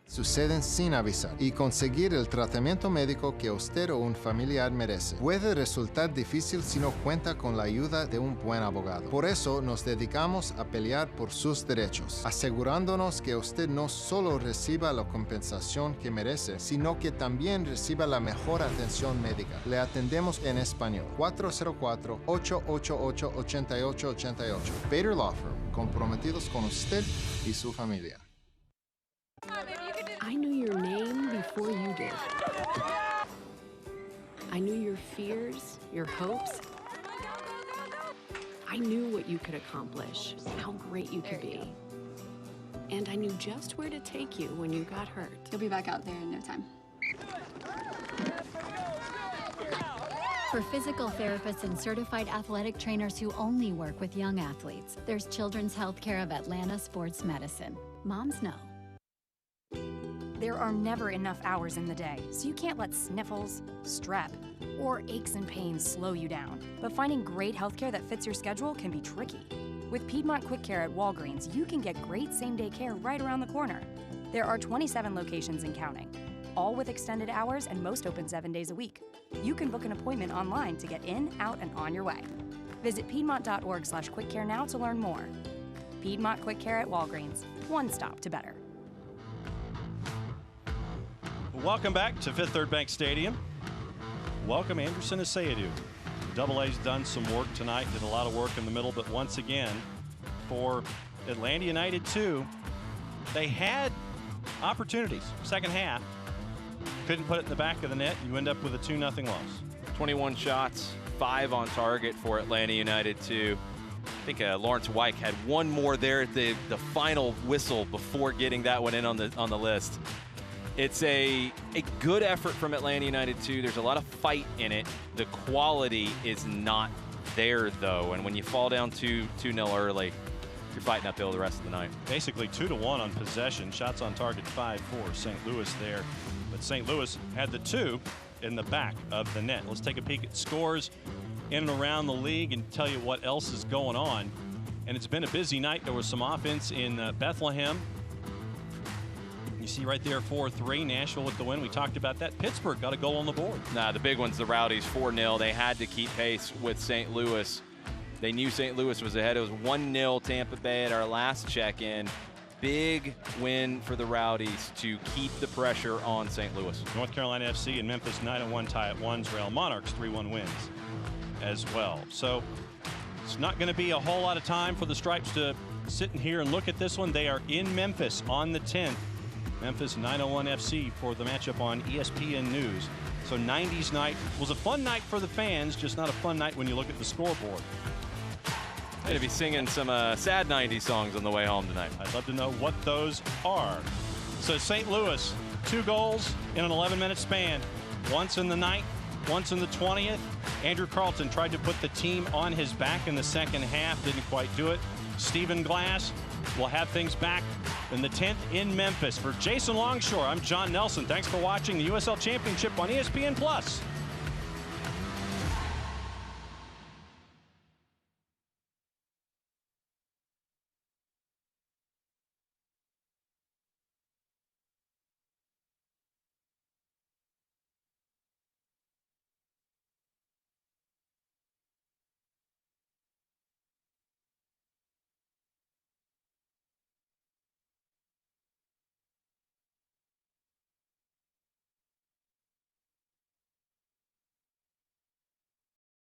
Speaker 4: Suceden sin avisar y conseguir el tratamiento médico que usted o un familiar merece. Puede resultar difícil si no cuenta con la ayuda de un buen abogado. Por eso nos dedicamos a pelear por sus derechos, asegurándonos que usted no solo reciba la compensación que merece, sino que también reciba la mejor atención médica. Le atendemos en español. 404-888-8888. Bader Law Firm, comprometidos con usted y su familia.
Speaker 5: I knew your name before you did. I knew your fears, your hopes. I knew what you could accomplish, how great you could be. And I knew just where to take you when you got hurt.
Speaker 12: You'll be back out there in no time.
Speaker 7: For physical therapists and certified athletic trainers who only work with young athletes, there's Children's Healthcare of Atlanta Sports Medicine. Moms know.
Speaker 8: There are never enough hours in the day, so you can't let sniffles, strep, or aches and pains slow you down. But finding great healthcare that fits your schedule can be tricky. With Piedmont QuickCare at Walgreens, you can get great same-day care right around the corner. There are 27 locations and counting, all with extended hours and most open 7 days a week. You can book an appointment online to get in, out, and on your way. Visit piedmont.org/quickcare now to learn more. Piedmont QuickCare at Walgreens, one stop to better.
Speaker 2: Welcome back to Fifth Third Bank Stadium. Welcome Anderson Asayadu. Double A's done some work tonight, did a lot of work in the middle, but once again, for Atlanta United 2, they had opportunities. Second half, couldn't put it in the back of the net. You end up with a 2-0 loss.
Speaker 3: 21 shots, 5 on target for Atlanta United 2. I think Lawrence Wyke had one more there at the final whistle before getting that one in on the list. It's a good effort from Atlanta United 2. There's a lot of fight in it. The quality is not there, though. And when you fall down 2-0 early, you're fighting uphill the rest of the night.
Speaker 2: Basically 2-1 on possession. Shots on target 5 for St. Louis there. But St. Louis had the 2 in the back of the net. Let's take a peek at scores in and around the league and tell you what else is going on. And it's been a busy night. There was some offense in Bethlehem. You see right there 4-3, Nashville with the win. We talked about that. Pittsburgh got a goal on the board.
Speaker 3: Nah, the big one's the Rowdies, 4-0. They had to keep pace with St. Louis. They knew St. Louis was ahead. It was 1-0 Tampa Bay at our last check-in. Big win for the Rowdies to keep the pressure on St. Louis.
Speaker 2: North Carolina FC and Memphis 9-1 tie at 1's Real Monarchs 3-1 wins as well. So it's not going to be a whole lot of time for the Stripes to sit in here and look at this one. They are in Memphis on the 10th. Memphis 901 FC for the matchup on ESPN News. So 90s night was a fun night for the fans, just not a fun night when you look at the scoreboard.
Speaker 3: Going to be singing some sad 90s songs on the way home tonight.
Speaker 2: I'd love to know what those are. So St. Louis, 2 goals in an 11-minute span. Once in the 9th, once in the 20th. Andrew Carlton tried to put the team on his back in the second half, didn't quite do it. Stephen Glass will have things back and the 10th in Memphis. For Jason Longshore, I'm John Nelson. Thanks for watching the USL Championship on ESPN+.